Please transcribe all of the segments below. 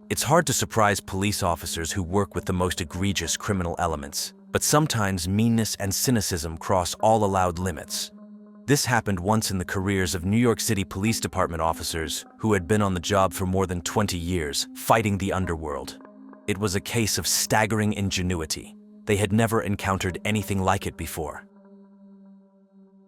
It's hard to surprise police officers who work with the most egregious criminal elements, but sometimes meanness and cynicism cross all allowed limits. This happened once in the careers of New York City Police Department officers who had been on the job for more than 20 years, fighting the underworld. It was a case of staggering ingenuity. They had never encountered anything like it before.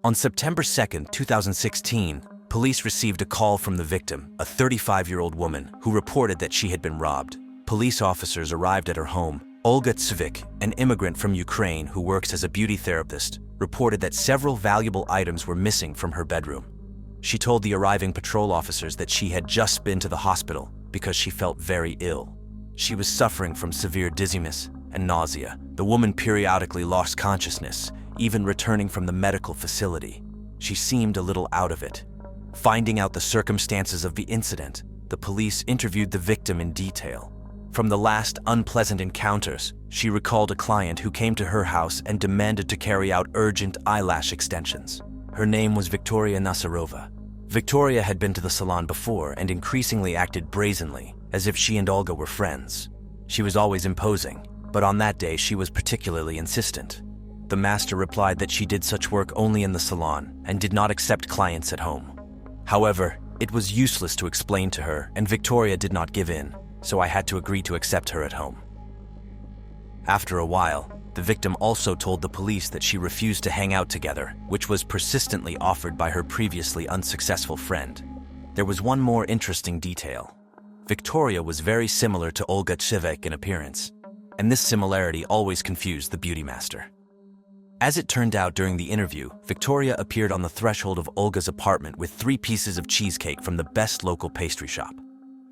On September 2, 2016, police received a call from the victim, a 35-year-old woman, who reported that she had been robbed. Police officers arrived at her home. Olga Tsvik, an immigrant from Ukraine who works as a beauty therapist, reported that several valuable items were missing from her bedroom. She told the arriving patrol officers that she had just been to the hospital because she felt very ill. She was suffering from severe dizziness and nausea. The woman periodically lost consciousness, even returning from the medical facility. She seemed a little out of it. Finding out the circumstances of the incident, the police interviewed the victim in detail. From the last unpleasant encounters, she recalled a client who came to her house and demanded to carry out urgent eyelash extensions. Her name was Victoria Nasarova. Victoria had been to the salon before and increasingly acted brazenly, as if she and Olga were friends. She was always imposing, but on that day she was particularly insistent. The master replied that she did such work only in the salon and did not accept clients at home. However, it was useless to explain to her, and Victoria did not give in, so I had to agree to accept her at home. After a while, the victim also told the police that she refused to hang out together, which was persistently offered by her previously unsuccessful friend. There was one more interesting detail. Victoria was very similar to Olga Tsvik in appearance, and this similarity always confused the beauty master. As it turned out during the interview, Victoria appeared on the threshold of Olga's apartment with 3 pieces of cheesecake from the best local pastry shop.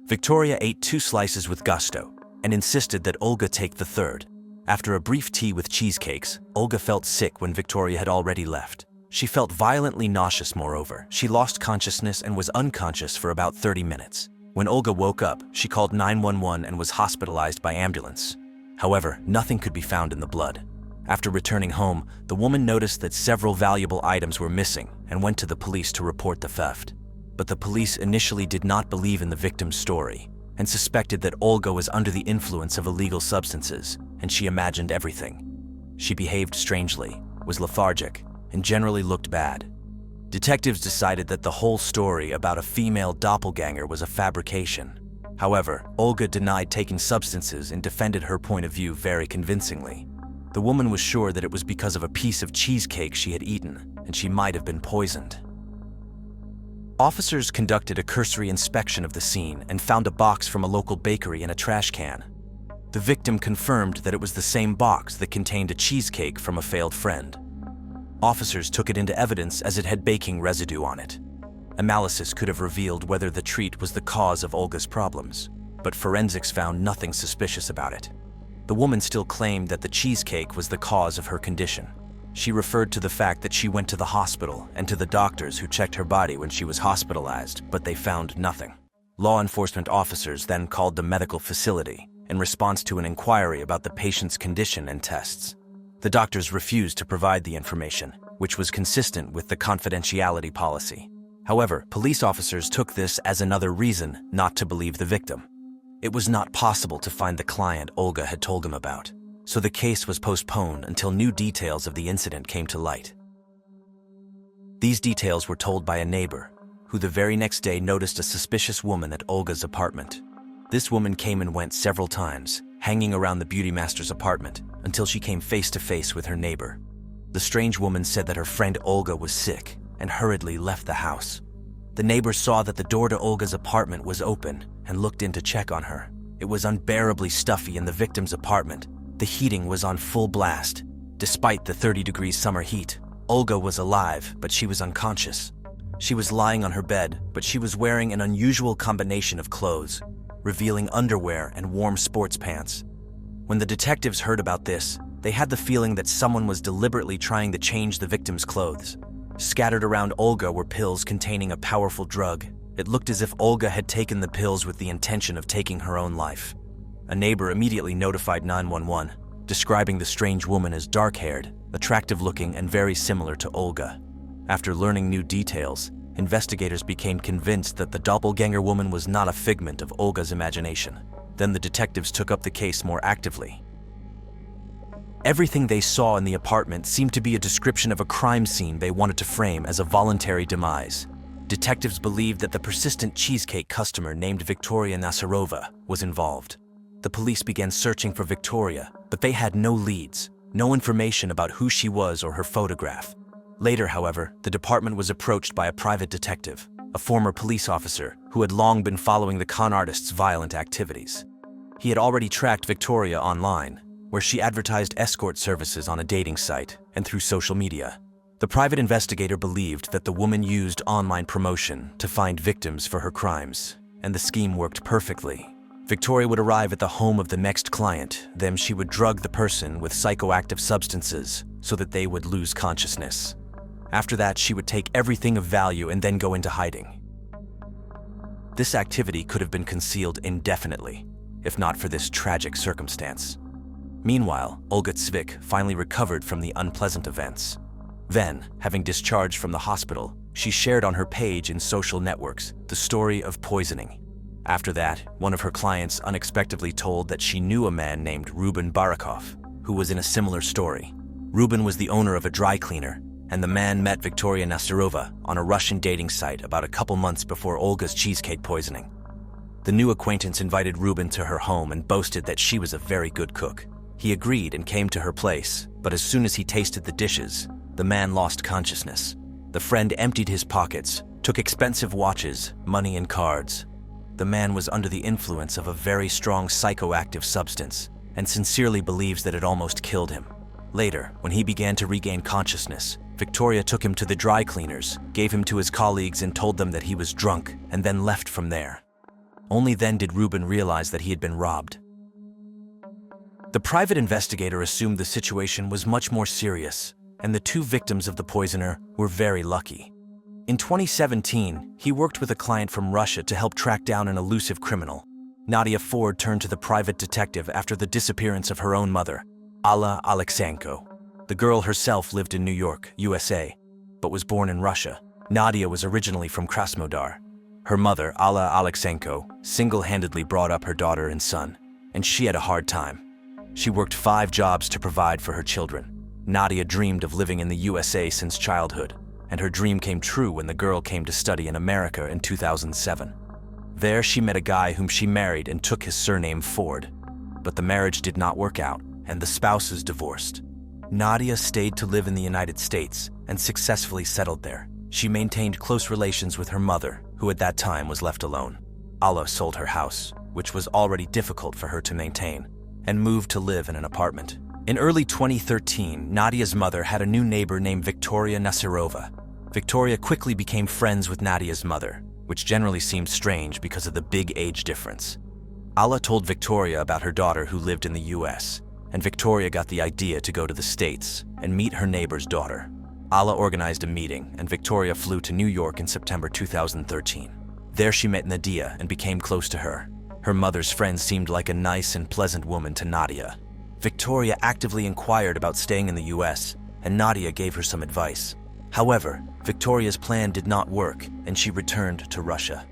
Victoria ate 2 slices with gusto and insisted that Olga take the third. After a brief tea with cheesecakes, Olga felt sick when Victoria had already left. She felt violently nauseous moreover. She lost consciousness and was unconscious for about 30 minutes. When Olga woke up, she called 911 and was hospitalized by ambulance. However, nothing could be found in the blood. After returning home, the woman noticed that several valuable items were missing and went to the police to report the theft. But the police initially did not believe in the victim's story and suspected that Olga was under the influence of illegal substances, and she imagined everything. She behaved strangely, was lethargic, and generally looked bad. Detectives decided that the whole story about a female doppelganger was a fabrication. However, Olga denied taking substances and defended her point of view very convincingly. The woman was sure that it was because of a piece of cheesecake she had eaten, and she might have been poisoned. Officers conducted a cursory inspection of the scene and found a box from a local bakery in a trash can. The victim confirmed that it was the same box that contained a cheesecake from a failed friend. Officers took it into evidence as it had baking residue on it. Analysis could have revealed whether the treat was the cause of Olga's problems, but forensics found nothing suspicious about it. The woman still claimed that the cheesecake was the cause of her condition. She referred to the fact that she went to the hospital and to the doctors who checked her body when she was hospitalized, but they found nothing. Law enforcement officers then called the medical facility in response to an inquiry about the patient's condition and tests. The doctors refused to provide the information, which was consistent with the confidentiality policy. However, police officers took this as another reason not to believe the victim. It was not possible to find the client Olga had told him about, so the case was postponed until new details of the incident came to light. These details were told by a neighbor, who the very next day noticed a suspicious woman at Olga's apartment. This woman came and went several times, hanging around the beauty master's apartment, until she came face to face with her neighbor. The strange woman said that her friend Olga was sick and hurriedly left the house. The neighbor saw that the door to Olga's apartment was open and looked in to check on her. It was unbearably stuffy in the victim's apartment. The heating was on full blast. Despite the 30-degree summer heat, Olga was alive, but she was unconscious. She was lying on her bed, but she was wearing an unusual combination of clothes, revealing underwear and warm sports pants. When the detectives heard about this, they had the feeling that someone was deliberately trying to change the victim's clothes. Scattered around Olga were pills containing a powerful drug. It looked as if Olga had taken the pills with the intention of taking her own life. A neighbor immediately notified 911, describing the strange woman as dark-haired, attractive-looking, and very similar to Olga. After learning new details, investigators became convinced that the doppelganger woman was not a figment of Olga's imagination. Then the detectives took up the case more actively. Everything they saw in the apartment seemed to be a description of a crime scene they wanted to frame as a voluntary demise. Detectives believed that the persistent cheesecake customer named Victoria Nasarova was involved. The police began searching for Victoria, but they had no leads, no information about who she was or her photograph. Later, however, the department was approached by a private detective, a former police officer who had long been following the con artist's violent activities. He had already tracked Victoria online, where she advertised escort services on a dating site and through social media. The private investigator believed that the woman used online promotion to find victims for her crimes, and the scheme worked perfectly. Victoria would arrive at the home of the next client, then she would drug the person with psychoactive substances so that they would lose consciousness. After that, she would take everything of value and then go into hiding. This activity could have been concealed indefinitely, if not for this tragic circumstance. Meanwhile, Olga Cvik finally recovered from the unpleasant events. Then, having discharged from the hospital, she shared on her page in social networks the story of poisoning. After that, one of her clients unexpectedly told that she knew a man named Ruben Barakov, who was in a similar story. Ruben was the owner of a dry cleaner, and the man met Victoria Nasarova on a Russian dating site about a couple months before Olga's cheesecake poisoning. The new acquaintance invited Ruben to her home and boasted that she was a very good cook. He agreed and came to her place, but as soon as he tasted the dishes, the man lost consciousness. The friend emptied his pockets, took expensive watches, money, and cards. The man was under the influence of a very strong psychoactive substance and sincerely believes that it almost killed him. Later, when he began to regain consciousness, Victoria took him to the dry cleaners, gave him to his colleagues and told them that he was drunk, and then left from there. Only then did Ruben realize that he had been robbed. The private investigator assumed the situation was much more serious, and the two victims of the poisoner were very lucky. In 2017, he worked with a client from Russia to help track down an elusive criminal. Nadia Ford turned to the private detective after the disappearance of her own mother, Alla Alexenko. The girl herself lived in New York, USA, but was born in Russia. Nadia was originally from Krasnodar. Her mother, Alla Alexenko, single-handedly brought up her daughter and son, and she had a hard time. She worked 5 jobs to provide for her children. Nadia dreamed of living in the USA since childhood, and her dream came true when the girl came to study in America in 2007. There she met a guy whom she married and took his surname Ford. But the marriage did not work out, and the spouses divorced. Nadia stayed to live in the United States and successfully settled there. She maintained close relations with her mother, who at that time was left alone. Alla sold her house, which was already difficult for her to maintain, and moved to live in an apartment. In early 2013, Nadia's mother had a new neighbor named Victoria Nasarova. Victoria quickly became friends with Nadia's mother, which generally seemed strange because of the big age difference. Alla told Victoria about her daughter who lived in the US, and Victoria got the idea to go to the States and meet her neighbor's daughter. Alla organized a meeting, and Victoria flew to New York in September 2013. There she met Nadia and became close to her. Her mother's friend seemed like a nice and pleasant woman to Nadia. Victoria actively inquired about staying in the US, and Nadia gave her some advice. However, Victoria's plan did not work, and she returned to Russia.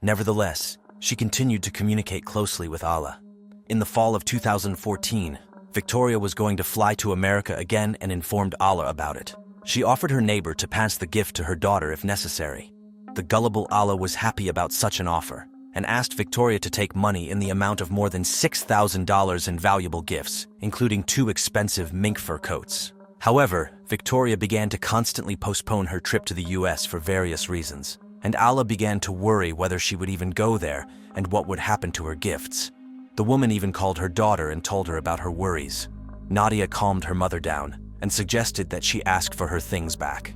Nevertheless, she continued to communicate closely with Alla. In the fall of 2014, Victoria was going to fly to America again and informed Alla about it. She offered her neighbor to pass the gift to her daughter if necessary. The gullible Alla was happy about such an offer and asked Victoria to take money in the amount of more than $6,000 in valuable gifts, including 2 expensive mink fur coats. However, Victoria began to constantly postpone her trip to the US for various reasons, and Alla began to worry whether she would even go there and what would happen to her gifts. The woman even called her daughter and told her about her worries. Nadia calmed her mother down and suggested that she ask for her things back.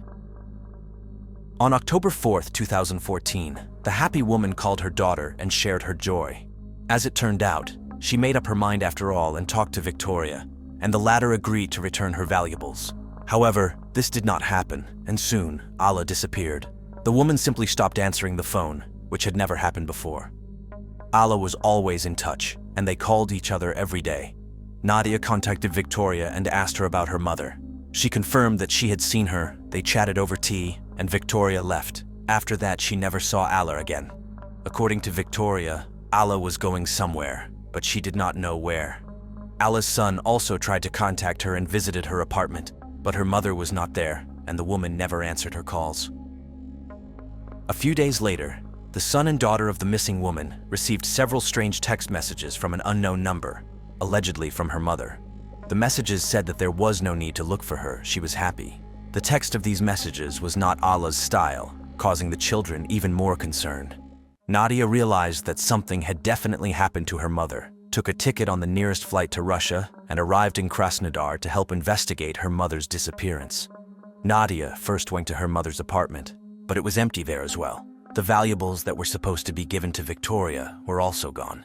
On October 4th, 2014, the happy woman called her daughter and shared her joy. As it turned out, she made up her mind after all and talked to Victoria, and the latter agreed to return her valuables. However, this did not happen, and soon, Alla disappeared. The woman simply stopped answering the phone, which had never happened before. Alla was always in touch, and they called each other every day. Nadia contacted Victoria and asked her about her mother. She confirmed that she had seen her, they chatted over tea, and Victoria left. After that, she never saw Alla again. According to Victoria, Alla was going somewhere, but she did not know where. Alla's son also tried to contact her and visited her apartment, but her mother was not there, and the woman never answered her calls. A few days later, the son and daughter of the missing woman received several strange text messages from an unknown number, allegedly from her mother. The messages said that there was no need to look for her, she was happy. The text of these messages was not Alla's style, causing the children even more concerned. Nadia realized that something had definitely happened to her mother, took a ticket on the nearest flight to Russia, and arrived in Krasnodar to help investigate her mother's disappearance. Nadia first went to her mother's apartment, but it was empty there as well. The valuables that were supposed to be given to Victoria were also gone.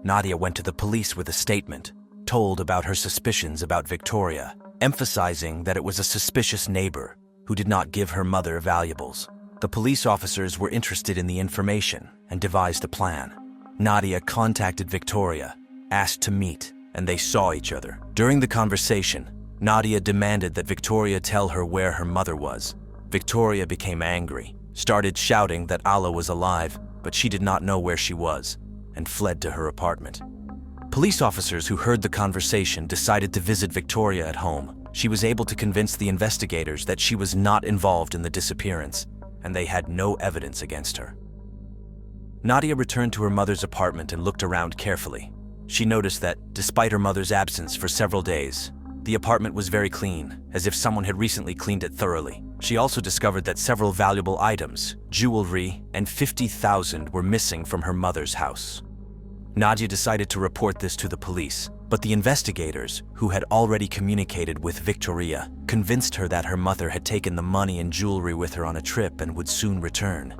Nadia went to the police with a statement, told about her suspicions about Victoria, emphasizing that it was a suspicious neighbor who did not give her mother valuables. The police officers were interested in the information and devised a plan. Nadia contacted Victoria, asked to meet, and they saw each other. During the conversation, Nadia demanded that Victoria tell her where her mother was. Victoria became angry, started shouting that Alla was alive, but she did not know where she was, and fled to her apartment. Police officers who heard the conversation decided to visit Victoria at home. She was able to convince the investigators that she was not involved in the disappearance, and they had no evidence against her. Nadia returned to her mother's apartment and looked around carefully. She noticed that, despite her mother's absence for several days, the apartment was very clean, as if someone had recently cleaned it thoroughly. She also discovered that several valuable items, jewelry, and 50,000 were missing from her mother's house. Nadia decided to report this to the police, but the investigators, who had already communicated with Victoria, convinced her that her mother had taken the money and jewelry with her on a trip and would soon return.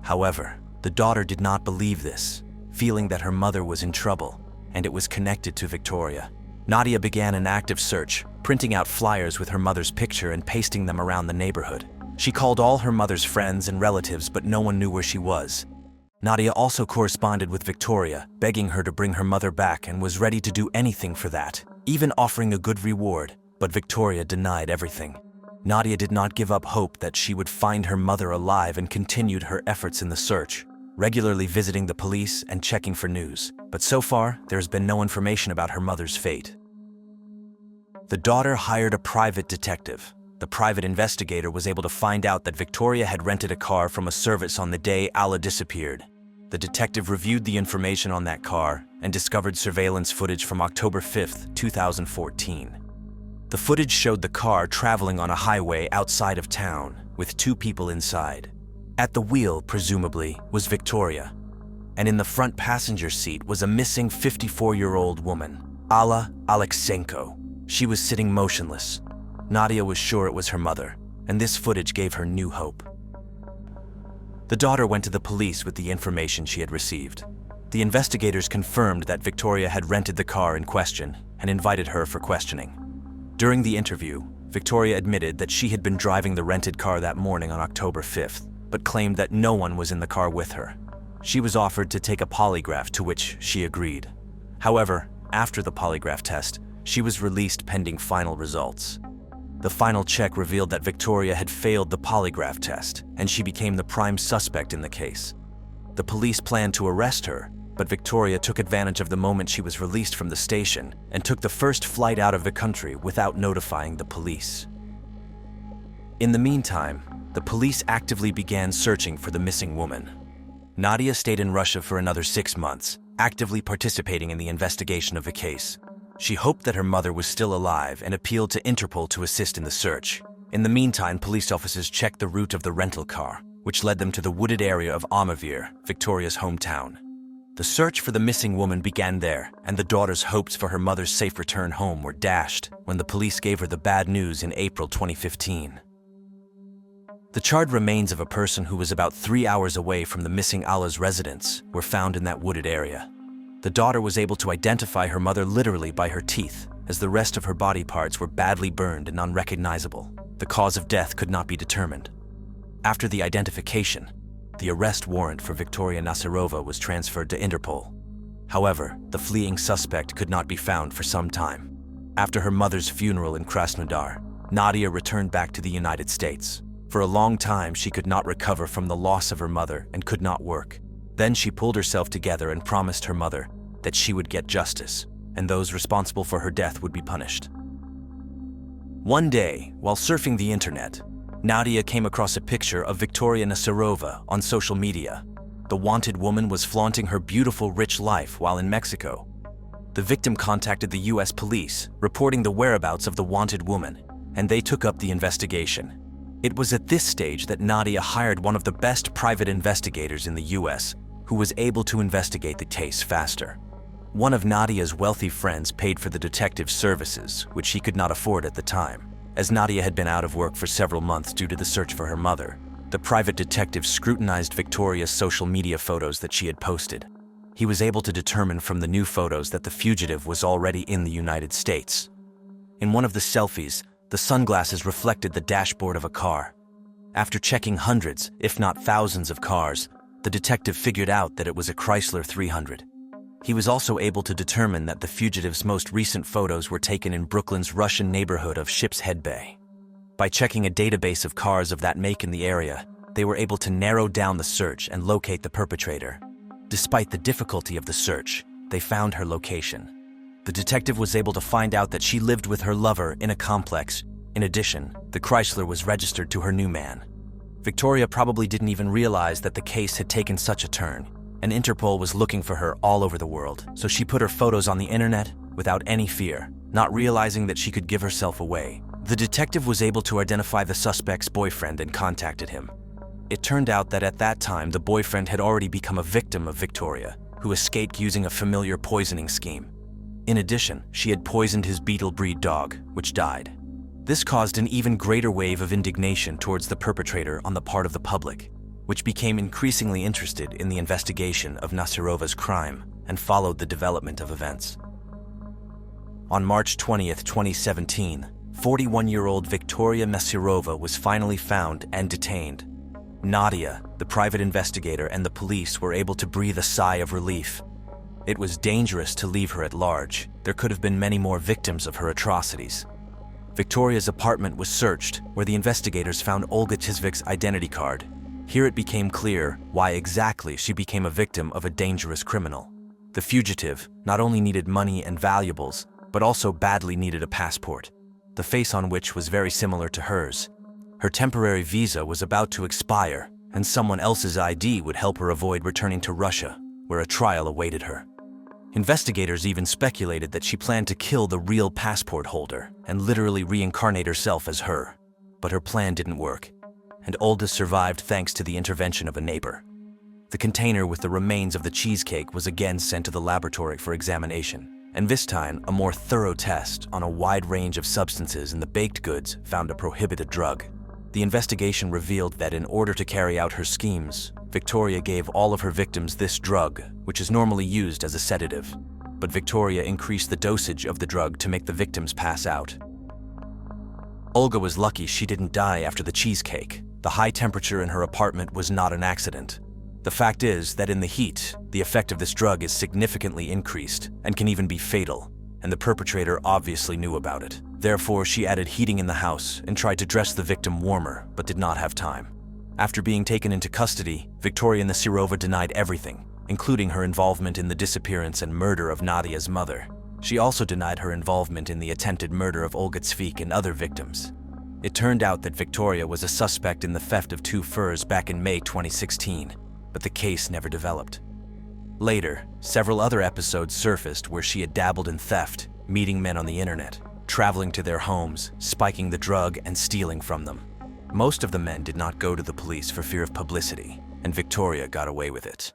However, the daughter did not believe this, feeling that her mother was in trouble, and it was connected to Victoria. Nadia began an active search, printing out flyers with her mother's picture and pasting them around the neighborhood. She called all her mother's friends and relatives, but no one knew where she was. Nadia also corresponded with Victoria, begging her to bring her mother back, and was ready to do anything for that, even offering a good reward, but Victoria denied everything. Nadia did not give up hope that she would find her mother alive and continued her efforts in the search, regularly visiting the police and checking for news. But so far, there has been no information about her mother's fate. The daughter hired a private detective. The private investigator was able to find out that Victoria had rented a car from a service on the day Alla disappeared. The detective reviewed the information on that car and discovered surveillance footage from October 5, 2014. The footage showed the car traveling on a highway outside of town, with two people inside. At the wheel, presumably, was Victoria, and in the front passenger seat was a missing 54-year-old woman, Alla Alexenko. She was sitting motionless. Nadia was sure it was her mother, and this footage gave her new hope. The daughter went to the police with the information she had received. The investigators confirmed that Victoria had rented the car in question and invited her for questioning. During the interview, Victoria admitted that she had been driving the rented car that morning on October 5th, but claimed that no one was in the car with her. She was offered to take a polygraph, to which she agreed. However, after the polygraph test, she was released pending final results. The final check revealed that Victoria had failed the polygraph test, and she became the prime suspect in the case. The police planned to arrest her, but Victoria took advantage of the moment she was released from the station and took the first flight out of the country without notifying the police. In the meantime, the police actively began searching for the missing woman. Nadia stayed in Russia for another 6 months, actively participating in the investigation of the case. She hoped that her mother was still alive and appealed to Interpol to assist in the search. In the meantime, police officers checked the route of the rental car, which led them to the wooded area of Amavir, Victoria's hometown. The search for the missing woman began there, and the daughter's hopes for her mother's safe return home were dashed when the police gave her the bad news in April 2015. The charred remains of a person who was about 3 hours away from the missing Alla's residence were found in that wooded area. The daughter was able to identify her mother literally by her teeth, as the rest of her body parts were badly burned and unrecognizable. The cause of death could not be determined. After the identification, the arrest warrant for Victoria Nasirova was transferred to Interpol. However, the fleeing suspect could not be found for some time. After her mother's funeral in Krasnodar, Nadia returned back to the United States. For a long time, she could not recover from the loss of her mother and could not work. Then she pulled herself together and promised her mother that she would get justice, and those responsible for her death would be punished. One day, while surfing the internet, Nadia came across a picture of Victoria Nasirova on social media. The wanted woman was flaunting her beautiful, rich life while in Mexico. The victim contacted the US police, reporting the whereabouts of the wanted woman, and they took up the investigation. It was at this stage that Nadia hired one of the best private investigators in the US, who was able to investigate the case faster. One of Nadia's wealthy friends paid for the detective's services, which she could not afford at the time. As Nadia had been out of work for several months due to the search for her mother, the private detective scrutinized Victoria's social media photos that she had posted. He was able to determine from the new photos that the fugitive was already in the United States. In one of the selfies, the sunglasses reflected the dashboard of a car. After checking hundreds, if not thousands of cars, the detective figured out that it was a Chrysler 300. He was also able to determine that the fugitive's most recent photos were taken in Brooklyn's Russian neighborhood of Ship's Head Bay. By checking a database of cars of that make in the area, they were able to narrow down the search and locate the perpetrator. Despite the difficulty of the search, they found her location. The detective was able to find out that she lived with her lover in a complex. In addition, the Chrysler was registered to her new man. Victoria probably didn't even realize that the case had taken such a turn, and Interpol was looking for her all over the world, so she put her photos on the internet without any fear, not realizing that she could give herself away. The detective was able to identify the suspect's boyfriend and contacted him. It turned out that at that time, the boyfriend had already become a victim of Victoria, who escaped using a familiar poisoning scheme. In addition, she had poisoned his beetle breed dog, which died. This caused an even greater wave of indignation towards the perpetrator on the part of the public, which became increasingly interested in the investigation of Nasirova's crime and followed the development of events. On March 20th, 2017, 41-year-old Victoria Nasirova was finally found and detained. Nadia, the private investigator, and the police were able to breathe a sigh of relief. It was dangerous to leave her at large. There could have been many more victims of her atrocities. Victoria's apartment was searched, where the investigators found Olga Tizvik's identity card. Here it became clear why exactly she became a victim of a dangerous criminal. The fugitive not only needed money and valuables, but also badly needed a passport, the face on which was very similar to hers. Her temporary visa was about to expire, and someone else's ID would help her avoid returning to Russia, where a trial awaited her. Investigators even speculated that she planned to kill the real passport holder and literally reincarnate herself as her. But her plan didn't work, and Olga survived thanks to the intervention of a neighbor. The container with the remains of the cheesecake was again sent to the laboratory for examination, and this time a more thorough test on a wide range of substances in the baked goods found a prohibited drug. The investigation revealed that in order to carry out her schemes, Victoria gave all of her victims this drug, which is normally used as a sedative. But Victoria increased the dosage of the drug to make the victims pass out. Olga was lucky she didn't die after the cheesecake. The high temperature in her apartment was not an accident. The fact is that in the heat, the effect of this drug is significantly increased and can even be fatal, and the perpetrator obviously knew about it. Therefore, she added heating in the house and tried to dress the victim warmer, but did not have time. After being taken into custody, Victoria Nasirova denied everything, including her involvement in the disappearance and murder of Nadia's mother. She also denied her involvement in the attempted murder of Olga Tvik and other victims. It turned out that Victoria was a suspect in the theft of 2 furs back in May 2016, but the case never developed. Later, several other episodes surfaced where she had dabbled in theft, meeting men on the internet, traveling to their homes, spiking the drug, and stealing from them. Most of the men did not go to the police for fear of publicity, and Victoria got away with it.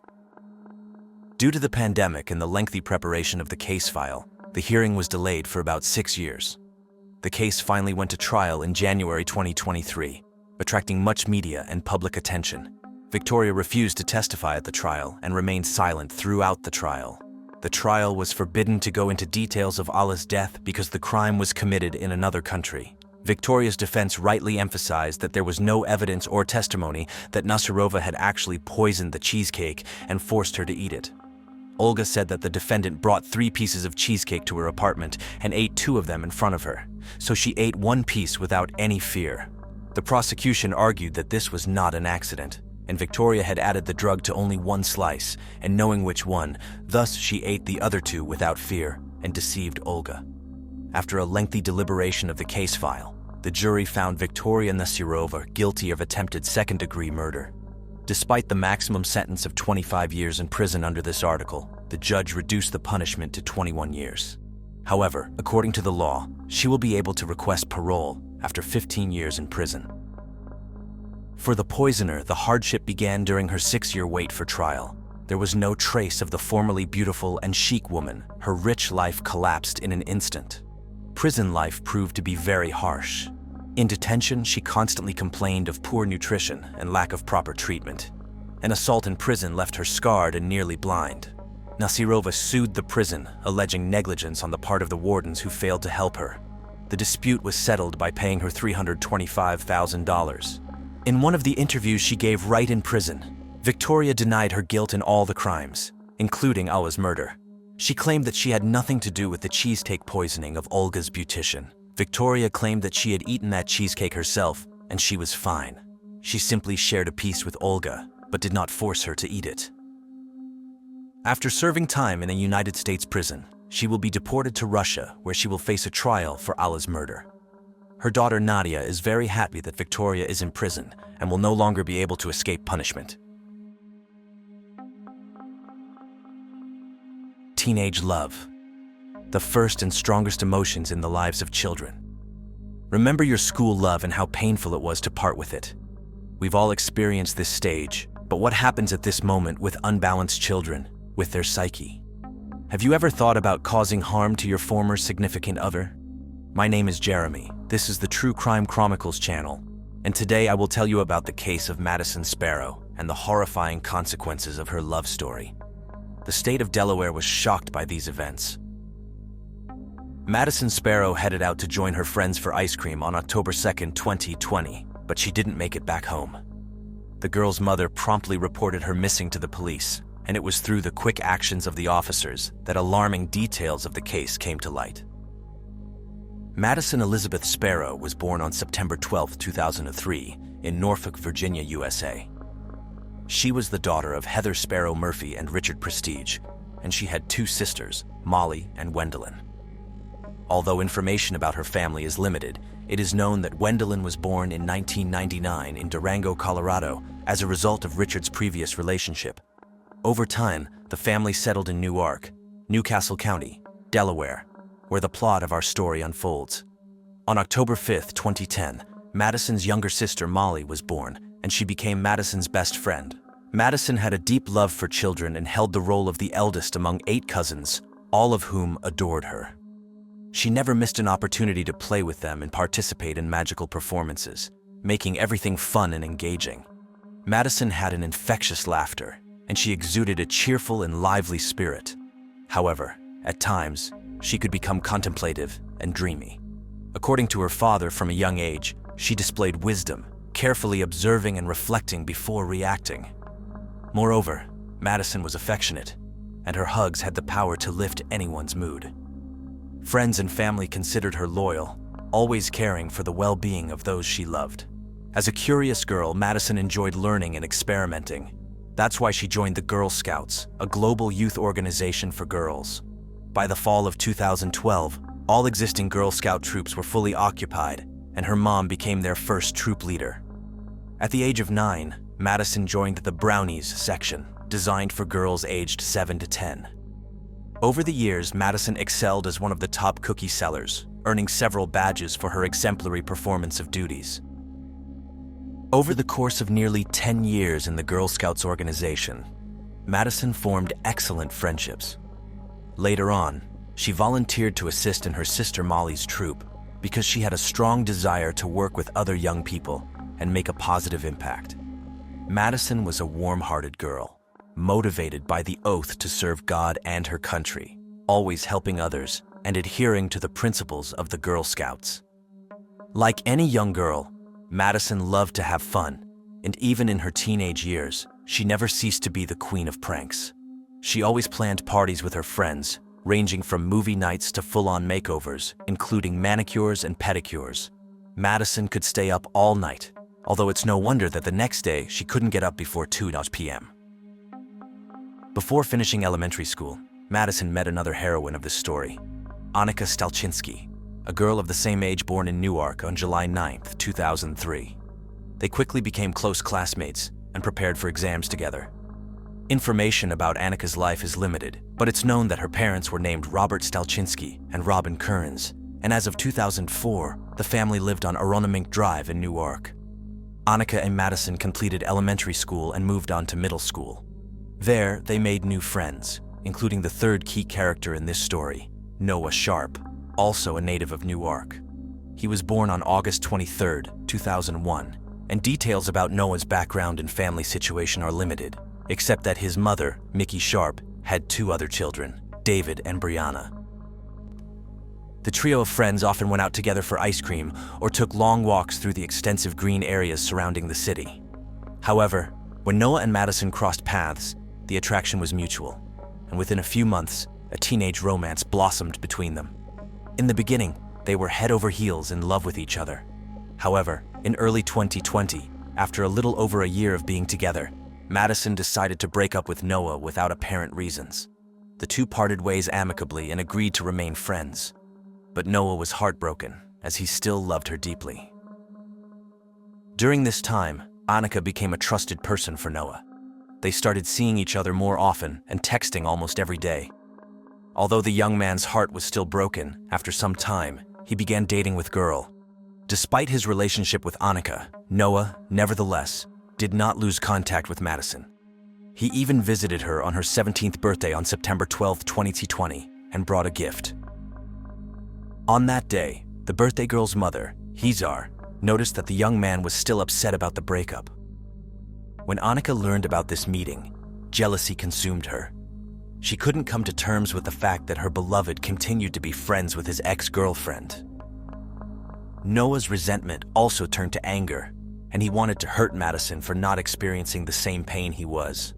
Due to the pandemic and the lengthy preparation of the case file, the hearing was delayed for about 6 years. The case finally went to trial in January 2023, attracting much media and public attention. Victoria refused to testify at the trial and remained silent throughout the trial. The trial was forbidden to go into details of Allah's death because the crime was committed in another country. Victoria's defense rightly emphasized that there was no evidence or testimony that Nasirova had actually poisoned the cheesecake and forced her to eat it. Olga said that the defendant brought 3 pieces of cheesecake to her apartment and ate 2 of them in front of her, so she ate 1 piece without any fear. The prosecution argued that this was not an accident. and Victoria had added the drug to only one slice, and knowing which one, thus she ate the other two without fear and deceived Olga. After a lengthy deliberation of the case file, the jury found Victoria Nasirova guilty of attempted second-degree murder. Despite the maximum sentence of 25 years in prison under this article, the judge reduced the punishment to 21 years. However, according to the law, she will be able to request parole after 15 years in prison. For the poisoner, the hardship began during her 6-year wait for trial. There was no trace of the formerly beautiful and chic woman. Her rich life collapsed in an instant. Prison life proved to be very harsh. In detention, she constantly complained of poor nutrition and lack of proper treatment. An assault in prison left her scarred and nearly blind. Nasirova sued the prison, alleging negligence on the part of the wardens who failed to help her. The dispute was settled by paying her $325,000. In one of the interviews she gave right in prison, Victoria denied her guilt in all the crimes, including Alla's murder. She claimed that she had nothing to do with the cheesecake poisoning of Olga's beautician. Victoria claimed that she had eaten that cheesecake herself, and she was fine. She simply shared a piece with Olga, but did not force her to eat it. After serving time in a United States prison, she will be deported to Russia, where she will face a trial for Alla's murder. Her daughter Nadia is very happy that Victoria is in prison and will no longer be able to escape punishment. Teenage love. The first and strongest emotions in the lives of children. Remember your school love and how painful it was to part with it. We've all experienced this stage, but what happens at this moment with unbalanced children, with their psyche? Have you ever thought about causing harm to your former significant other? My name is Jeremy. This is the True Crime Chronicles channel, and today I will tell you about the case of Madison Sparrow and the horrifying consequences of her love story. The state of Delaware was shocked by these events. Madison Sparrow headed out to join her friends for ice cream on October 2, 2020, but she didn't make it back home. The girl's mother promptly reported her missing to the police, and it was through the quick actions of the officers that alarming details of the case came to light. Madison Elizabeth Sparrow was born on September 12, 2003, in Norfolk, Virginia, USA. She was the daughter of Heather Sparrow Murphy and Richard Prestige, and she had 2 sisters, Molly and Gwendolyn. Although information about her family is limited, it is known that Gwendolyn was born in 1999 in Durango, Colorado, as a result of Richard's previous relationship. Over time, the family settled in Newark, Newcastle County, Delaware, where the plot of our story unfolds. On October 5, 2010, Madison's younger sister Molly was born, and she became Madison's best friend. Madison had a deep love for children and held the role of the eldest among 8 cousins, all of whom adored her. She never missed an opportunity to play with them and participate in magical performances, making everything fun and engaging. Madison had an infectious laughter, and she exuded a cheerful and lively spirit. However, at times, she could become contemplative and dreamy. According to her father, from a young age, she displayed wisdom, carefully observing and reflecting before reacting. Moreover, Madison was affectionate, and her hugs had the power to lift anyone's mood. Friends and family considered her loyal, always caring for the well-being of those she loved. As a curious girl, Madison enjoyed learning and experimenting. That's why she joined the Girl Scouts, a global youth organization for girls. By the fall of 2012, all existing Girl Scout troops were fully occupied, and her mom became their first troop leader. At the age of 9, Madison joined the Brownies section, designed for girls aged 7 to 10. Over the years, Madison excelled as one of the top cookie sellers, earning several badges for her exemplary performance of duties. Over the course of nearly 10 years in the Girl Scouts organization, Madison formed excellent friendships. Later on, she volunteered to assist in her sister Molly's troop because she had a strong desire to work with other young people and make a positive impact. Madison was a warm-hearted girl, motivated by the oath to serve God and her country, always helping others and adhering to the principles of the Girl Scouts. Like any young girl, Madison loved to have fun, and even in her teenage years, she never ceased to be the queen of pranks. She always planned parties with her friends, ranging from movie nights to full-on makeovers, including manicures and pedicures. Madison could stay up all night, although it's no wonder that the next day she couldn't get up before 2 p.m. Before finishing elementary school, Madison met another heroine of this story, Annika Stalczynski, a girl of the same age born in Newark on July 9, 2003. They quickly became close classmates and prepared for exams together. Information about Annika's life is limited, but it's known that her parents were named Robert Stalczynski and Robin Kearns, and as of 2004, the family lived on Aronimink Drive in Newark. Annika and Madison completed elementary school and moved on to middle school. There, they made new friends, including the third key character in this story, Noah Sharp, also a native of Newark. He was born on August 23, 2001, and details about Noah's background and family situation are limited, except that his mother, Mickey Sharp, had 2 other children, David and Brianna. The trio of friends often went out together for ice cream or took long walks through the extensive green areas surrounding the city. However, when Noah and Madison crossed paths, the attraction was mutual, and within a few months, a teenage romance blossomed between them. In the beginning, they were head over heels in love with each other. However, in early 2020, after a little over a year of being together, Madison decided to break up with Noah without apparent reasons. The two parted ways amicably and agreed to remain friends. But Noah was heartbroken, as he still loved her deeply. During this time, Annika became a trusted person for Noah. They started seeing each other more often and texting almost every day. Although the young man's heart was still broken, after some time, he began dating with girl. Despite his relationship with Annika, Noah, nevertheless, did not lose contact with Madison. He even visited her on her 17th birthday on September 12, 2020, and brought a gift. On that day, the birthday girl's mother, Hezar, noticed that the young man was still upset about the breakup. When Annika learned about this meeting, jealousy consumed her. She couldn't come to terms with the fact that her beloved continued to be friends with his ex-girlfriend. Noah's resentment also turned to anger, and he wanted to hurt Madison for not experiencing the same pain he was.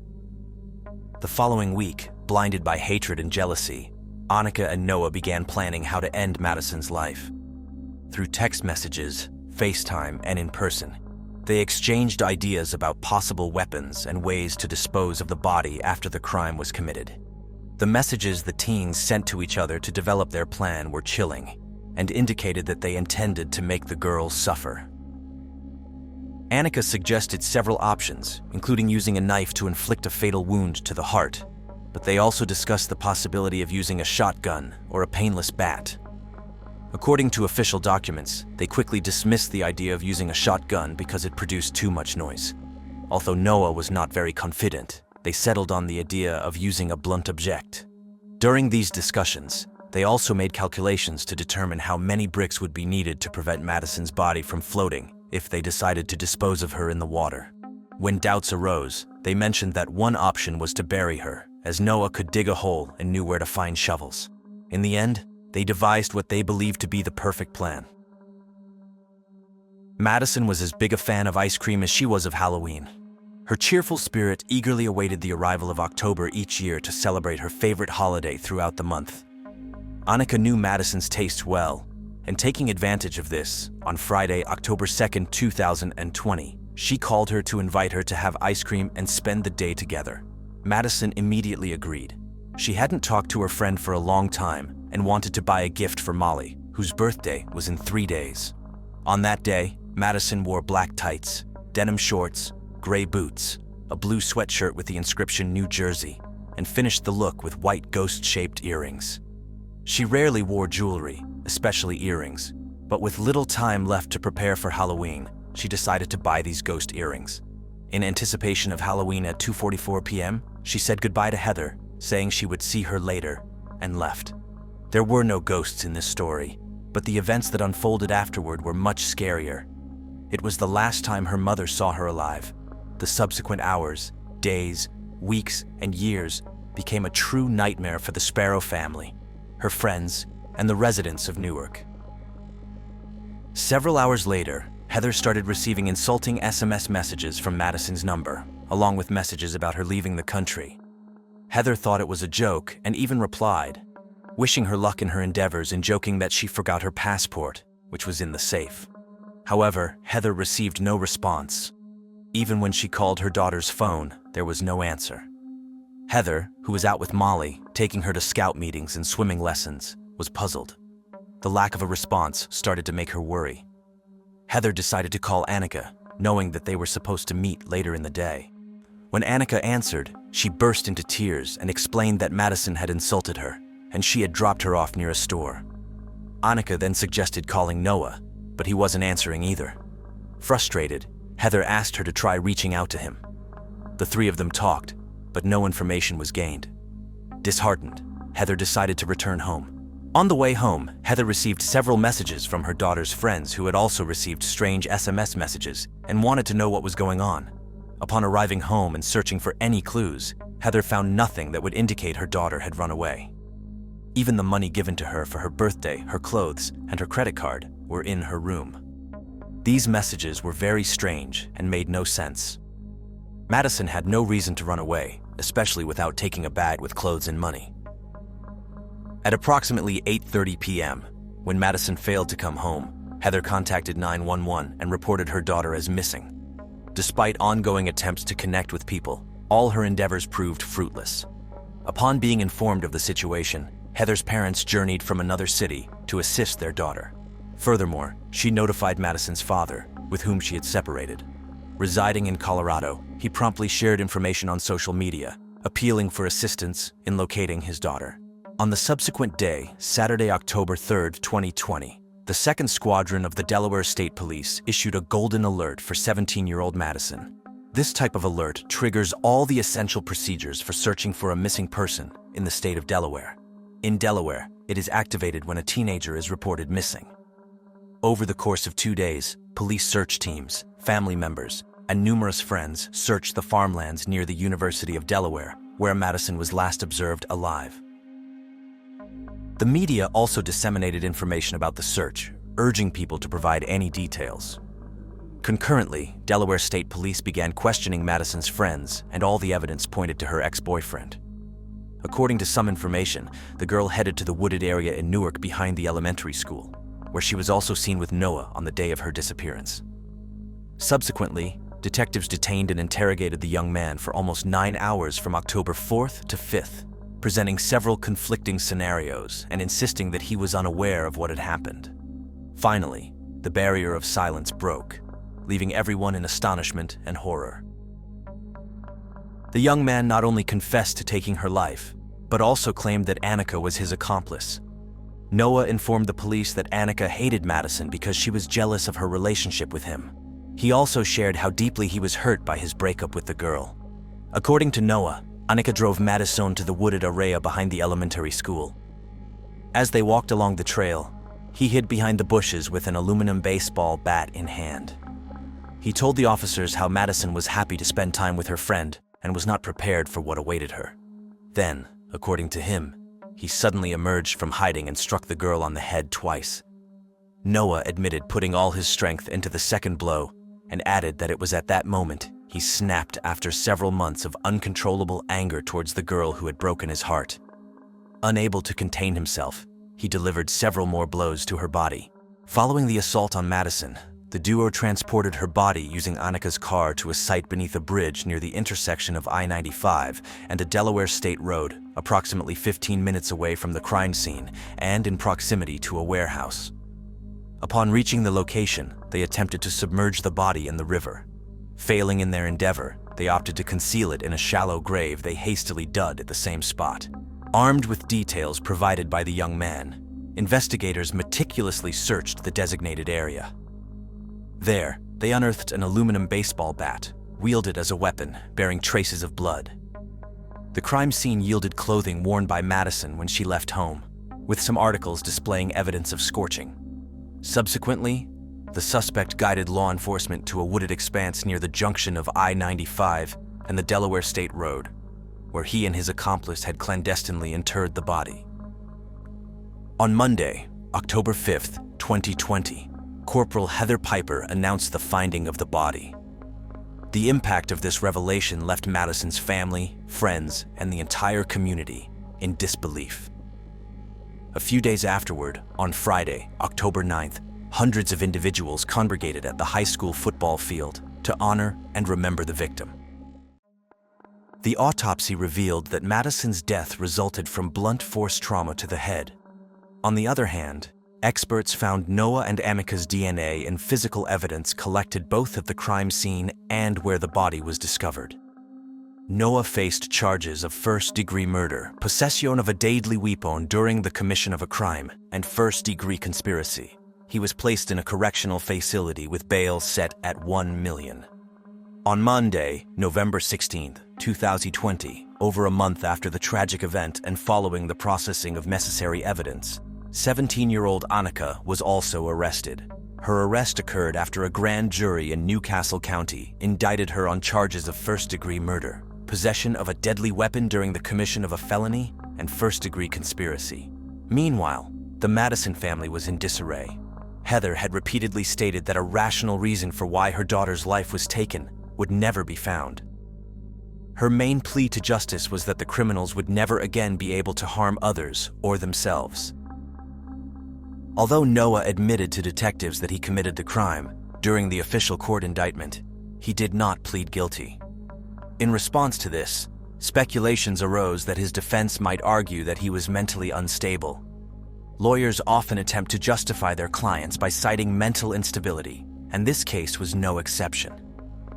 The following week, blinded by hatred and jealousy, Annika and Noah began planning how to end Madison's life. Through text messages, FaceTime, and in person, they exchanged ideas about possible weapons and ways to dispose of the body after the crime was committed. The messages the teens sent to each other to develop their plan were chilling and indicated that they intended to make the girls suffer. Annika suggested several options, including using a knife to inflict a fatal wound to the heart, but they also discussed the possibility of using a shotgun or a painless bat. According to official documents, they quickly dismissed the idea of using a shotgun because it produced too much noise. Although Noah was not very confident, they settled on the idea of using a blunt object. During these discussions, they also made calculations to determine how many bricks would be needed to prevent Madison's body from floating if they decided to dispose of her in the water. When doubts arose, they mentioned that one option was to bury her, as Noah could dig a hole and knew where to find shovels. In the end, they devised what they believed to be the perfect plan. Madison was as big a fan of ice cream as she was of Halloween. Her cheerful spirit eagerly awaited the arrival of October each year to celebrate her favorite holiday throughout the month. Annika knew Madison's tastes well, and taking advantage of this, on Friday, October 2, 2020, she called her to invite her to have ice cream and spend the day together. Madison immediately agreed. She hadn't talked to her friend for a long time and wanted to buy a gift for Molly, whose birthday was in 3 days. On that day, Madison wore black tights, denim shorts, gray boots, a blue sweatshirt with the inscription New Jersey, and finished the look with white ghost-shaped earrings. She rarely wore jewelry, especially earrings, but with little time left to prepare for Halloween, she decided to buy these ghost earrings. In anticipation of Halloween at 2:44 p.m., she said goodbye to Heather, saying she would see her later, and left. There were no ghosts in this story, but the events that unfolded afterward were much scarier. It was the last time her mother saw her alive. The subsequent hours, days, weeks, and years became a true nightmare for the Sparrow family, her friends, and the residents of Newark. Several hours later, Heather started receiving insulting SMS messages from Madison's number, along with messages about her leaving the country. Heather thought it was a joke and even replied, wishing her luck in her endeavors and joking that she forgot her passport, which was in the safe. However, Heather received no response. Even when she called her daughter's phone, there was no answer. Heather, who was out with Molly, taking her to scout meetings and swimming lessons, was puzzled. The lack of a response started to make her worry. Heather decided to call Annika, knowing that they were supposed to meet later in the day. When Annika answered, she burst into tears and explained that Madison had insulted her, and she had dropped her off near a store. Annika then suggested calling Noah, but he wasn't answering either. Frustrated, Heather asked her to try reaching out to him. The three of them talked, but no information was gained. Disheartened, Heather decided to return home. On the way home, Heather received several messages from her daughter's friends who had also received strange SMS messages and wanted to know what was going on. Upon arriving home and searching for any clues, Heather found nothing that would indicate her daughter had run away. Even the money given to her for her birthday, her clothes, and her credit card were in her room. These messages were very strange and made no sense. Madison had no reason to run away, especially without taking a bag with clothes and money. At approximately 8:30 p.m., when Madison failed to come home, Heather contacted 911 and reported her daughter as missing. Despite ongoing attempts to connect with people, all her endeavors proved fruitless. Upon being informed of the situation, Heather's parents journeyed from another city to assist their daughter. Furthermore, she notified Madison's father, with whom she had separated. Residing in Colorado, he promptly shared information on social media, appealing for assistance in locating his daughter. On the subsequent day, Saturday, October 3rd, 2020, the 2nd Squadron of the Delaware State Police issued a golden alert for 17-year-old Madison. This type of alert triggers all the essential procedures for searching for a missing person in the state of Delaware. In Delaware, it is activated when a teenager is reported missing. Over the course of 2 days, police search teams, family members, and numerous friends searched the farmlands near the University of Delaware, where Madison was last observed alive. The media also disseminated information about the search, urging people to provide any details. Concurrently, Delaware State Police began questioning Madison's friends, and all the evidence pointed to her ex-boyfriend. According to some information, the girl headed to the wooded area in Newark behind the elementary school, where she was also seen with Noah on the day of her disappearance. Subsequently, detectives detained and interrogated the young man for almost 9 hours from October 4th to 5th, presenting several conflicting scenarios and insisting that he was unaware of what had happened. Finally, the barrier of silence broke, leaving everyone in astonishment and horror. The young man not only confessed to taking her life, but also claimed that Annika was his accomplice. Noah informed the police that Annika hated Madison because she was jealous of her relationship with him. He also shared how deeply he was hurt by his breakup with the girl. According to Noah, Annika drove Madison to the wooded area behind the elementary school. As they walked along the trail, he hid behind the bushes with an aluminum baseball bat in hand. He told the officers how Madison was happy to spend time with her friend and was not prepared for what awaited her. Then, according to him, he suddenly emerged from hiding and struck the girl on the head twice. Noah admitted putting all his strength into the second blow and added that it was at that moment he snapped after several months of uncontrollable anger towards the girl who had broken his heart. Unable to contain himself, he delivered several more blows to her body. Following the assault on Madison, the duo transported her body using Annika's car to a site beneath a bridge near the intersection of I-95 and a Delaware State Road, approximately 15 minutes away from the crime scene and in proximity to a warehouse. Upon reaching the location, they attempted to submerge the body in the river. Failing in their endeavor, they opted to conceal it in a shallow grave they hastily dug at the same spot. Armed with details provided by the young man, investigators meticulously searched the designated area. There, they unearthed an aluminum baseball bat, wielded as a weapon, bearing traces of blood. The crime scene yielded clothing worn by Madison when she left home, with some articles displaying evidence of scorching. Subsequently, the suspect guided law enforcement to a wooded expanse near the junction of I-95 and the Delaware State Road, where he and his accomplice had clandestinely interred the body. On Monday, October 5th, 2020, Corporal Heather Piper announced the finding of the body. The impact of this revelation left Madison's family, friends, and the entire community in disbelief. A few days afterward, on Friday, October 9th, Hundreds of individuals congregated at the high school football field to honor and remember the victim. The autopsy revealed that Madison's death resulted from blunt force trauma to the head. On the other hand, experts found Noah and Annika's DNA and physical evidence collected both at the crime scene and where the body was discovered. Noah faced charges of first-degree murder, possession of a deadly weapon during the commission of a crime, and first-degree conspiracy. He was placed in a correctional facility with bail set at $1 million. On Monday, November 16, 2020, over a month after the tragic event and following the processing of necessary evidence, 17-year-old Annika was also arrested. Her arrest occurred after a grand jury in Newcastle County indicted her on charges of first-degree murder, possession of a deadly weapon during the commission of a felony, and first-degree conspiracy. Meanwhile, the Madison family was in disarray. Heather had repeatedly stated that a rational reason for why her daughter's life was taken would never be found. Her main plea to justice was that the criminals would never again be able to harm others or themselves. Although Noah admitted to detectives that he committed the crime, during the official court indictment, he did not plead guilty. In response to this, speculations arose that his defense might argue that he was mentally unstable. Lawyers often attempt to justify their clients by citing mental instability, and this case was no exception.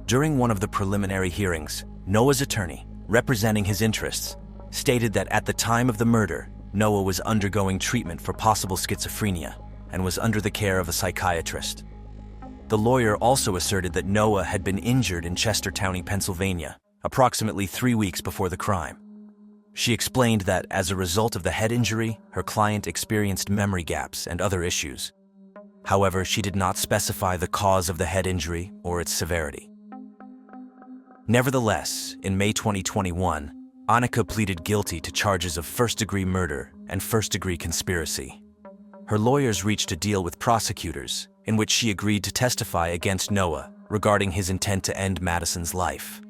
During one of the preliminary hearings, Noah's attorney, representing his interests, stated that at the time of the murder, Noah was undergoing treatment for possible schizophrenia and was under the care of a psychiatrist. The lawyer also asserted that Noah had been injured in Chestertown, Pennsylvania, approximately 3 weeks before the crime. She explained that as a result of the head injury, her client experienced memory gaps and other issues. However, she did not specify the cause of the head injury or its severity. Nevertheless, in May 2021, Annika pleaded guilty to charges of first-degree murder and first-degree conspiracy. Her lawyers reached a deal with prosecutors in which she agreed to testify against Noah regarding his intent to end Madison's life.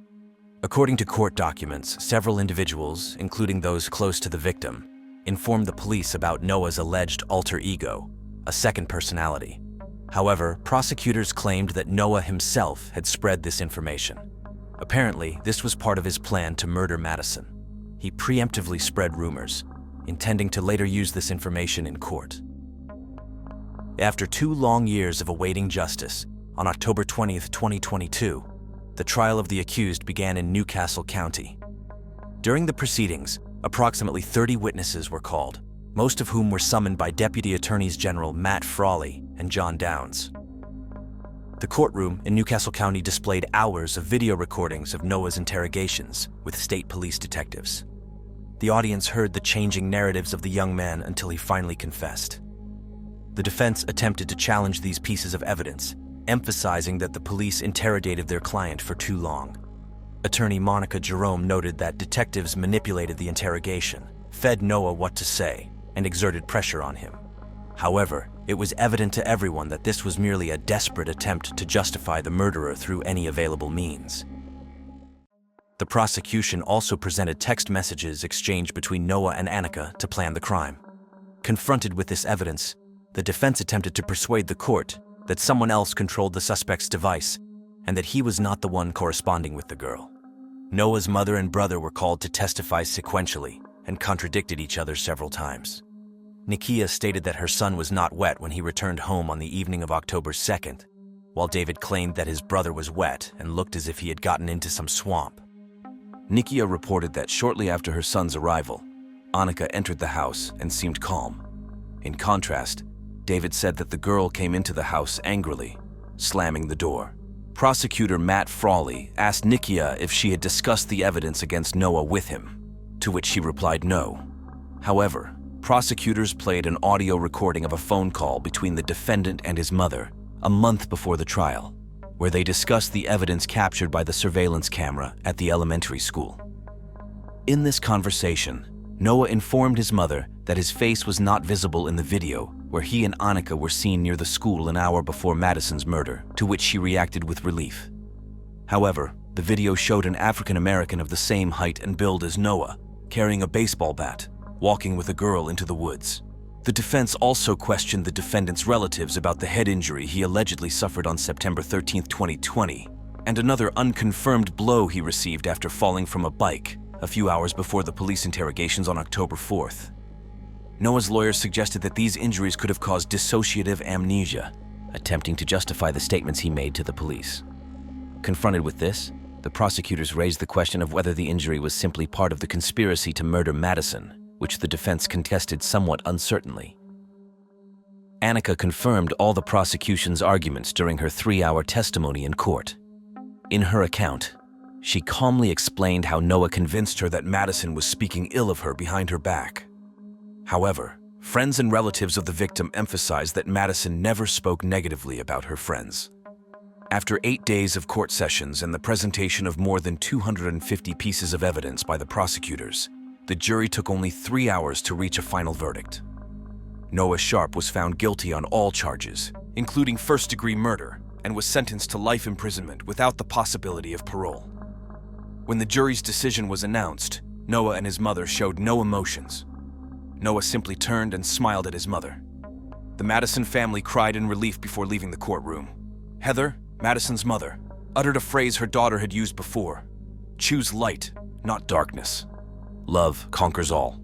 According to court documents, several individuals, including those close to the victim, informed the police about Noah's alleged alter ego, a second personality. However, prosecutors claimed that Noah himself had spread this information. Apparently, this was part of his plan to murder Madison. He preemptively spread rumors, intending to later use this information in court. After 2 long years of awaiting justice, on October 20, 2022, the trial of the accused began in Newcastle County. During the proceedings, approximately 30 witnesses were called, most of whom were summoned by Deputy Attorneys General Matt Frawley and John Downs. The courtroom in Newcastle County displayed hours of video recordings of Noah's interrogations with state police detectives. The audience heard the changing narratives of the young man until he finally confessed. The defense attempted to challenge these pieces of evidence, emphasizing that the police interrogated their client for too long. Attorney Monica Jerome noted that detectives manipulated the interrogation, fed Noah what to say, and exerted pressure on him. However, it was evident to everyone that this was merely a desperate attempt to justify the murderer through any available means. The prosecution also presented text messages exchanged between Noah and Annika to plan the crime. Confronted with this evidence, the defense attempted to persuade the court that someone else controlled the suspect's device and that he was not the one corresponding with the girl. Noah's mother and brother were called to testify sequentially and contradicted each other several times. Nikia stated that her son was not wet when he returned home on the evening of October 2nd, while David claimed that his brother was wet and looked as if he had gotten into some swamp. Nikia reported that shortly after her son's arrival, Annika entered the house and seemed calm. In contrast, David said that the girl came into the house angrily, slamming the door. Prosecutor Matt Frawley asked Nikia if she had discussed the evidence against Noah with him, to which she replied no. However, prosecutors played an audio recording of a phone call between the defendant and his mother a month before the trial, where they discussed the evidence captured by the surveillance camera at the elementary school. In this conversation, Noah informed his mother that his face was not visible in the video where he and Annika were seen near the school an hour before Madison's murder, to which she reacted with relief. However, the video showed an African American of the same height and build as Noah, carrying a baseball bat, walking with a girl into the woods. The defense also questioned the defendant's relatives about the head injury he allegedly suffered on September 13, 2020, and another unconfirmed blow he received after falling from a bike a few hours before the police interrogations on October 4th. Noah's lawyers suggested that these injuries could have caused dissociative amnesia, attempting to justify the statements he made to the police. Confronted with this, the prosecutors raised the question of whether the injury was simply part of the conspiracy to murder Madison, which the defense contested somewhat uncertainly. Annika confirmed all the prosecution's arguments during her 3-hour testimony in court. In her account, she calmly explained how Noah convinced her that Madison was speaking ill of her behind her back. However, friends and relatives of the victim emphasized that Madison never spoke negatively about her friends. After 8 days of court sessions and the presentation of more than 250 pieces of evidence by the prosecutors, the jury took only 3 hours to reach a final verdict. Noah Sharp was found guilty on all charges, including first-degree murder, and was sentenced to life imprisonment without the possibility of parole. When the jury's decision was announced, Noah and his mother showed no emotions. Noah simply turned and smiled at his mother. The Madison family cried in relief before leaving the courtroom. Heather, Madison's mother, uttered a phrase her daughter had used before: "Choose light, not darkness. Love conquers all."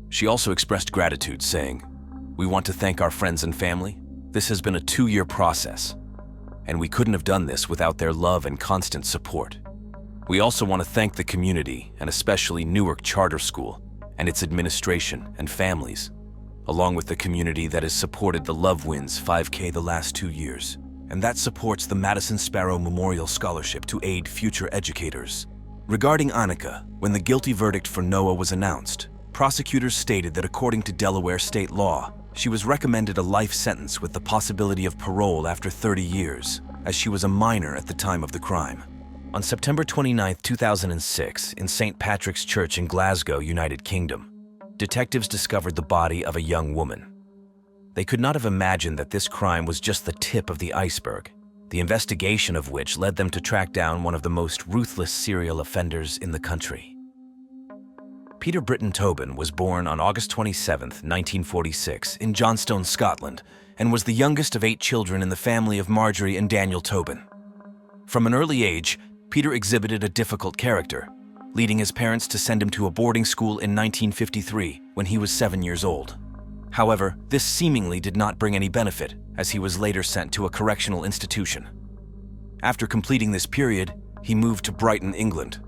She also expressed gratitude, saying, "We want to thank our friends and family. This has been a 2-year process, and we couldn't have done this without their love and constant support. We also want to thank the community, and especially Newark Charter School and its administration and families, along with the community that has supported the Love Wins 5K the last 2 years, and that supports the Madison Sparrow Memorial Scholarship to aid future educators." Regarding Annika, when the guilty verdict for Noah was announced, prosecutors stated that according to Delaware state law, she was recommended a life sentence with the possibility of parole after 30 years, as she was a minor at the time of the crime. On September 29, 2006, in St. Patrick's Church in Glasgow, United Kingdom, detectives discovered the body of a young woman. They could not have imagined that this crime was just the tip of the iceberg, the investigation of which led them to track down one of the most ruthless serial offenders in the country. Peter Britton Tobin was born on August 27, 1946, in Johnstone, Scotland, and was the youngest of 8 children in the family of Marjorie and Daniel Tobin. From an early age, Peter exhibited a difficult character, leading his parents to send him to a boarding school in 1953 when he was 7 years old. However, this seemingly did not bring any benefit, as he was later sent to a correctional institution. After completing this period, he moved to Brighton, England.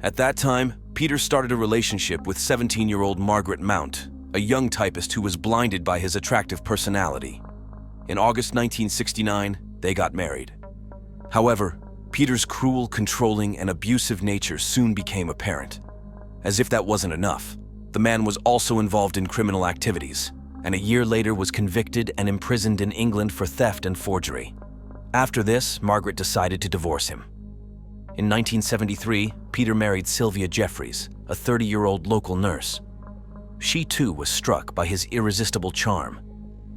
At that time, Peter started a relationship with 17-year-old Margaret Mount, a young typist who was blinded by his attractive personality. In August 1969, they got married. However, Peter's cruel, controlling, and abusive nature soon became apparent. As if that wasn't enough, the man was also involved in criminal activities, and a year later was convicted and imprisoned in England for theft and forgery. After this, Margaret decided to divorce him. In 1973, Peter married Sylvia Jeffries, a 30-year-old local nurse. She too was struck by his irresistible charm.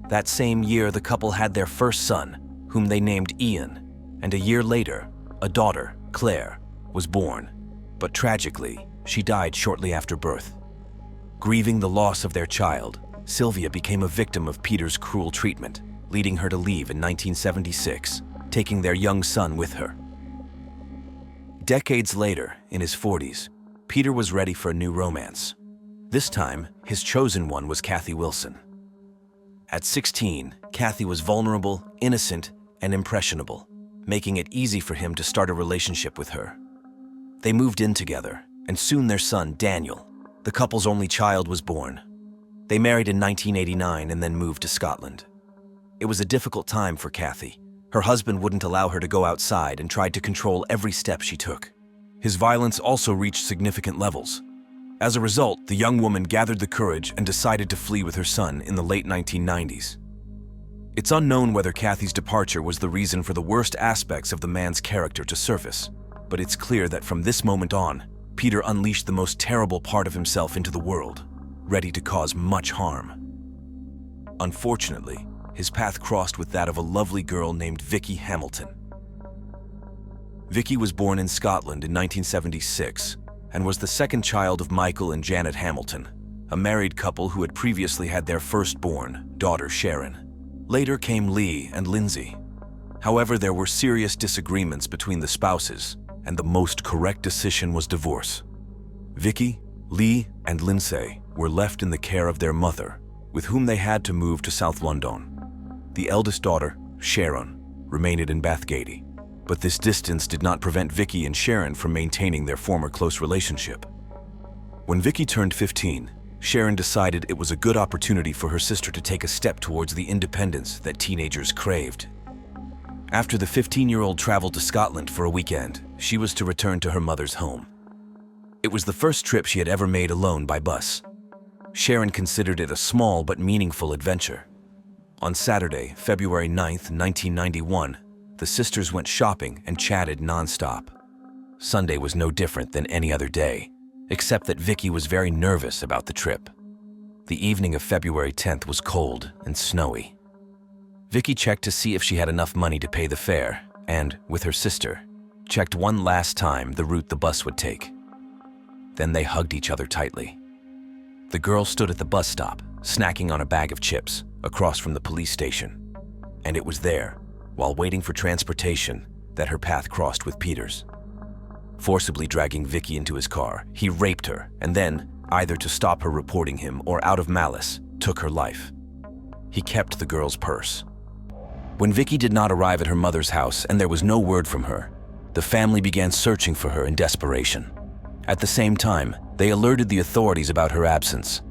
That same year, the couple had their first son, whom they named Ian, and a year later, a daughter, Claire, was born. But tragically, she died shortly after birth. Grieving the loss of their child, Sylvia became a victim of Peter's cruel treatment, leading her to leave in 1976, taking their young son with her. Decades later, in his 40s, Peter was ready for a new romance. This time, his chosen one was Kathy Wilson. At 16, Kathy was vulnerable, innocent, and impressionable, making it easy for him to start a relationship with her. They moved in together, and soon their son, Daniel, the couple's only child, was born. They married in 1989 and then moved to Scotland. It was a difficult time for Kathy. Her husband wouldn't allow her to go outside and tried to control every step she took. His violence also reached significant levels. As a result, the young woman gathered the courage and decided to flee with her son in the late 1990s. It's unknown whether Kathy's departure was the reason for the worst aspects of the man's character to surface, but it's clear that from this moment on, Peter unleashed the most terrible part of himself into the world, ready to cause much harm. Unfortunately, his path crossed with that of a lovely girl named Vicky Hamilton. Vicky was born in Scotland in 1976 and was the second child of Michael and Janet Hamilton, a married couple who had previously had their firstborn, daughter Sharon. Later came Lee and Lindsay. However, there were serious disagreements between the spouses, and the most correct decision was divorce. Vicky, Lee, and Lindsay were left in the care of their mother, with whom they had to move to South London. The eldest daughter, Sharon, remained in Bathgate, but this distance did not prevent Vicky and Sharon from maintaining their former close relationship. When Vicky turned 15, Sharon decided it was a good opportunity for her sister to take a step towards the independence that teenagers craved. After the 15-year-old traveled to Scotland for a weekend, she was to return to her mother's home. It was the first trip she had ever made alone by bus. Sharon considered it a small but meaningful adventure. On Saturday, February 9th, 1991, the sisters went shopping and chatted nonstop. Sunday was no different than any other day, except that Vicky was very nervous about the trip. The evening of February 10th was cold and snowy. Vicky checked to see if she had enough money to pay the fare and, with her sister, checked one last time the route the bus would take. Then they hugged each other tightly. The girl stood at the bus stop, snacking on a bag of chips, across from the police station. And it was there, while waiting for transportation, that her path crossed with Peter's. Forcibly dragging Vicky into his car, he raped her and then, either to stop her reporting him or out of malice, took her life. He kept the girl's purse. When Vicky did not arrive at her mother's house and there was no word from her, the family began searching for her in desperation. At the same time, they alerted the authorities about her absence.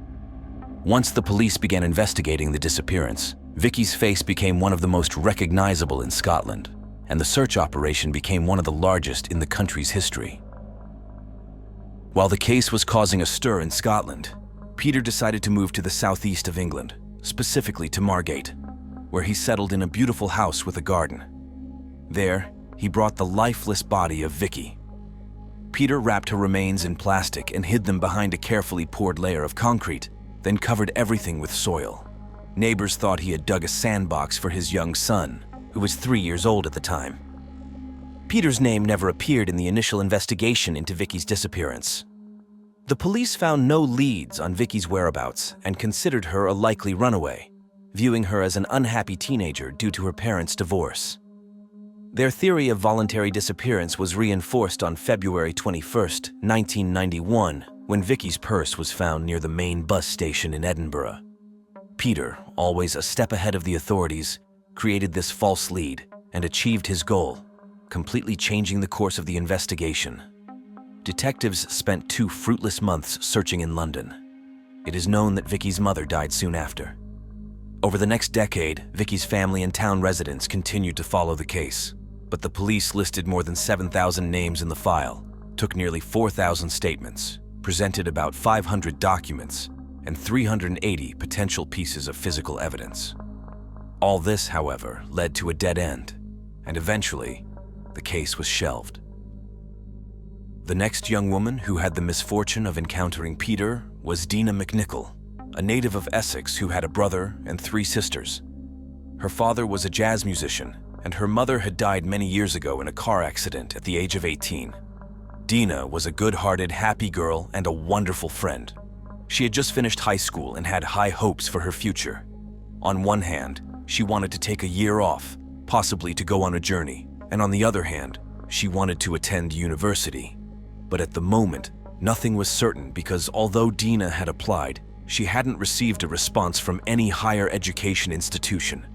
Once the police began investigating the disappearance, Vicky's face became one of the most recognizable in Scotland, and the search operation became one of the largest in the country's history. While the case was causing a stir in Scotland, Peter decided to move to the southeast of England, specifically to Margate, where he settled in a beautiful house with a garden. There, he brought the lifeless body of Vicky. Peter wrapped her remains in plastic and hid them behind a carefully poured layer of concrete, then covered everything with soil. Neighbors thought he had dug a sandbox for his young son, who was 3 years old at the time. Peter's name never appeared in the initial investigation into Vicky's disappearance. The police found no leads on Vicky's whereabouts and considered her a likely runaway, viewing her as an unhappy teenager due to her parents' divorce. Their theory of voluntary disappearance was reinforced on February 21, 1991, when Vicky's purse was found near the main bus station in Edinburgh. Peter, always a step ahead of the authorities, created this false lead and achieved his goal, completely changing the course of the investigation. Detectives spent 2 fruitless months searching in London. It is known that Vicky's mother died soon after. Over the next decade, Vicky's family and town residents continued to follow the case, but the police listed more than 7,000 names in the file, took nearly 4,000 statements, presented about 500 documents, and 380 potential pieces of physical evidence. All this, however, led to a dead end, and eventually, the case was shelved. The next young woman who had the misfortune of encountering Peter was Dina McNichol, a native of Essex who had a brother and 3 sisters. Her father was a jazz musician, and her mother had died many years ago in a car accident at the age of 18. Dina was a good-hearted, happy girl and a wonderful friend. She had just finished high school and had high hopes for her future. On one hand, she wanted to take a year off, possibly to go on a journey, and on the other hand, she wanted to attend university. But at the moment, nothing was certain because although Dina had applied, she hadn't received a response from any higher education institution.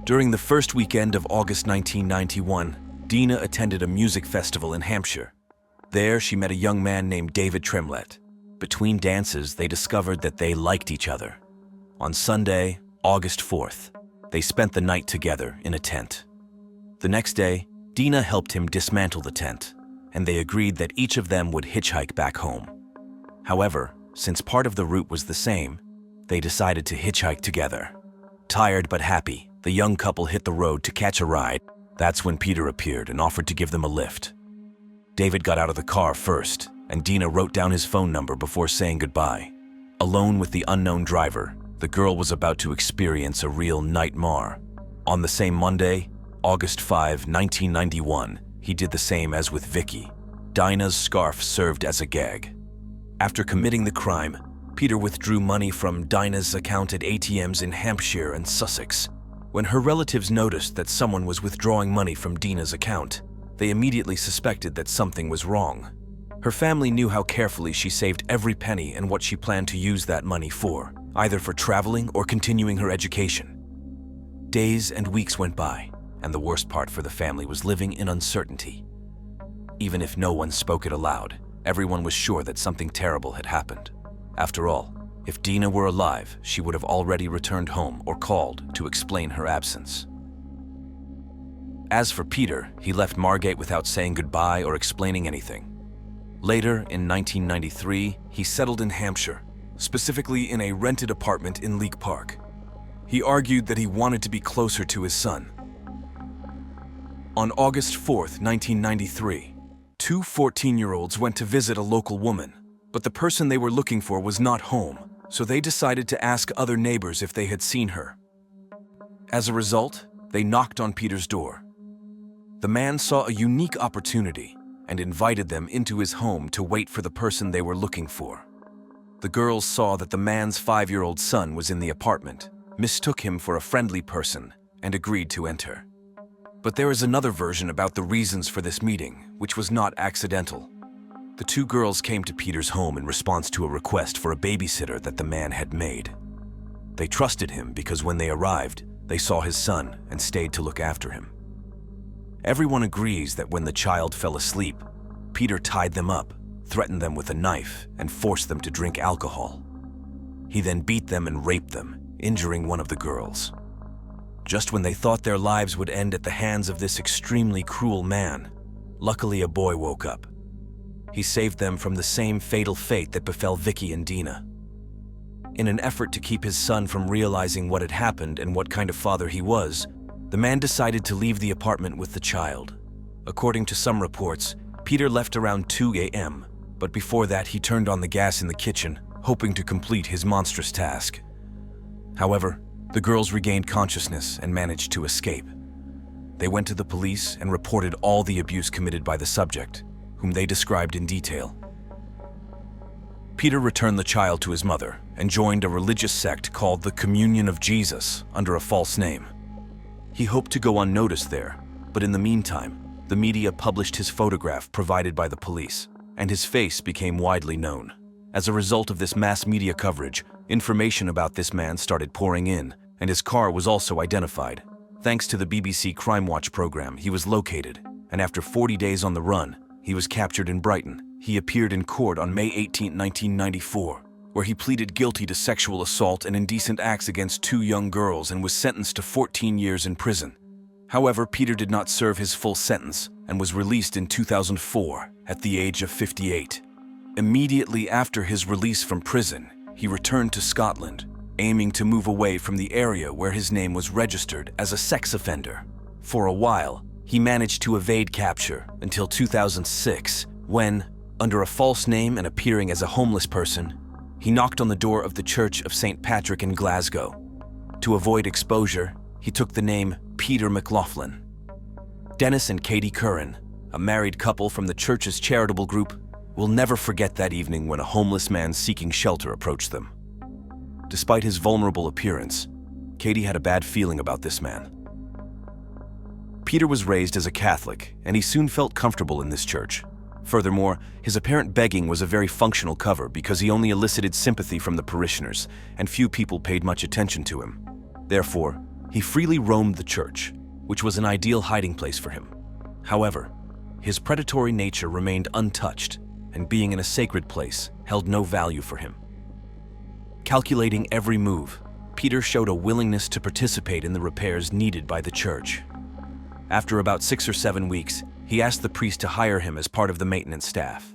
During the first weekend of August 1991, Dina attended a music festival in Hampshire. There, she met a young man named David Tremlett. Between dances, they discovered that they liked each other. On Sunday, August 4th, they spent the night together in a tent. The next day, Dina helped him dismantle the tent, and they agreed that each of them would hitchhike back home. However, since part of the route was the same, they decided to hitchhike together. Tired but happy, the young couple hit the road to catch a ride. That's when Peter appeared and offered to give them a lift. David got out of the car first, and Dina wrote down his phone number before saying goodbye. Alone with the unknown driver, the girl was about to experience a real nightmare. On the same Monday, August 5, 1991, he did the same as with Vicky. Dina's scarf served as a gag. After committing the crime, Peter withdrew money from Dinah's account at ATMs in Hampshire and Sussex. When her relatives noticed that someone was withdrawing money from Dina's account, they immediately suspected that something was wrong. Her family knew how carefully she saved every penny and what she planned to use that money for, either for traveling or continuing her education. Days and weeks went by, and the worst part for the family was living in uncertainty. Even if no one spoke it aloud, everyone was sure that something terrible had happened. After all, if Dina were alive, she would have already returned home or called to explain her absence. As for Peter, he left Margate without saying goodbye or explaining anything. Later, in 1993, he settled in Hampshire, specifically in a rented apartment in Leek Park. He argued that he wanted to be closer to his son. On August 4th, 1993, two 14-year-olds went to visit a local woman, but the person they were looking for was not home, so they decided to ask other neighbors if they had seen her. As a result, they knocked on Peter's door. The man saw a unique opportunity and invited them into his home to wait for the person they were looking for. The girls saw that the man's 5-year-old son was in the apartment, mistook him for a friendly person, and agreed to enter. But there is another version about the reasons for this meeting, which was not accidental. The two girls came to Peter's home in response to a request for a babysitter that the man had made. They trusted him because when they arrived, they saw his son and stayed to look after him. Everyone agrees that when the child fell asleep, Peter tied them up, threatened them with a knife, and forced them to drink alcohol. He then beat them and raped them, injuring one of the girls. Just when they thought their lives would end at the hands of this extremely cruel man, luckily a boy woke up. He saved them from the same fatal fate that befell Vicky and Dina. In an effort to keep his son from realizing what had happened and what kind of father he was, the man decided to leave the apartment with the child. According to some reports, Peter left around 2 a.m., but before that he turned on the gas in the kitchen, hoping to complete his monstrous task. However, the girls regained consciousness and managed to escape. They went to the police and reported all the abuse committed by the subject, whom they described in detail. Peter returned the child to his mother and joined a religious sect called the Communion of Jesus under a false name. He hoped to go unnoticed there, but in the meantime, the media published his photograph provided by the police, and his face became widely known. As a result of this mass media coverage, information about this man started pouring in, and his car was also identified. Thanks to the BBC Crime Watch program, he was located, and after 40 days on the run, he was captured in Brighton. He appeared in court on May 18, 1994, where he pleaded guilty to sexual assault and indecent acts against two young girls and was sentenced to 14 years in prison. However, Peter did not serve his full sentence and was released in 2004 at the age of 58. Immediately after his release from prison, he returned to Scotland, aiming to move away from the area where his name was registered as a sex offender. For a while, he managed to evade capture until 2006, when, under a false name and appearing as a homeless person, he knocked on the door of the Church of St. Patrick in Glasgow. To avoid exposure, he took the name Peter McLaughlin. Dennis and Katie Curran, a married couple from the church's charitable group, will never forget that evening when a homeless man seeking shelter approached them. Despite his vulnerable appearance, Katie had a bad feeling about this man. Peter was raised as a Catholic, and he soon felt comfortable in this church. Furthermore, his apparent begging was a very functional cover because he only elicited sympathy from the parishioners, and few people paid much attention to him. Therefore, he freely roamed the church, which was an ideal hiding place for him. However, his predatory nature remained untouched, and being in a sacred place held no value for him. Calculating every move, Peter showed a willingness to participate in the repairs needed by the church. After about 6 or 7 weeks, he asked the priest to hire him as part of the maintenance staff.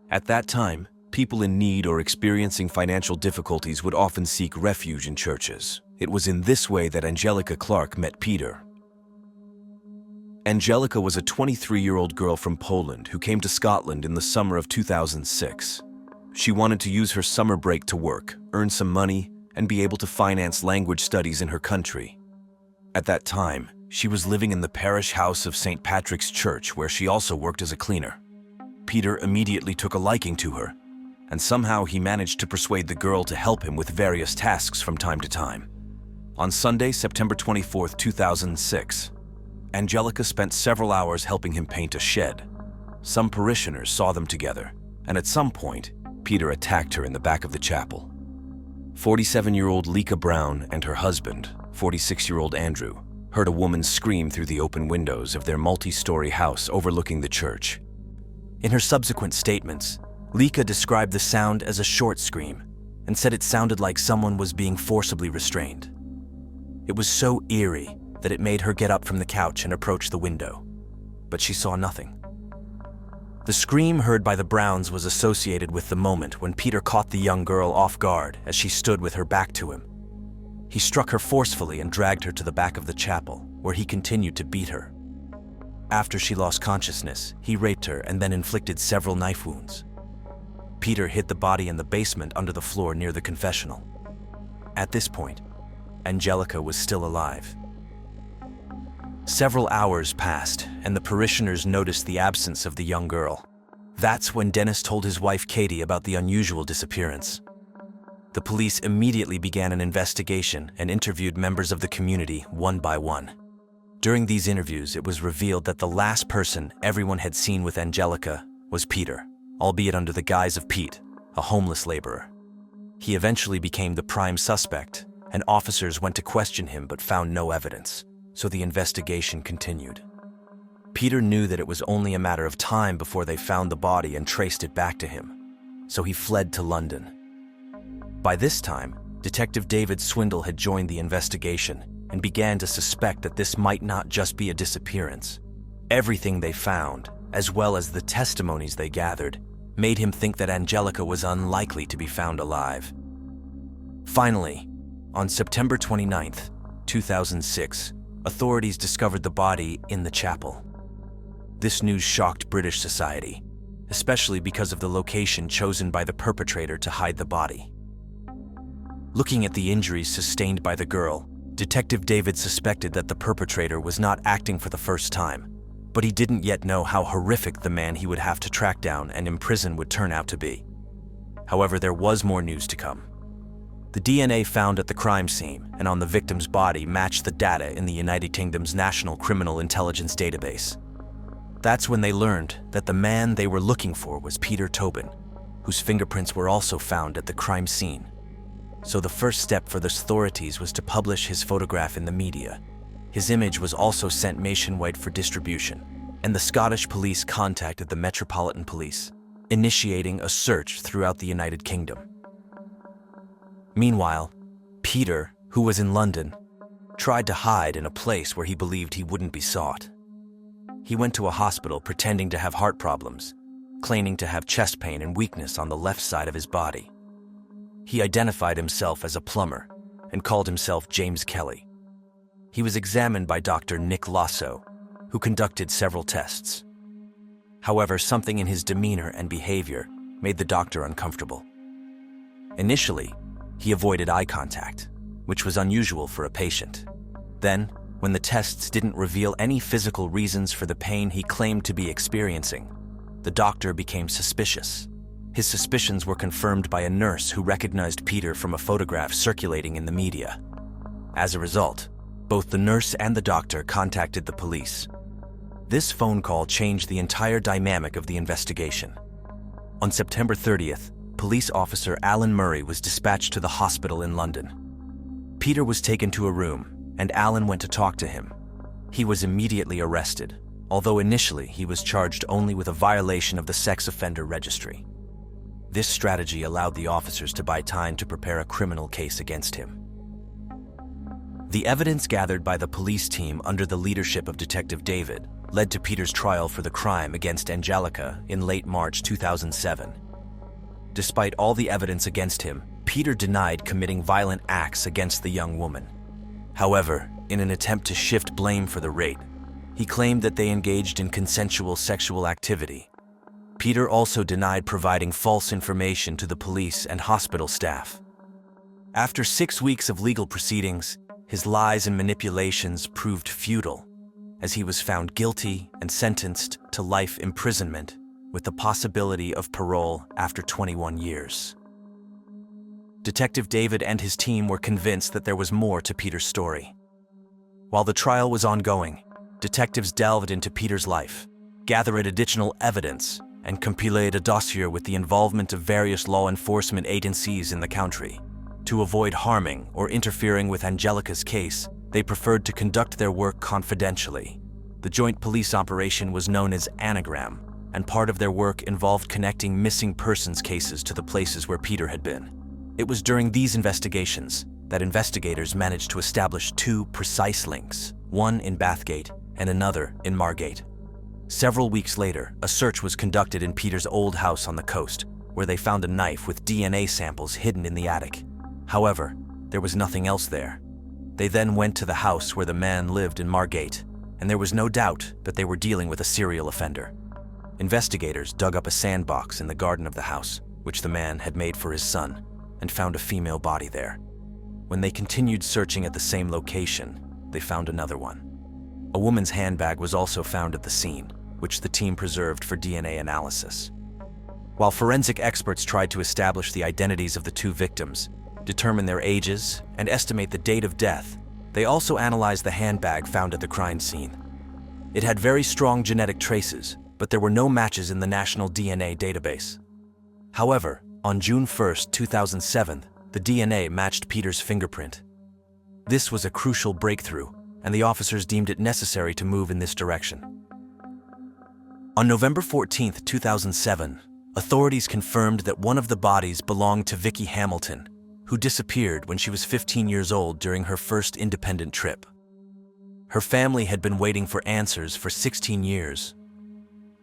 At that time, people in need or experiencing financial difficulties would often seek refuge in churches. It was in this way that Angelica Clark met Peter. Angelica was a 23-year-old girl from Poland who came to Scotland in the summer of 2006. She wanted to use her summer break to work, earn some money, and be able to finance language studies in her country. At that time, she was living in the parish house of St. Patrick's Church, where she also worked as a cleaner. Peter immediately took a liking to her, and somehow he managed to persuade the girl to help him with various tasks from time to time. On Sunday, September 24, 2006, Angelica spent several hours helping him paint a shed. Some parishioners saw them together, and at some point, Peter attacked her in the back of the chapel. 47-year-old Leka Brown and her husband, 46-year-old Andrew, heard a woman scream through the open windows of their multi-story house overlooking the church. In her subsequent statements, Leka described the sound as a short scream and said it sounded like someone was being forcibly restrained. It was so eerie that it made her get up from the couch and approach the window, but she saw nothing. The scream heard by the Browns was associated with the moment when Peter caught the young girl off guard as she stood with her back to him. He struck her forcefully and dragged her to the back of the chapel, where he continued to beat her. After she lost consciousness, he raped her and then inflicted several knife wounds. Peter hid the body in the basement under the floor near the confessional. At this point, Angelica was still alive. Several hours passed, and the parishioners noticed the absence of the young girl. That's when Dennis told his wife Katie about the unusual disappearance. The police immediately began an investigation and interviewed members of the community one by one. During these interviews, it was revealed that the last person everyone had seen with Angelica was Peter, albeit under the guise of Pete, a homeless laborer. He eventually became the prime suspect, and officers went to question him but found no evidence, so the investigation continued. Peter knew that it was only a matter of time before they found the body and traced it back to him, so he fled to London. By this time, Detective David Swindle had joined the investigation and began to suspect that this might not just be a disappearance. Everything they found, as well as the testimonies they gathered, made him think that Angelica was unlikely to be found alive. Finally, on September 29, 2006, authorities discovered the body in the chapel. This news shocked British society, especially because of the location chosen by the perpetrator to hide the body. Looking at the injuries sustained by the girl, Detective David suspected that the perpetrator was not acting for the first time, but he didn't yet know how horrific the man he would have to track down and imprison would turn out to be. However, there was more news to come. The DNA found at the crime scene and on the victim's body matched the data in the United Kingdom's National Criminal Intelligence Database. That's when they learned that the man they were looking for was Peter Tobin, whose fingerprints were also found at the crime scene. So the first step for the authorities was to publish his photograph in the media. His image was also sent nationwide for distribution, and the Scottish police contacted the Metropolitan Police, initiating a search throughout the United Kingdom. Meanwhile, Peter, who was in London, tried to hide in a place where he believed he wouldn't be sought. He went to a hospital pretending to have heart problems, claiming to have chest pain and weakness on the left side of his body. He identified himself as a plumber and called himself James Kelly. He was examined by Dr. Nick Lasso, who conducted several tests. However, something in his demeanor and behavior made the doctor uncomfortable. Initially, he avoided eye contact, which was unusual for a patient. Then, when the tests didn't reveal any physical reasons for the pain he claimed to be experiencing, the doctor became suspicious. His suspicions were confirmed by a nurse who recognized Peter from a photograph circulating in the media. As a result, both the nurse and the doctor contacted the police. This phone call changed the entire dynamic of the investigation. On September 30th, police officer Alan Murray was dispatched to the hospital in London. Peter was taken to a room, and Alan went to talk to him. He was immediately arrested, although initially he was charged only with a violation of the sex offender registry. This strategy allowed the officers to buy time to prepare a criminal case against him. The evidence gathered by the police team under the leadership of Detective David led to Peter's trial for the crime against Angelica in late March 2007. Despite all the evidence against him, Peter denied committing violent acts against the young woman. However, in an attempt to shift blame for the rape, he claimed that they engaged in consensual sexual activity. Peter also denied providing false information to the police and hospital staff. After 6 weeks of legal proceedings, his lies and manipulations proved futile, as he was found guilty and sentenced to life imprisonment with the possibility of parole after 21 years. Detective David and his team were convinced that there was more to Peter's story. While the trial was ongoing, detectives delved into Peter's life, gathered additional evidence, and compiled a dossier with the involvement of various law enforcement agencies in the country. To avoid harming or interfering with Angelica's case, they preferred to conduct their work confidentially. The joint police operation was known as Anagram, and part of their work involved connecting missing persons cases to the places where Peter had been. It was during these investigations that investigators managed to establish two precise links, one in Bathgate and another in Margate. Several weeks later, a search was conducted in Peter's old house on the coast, where they found a knife with DNA samples hidden in the attic. However, there was nothing else there. They then went to the house where the man lived in Margate, and there was no doubt that they were dealing with a serial offender. Investigators dug up a sandbox in the garden of the house, which the man had made for his son, and found a female body there. When they continued searching at the same location, they found another one. A woman's handbag was also found at the scene, which the team preserved for DNA analysis. While forensic experts tried to establish the identities of the two victims, determine their ages, and estimate the date of death, they also analyzed the handbag found at the crime scene. It had very strong genetic traces, but there were no matches in the national DNA database. However, on June 1, 2007, the DNA matched Peter's fingerprint. This was a crucial breakthrough, and the officers deemed it necessary to move in this direction. On November 14, 2007, authorities confirmed that one of the bodies belonged to Vicky Hamilton, who disappeared when she was 15 years old during her first independent trip. Her family had been waiting for answers for 16 years.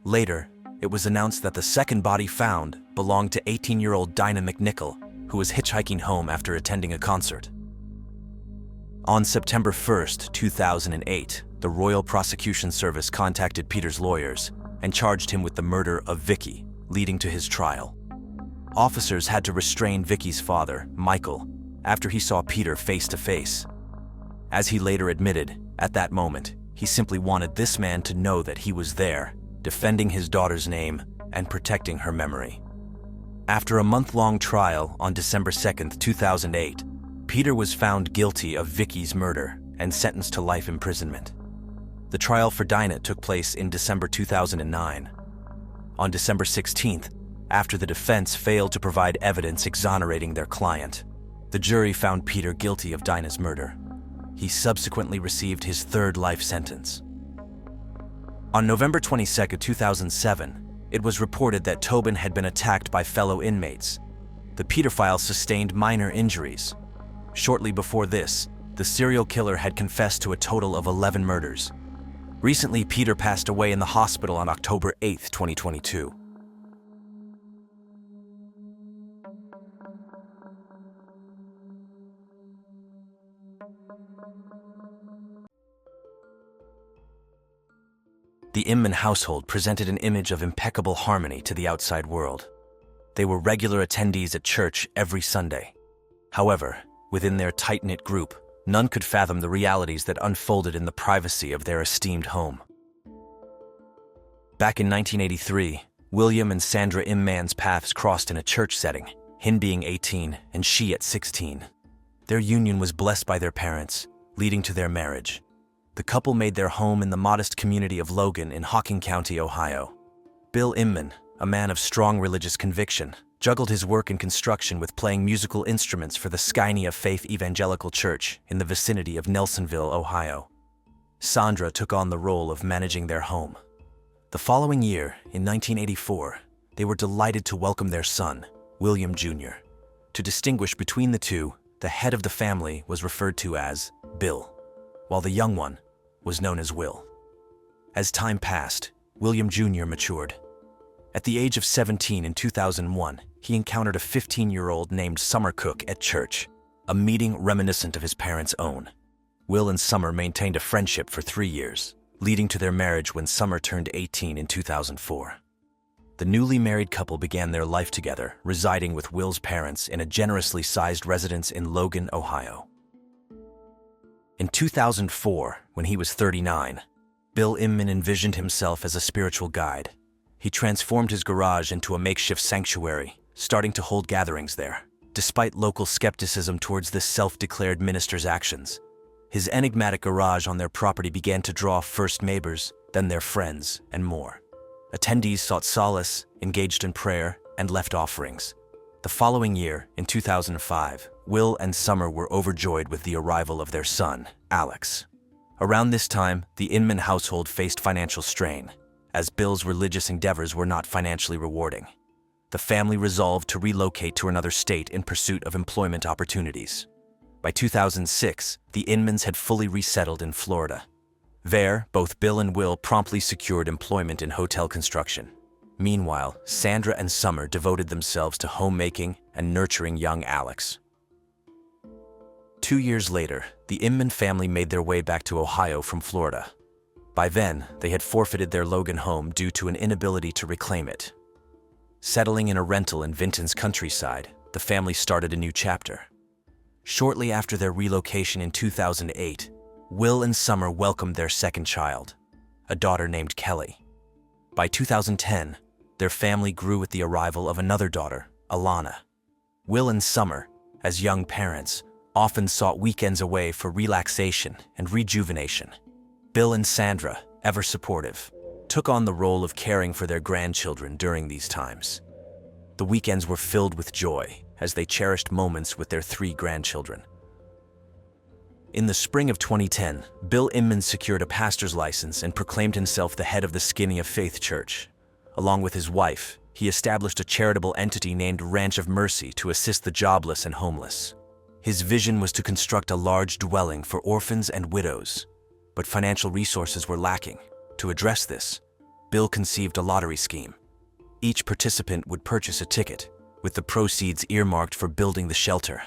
Later, it was announced that the second body found belonged to 18-year-old Dinah McNichol, who was hitchhiking home after attending a concert. On September 1, 2008, the Royal Prosecution Service contacted Peter's lawyers and charged him with the murder of Vicky, leading to his trial. Officers had to restrain Vicky's father, Michael, after he saw Peter face to face. As he later admitted, at that moment, he simply wanted this man to know that he was there, defending his daughter's name and protecting her memory. After a month-long trial on December 2, 2008, Peter was found guilty of Vicky's murder and sentenced to life imprisonment. The trial for Dinah took place in December 2009. On December 16th, after the defense failed to provide evidence exonerating their client, the jury found Peter guilty of Dinah's murder. He subsequently received his third life sentence. On November 22, 2007, it was reported that Tobin had been attacked by fellow inmates. The pedophile sustained minor injuries. Shortly before this, the serial killer had confessed to a total of 11 murders. Recently, Peter passed away in the hospital on October 8, 2022. The Inman household presented an image of impeccable harmony to the outside world. They were regular attendees at church every Sunday. However, within their tight-knit group, none could fathom the realities that unfolded in the privacy of their esteemed home. Back in 1983, William and Sandra Inman's paths crossed in a church setting, him being 18 and she at 16. Their union was blessed by their parents, leading to their marriage. The couple made their home in the modest community of Logan in Hocking County, Ohio. Bill Inman, a man of strong religious conviction, juggled his work in construction with playing musical instruments for the Skynia of Faith Evangelical Church in the vicinity of Nelsonville, Ohio. Sandra took on the role of managing their home. The following year, in 1984, they were delighted to welcome their son, William Jr. To distinguish between the two, the head of the family was referred to as Bill, while the young one was known as Will. As time passed, William Jr. matured. At the age of 17 in 2001, he encountered a 15-year-old named Summer Cook at church, a meeting reminiscent of his parents' own. Will and Summer maintained a friendship for 3 years, leading to their marriage when Summer turned 18 in 2004. The newly married couple began their life together, residing with Will's parents in a generously sized residence in Logan, Ohio. In 2004, when he was 39, Bill Inman envisioned himself as a spiritual guide. He transformed his garage into a makeshift sanctuary, starting to hold gatherings there. Despite local skepticism towards this self-declared minister's actions, his enigmatic garage on their property began to draw first neighbors, then their friends, and more. Attendees sought solace, engaged in prayer, and left offerings. The following year, in 2005, Will and Summer were overjoyed with the arrival of their son, Alex. Around this time, the Inman household faced financial strain, as Bill's religious endeavors were not financially rewarding. The family resolved to relocate to another state in pursuit of employment opportunities. By 2006, the Inmans had fully resettled in Florida. There, both Bill and Will promptly secured employment in hotel construction. Meanwhile, Sandra and Summer devoted themselves to homemaking and nurturing young Alex. 2 years later, the Inman family made their way back to Ohio from Florida. By then, they had forfeited their Logan home due to an inability to reclaim it. Settling in a rental in Vinton's countryside, the family started a new chapter. Shortly after their relocation in 2008, Will and Summer welcomed their second child, a daughter named Kelly. By 2010, their family grew with the arrival of another daughter, Alana. Will and Summer, as young parents, often sought weekends away for relaxation and rejuvenation. Bill and Sandra, ever supportive, took on the role of caring for their grandchildren during these times. The weekends were filled with joy as they cherished moments with their 3 grandchildren. In the spring of 2010, Bill Inman secured a pastor's license and proclaimed himself the head of the Skinny of Faith Church. Along with his wife, he established a charitable entity named Ranch of Mercy to assist the jobless and homeless. His vision was to construct a large dwelling for orphans and widows, but financial resources were lacking. To address this, Bill conceived a lottery scheme. Each participant would purchase a ticket, with the proceeds earmarked for building the shelter.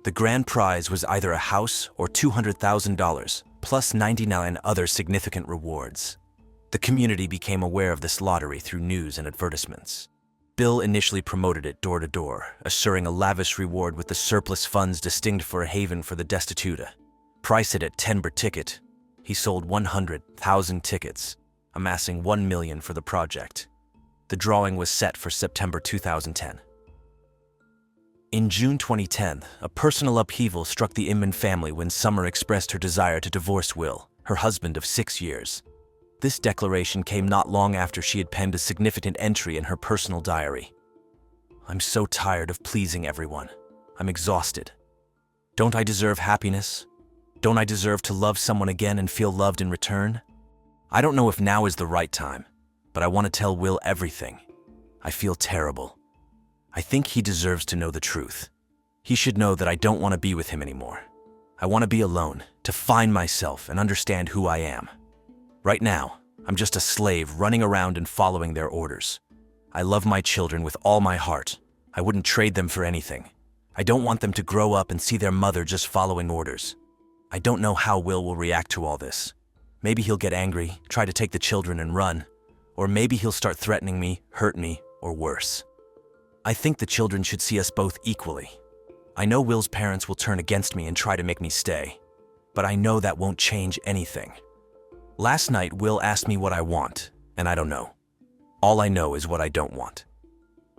The grand prize was either a house or $200,000, plus 99 other significant rewards. The community became aware of this lottery through news and advertisements. Bill initially promoted it door to door, assuring a lavish reward with the surplus funds destined for a haven for the destitute. Priced it at $10 per ticket, he sold 100,000 tickets, amassing $1 million for the project. The drawing was set for September 2010. In June 2010, a personal upheaval struck the Inman family when Summer expressed her desire to divorce Will, her husband of 6 years. This declaration came not long after she had penned a significant entry in her personal diary. "I'm so tired of pleasing everyone. I'm exhausted. Don't I deserve happiness? Don't I deserve to love someone again and feel loved in return? I don't know if now is the right time, but I want to tell Will everything. I feel terrible. I think he deserves to know the truth. He should know that I don't want to be with him anymore. I want to be alone, to find myself and understand who I am. Right now, I'm just a slave running around and following their orders. I love my children with all my heart. I wouldn't trade them for anything. I don't want them to grow up and see their mother just following orders. I don't know how Will will react to all this. Maybe he'll get angry, try to take the children and run, or maybe he'll start threatening me, hurt me, or worse. I think the children should see us both equally. I know Will's parents will turn against me and try to make me stay, but I know that won't change anything. Last night, Will asked me what I want, and I don't know. All I know is what I don't want.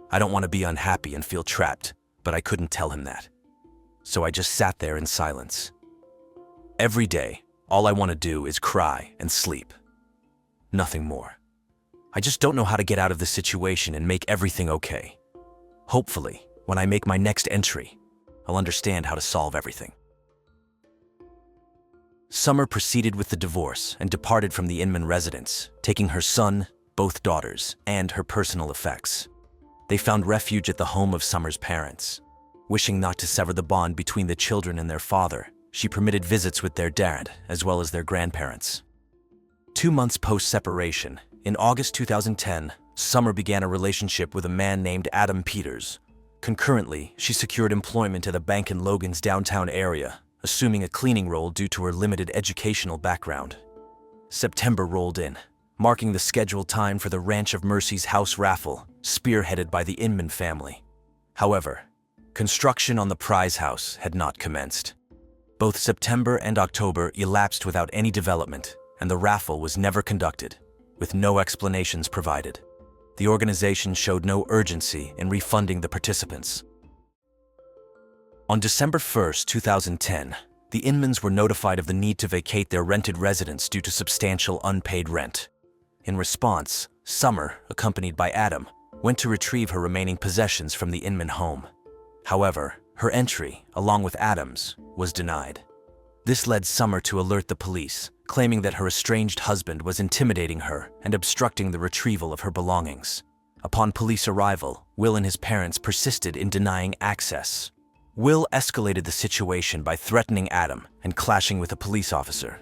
I don't want to be unhappy and feel trapped, but I couldn't tell him that. So I just sat there in silence. Every day, all I want to do is cry and sleep. Nothing more. I just don't know how to get out of this situation and make everything okay. Hopefully, when I make my next entry, I'll understand how to solve everything." Summer proceeded with the divorce and departed from the Inman residence, taking her son, both daughters, and her personal effects. They found refuge at the home of Summer's parents. Wishing not to sever the bond between the children and their father, she permitted visits with their dad, as well as their grandparents. 2 months post-separation, in August 2010, Summer began a relationship with a man named Adam Peters. Concurrently, she secured employment at a bank in Logan's downtown area, assuming a cleaning role due to her limited educational background. September rolled in, marking the scheduled time for the Ranch of Mercy's house raffle, spearheaded by the Inman family. However, construction on the prize house had not commenced. Both September and October elapsed without any development, and the raffle was never conducted, with no explanations provided. the organization showed no urgency in refunding the participants. On December 1, 2010, the Inmans were notified of the need to vacate their rented residence due to substantial unpaid rent. In response, Summer, accompanied by Adam, went to retrieve her remaining possessions from the Inman home. However, her entry, along with Adam's, was denied. This led Summer to alert the police, claiming that her estranged husband was intimidating her and obstructing the retrieval of her belongings. Upon police arrival, Will and his parents persisted in denying access. Will escalated the situation by threatening Adam and clashing with a police officer.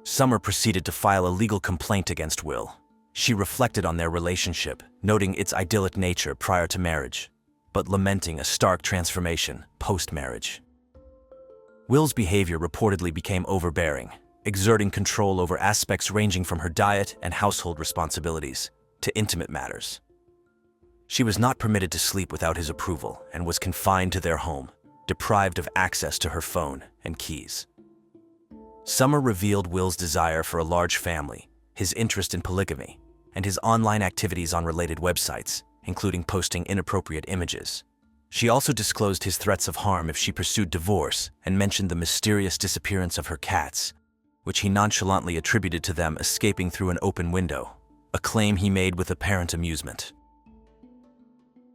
Summer proceeded to file a legal complaint against Will. She reflected on their relationship, noting its idyllic nature prior to marriage, but lamenting a stark transformation post-marriage. Will's behavior reportedly became overbearing, exerting control over aspects ranging from her diet and household responsibilities to intimate matters. She was not permitted to sleep without his approval and was confined to their home, deprived of access to her phone and keys. Summer revealed Will's desire for a large family, his interest in polygamy, and his online activities on related websites, including posting inappropriate images. She also disclosed his threats of harm if she pursued divorce and mentioned the mysterious disappearance of her cats, which he nonchalantly attributed to them escaping through an open window, a claim he made with apparent amusement.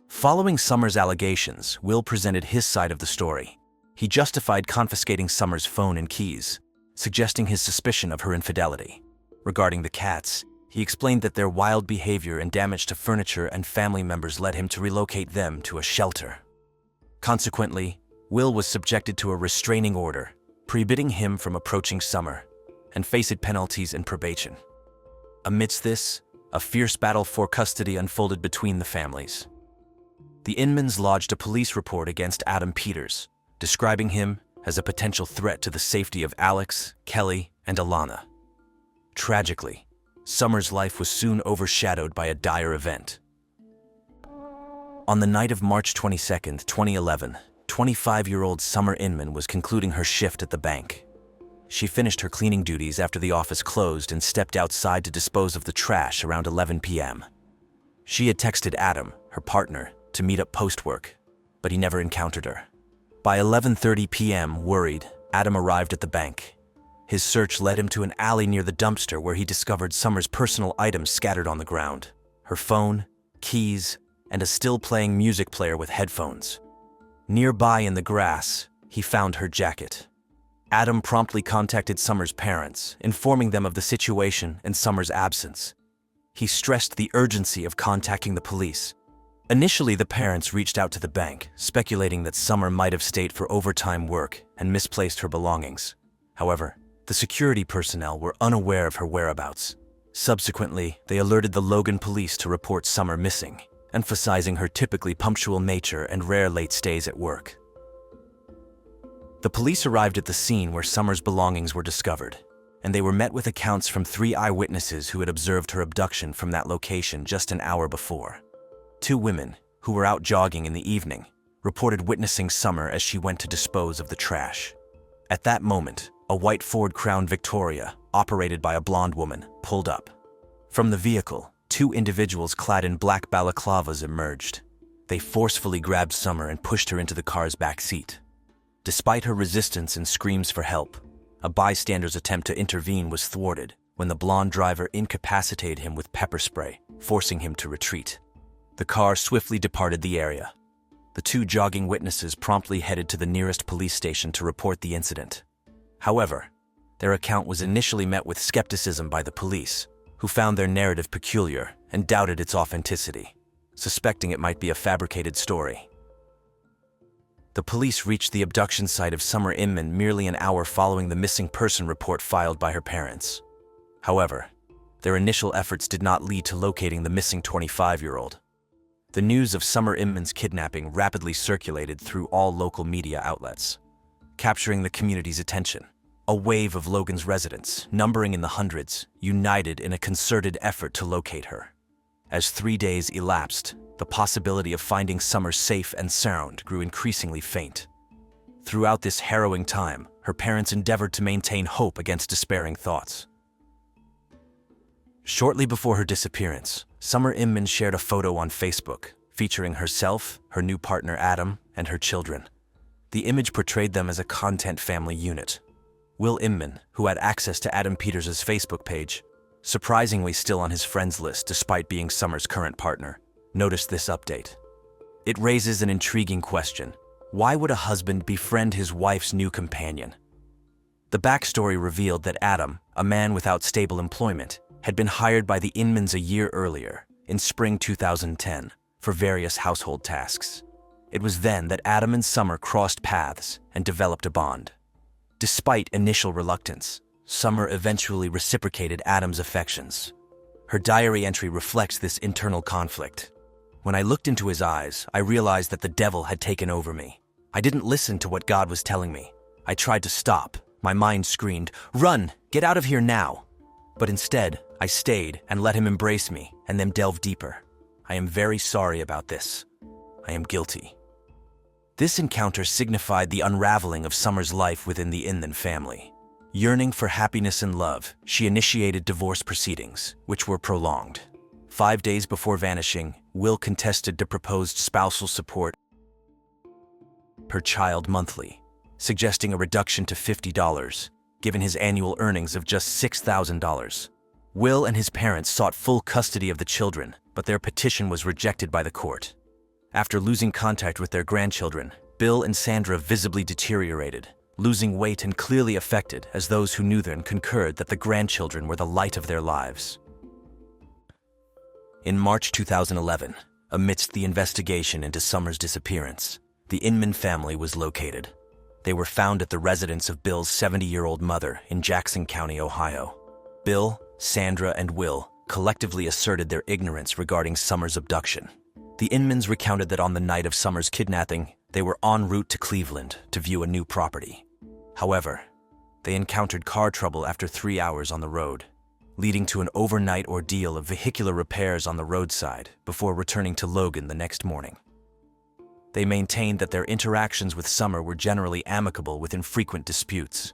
Following Summer's allegations, Will presented his side of the story. He justified confiscating Summer's phone and keys, suggesting his suspicion of her infidelity. Regarding the cats, he explained that their wild behavior and damage to furniture and family members led him to relocate them to a shelter. Consequently, Will was subjected to a restraining order, prohibiting him from approaching Summer, and faced penalties and probation. Amidst this, a fierce battle for custody unfolded between the families. The Inmans lodged a police report against Adam Peters, describing him as a potential threat to the safety of Alex, Kelly, and Alana. Tragically, Summer's life was soon overshadowed by a dire event. On the night of March 22, 2011, 25-year-old Summer Inman was concluding her shift at the bank. She finished her cleaning duties after the office closed and stepped outside to dispose of the trash around 11 p.m. She had texted Adam, her partner, to meet up post-work, but he never encountered her. By 11:30 p.m., worried, Adam arrived at the bank. His search led him to an alley near the dumpster where he discovered Summer's personal items scattered on the ground: her phone, keys, and a still-playing music player with headphones. Nearby in the grass, he found her jacket. Adam promptly contacted Summer's parents, informing them of the situation and Summer's absence. He stressed the urgency of contacting the police. Initially, the parents reached out to the bank, speculating that Summer might have stayed for overtime work and misplaced her belongings. However, the security personnel were unaware of her whereabouts. Subsequently, they alerted the Logan police to report Summer missing, emphasizing her typically punctual nature and rare late stays at work. The police arrived at the scene where Summer's belongings were discovered, and they were met with accounts from 3 eyewitnesses who had observed her abduction from that location just an hour before. 2 women, who were out jogging in the evening, reported witnessing Summer as she went to dispose of the trash. At that moment, a white Ford Crown Victoria, operated by a blonde woman, pulled up. From the vehicle, 2 individuals clad in black balaclavas emerged. They forcefully grabbed Summer and pushed her into the car's back seat. Despite her resistance and screams for help, a bystander's attempt to intervene was thwarted when the blonde driver incapacitated him with pepper spray, forcing him to retreat. The car swiftly departed the area. The 2 jogging witnesses promptly headed to the nearest police station to report the incident. However, their account was initially met with skepticism by the police, who found their narrative peculiar and doubted its authenticity, suspecting it might be a fabricated story. The police reached the abduction site of Summer Inman merely an hour following the missing person report filed by her parents. However, their initial efforts did not lead to locating the missing 25-year-old. The news of Summer Inman's kidnapping rapidly circulated through all local media outlets, capturing the community's attention. A wave of Logan's residents, numbering in the hundreds, united in a concerted effort to locate her. As 3 days elapsed, the possibility of finding Summer safe and sound grew increasingly faint. Throughout this harrowing time, her parents endeavored to maintain hope against despairing thoughts. Shortly before her disappearance, Summer Inman shared a photo on Facebook featuring herself, her new partner Adam, and her children. The image portrayed them as a content family unit. Will Inman, who had access to Adam Peters' Facebook page, surprisingly still on his friends list despite being Summer's current partner, noticed this update. It raises an intriguing question. Why would a husband befriend his wife's new companion? The backstory revealed that Adam, a man without stable employment, had been hired by the Inmans a year earlier, in spring 2010, for various household tasks. It was then that Adam and Summer crossed paths and developed a bond. Despite initial reluctance, Summer eventually reciprocated Adam's affections. Her diary entry reflects this internal conflict. When I looked into his eyes, I realized that the devil had taken over me. I didn't listen to what God was telling me. I tried to stop. My mind screamed, "Run! Get out of here now!" But instead, I stayed and let him embrace me and then delve deeper. I am very sorry about this. I am guilty. This encounter signified the unraveling of Summer's life within the Inman family. Yearning for happiness and love, she initiated divorce proceedings, which were prolonged. 5 days before vanishing, Will contested the proposed spousal support per child monthly, suggesting a reduction to $50, given his annual earnings of just $6,000. Will and his parents sought full custody of the children, but their petition was rejected by the court. After losing contact with their grandchildren, Bill and Sandra visibly deteriorated, losing weight and clearly affected, as those who knew them concurred that the grandchildren were the light of their lives. In March 2011, amidst the investigation into Summer's disappearance, the Inman family was located. They were found at the residence of Bill's 70-year-old mother in Jackson County, Ohio. Bill, Sandra, and Will collectively asserted their ignorance regarding Summer's abduction. The Inmans recounted that on the night of Summer's kidnapping, they were en route to Cleveland to view a new property. However, they encountered car trouble after 3 hours on the road, leading to an overnight ordeal of vehicular repairs on the roadside before returning to Logan the next morning. They maintained that their interactions with Summer were generally amicable with infrequent disputes.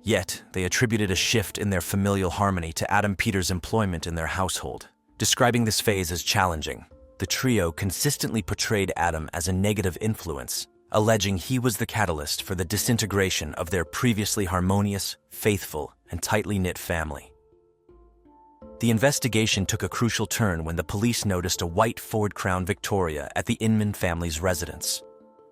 Yet, they attributed a shift in their familial harmony to Adam Peters' employment in their household, describing this phase as challenging. The trio consistently portrayed Adam as a negative influence, alleging he was the catalyst for the disintegration of their previously harmonious, faithful, and tightly knit family. The investigation took a crucial turn when the police noticed a white Ford Crown Victoria at the Inman family's residence.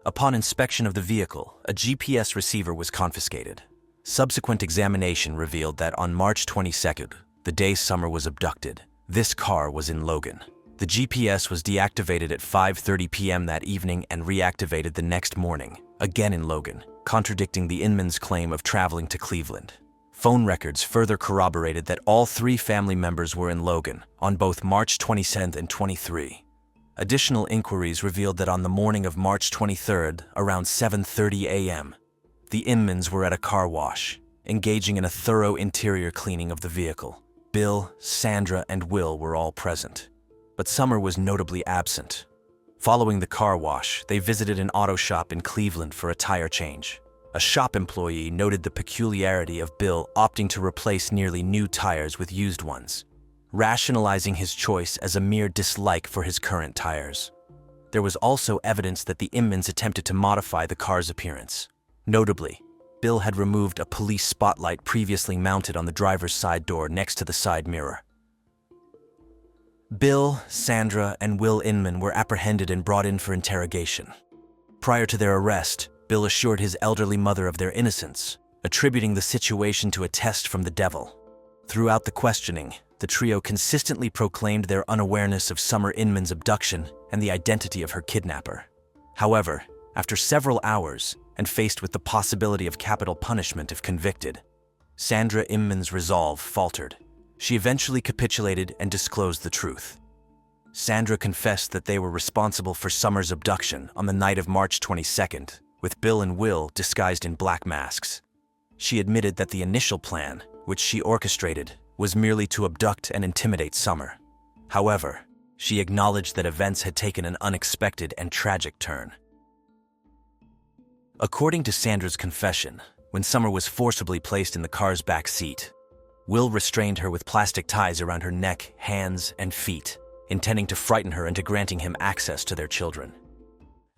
Upon inspection of the vehicle, a GPS receiver was confiscated. Subsequent examination revealed that on March 22nd, the day Summer was abducted, this car was in Logan. The GPS was deactivated at 5:30 p.m. that evening and reactivated the next morning, again in Logan, contradicting the Inman's claim of traveling to Cleveland. Phone records further corroborated that all 3 family members were in Logan on both March 27th and 23. Additional inquiries revealed that on the morning of March 23rd, around 7:30 a.m., the Inmans were at a car wash, engaging in a thorough interior cleaning of the vehicle. Bill, Sandra, and Will were all present, but Summer was notably absent. Following the car wash, they visited an auto shop in Cleveland for a tire change. A shop employee noted the peculiarity of Bill opting to replace nearly new tires with used ones, rationalizing his choice as a mere dislike for his current tires. There was also evidence that the Inmans attempted to modify the car's appearance. Notably, Bill had removed a police spotlight previously mounted on the driver's side door next to the side mirror. Bill, Sandra, and Will Inman were apprehended and brought in for interrogation. Prior to their arrest, Bill assured his elderly mother of their innocence, attributing the situation to a test from the devil. Throughout the questioning, the trio consistently proclaimed their unawareness of Summer Inman's abduction and the identity of her kidnapper. However, after several hours, and faced with the possibility of capital punishment if convicted, Sandra Inman's resolve faltered. She eventually capitulated and disclosed the truth. Sandra confessed that they were responsible for Summer's abduction on the night of March 22nd, with Bill and Will disguised in black masks. She admitted that the initial plan, which she orchestrated, was merely to abduct and intimidate Summer. However, she acknowledged that events had taken an unexpected and tragic turn. According to Sandra's confession, when Summer was forcibly placed in the car's back seat, Will restrained her with plastic ties around her neck, hands, and feet, intending to frighten her into granting him access to their children.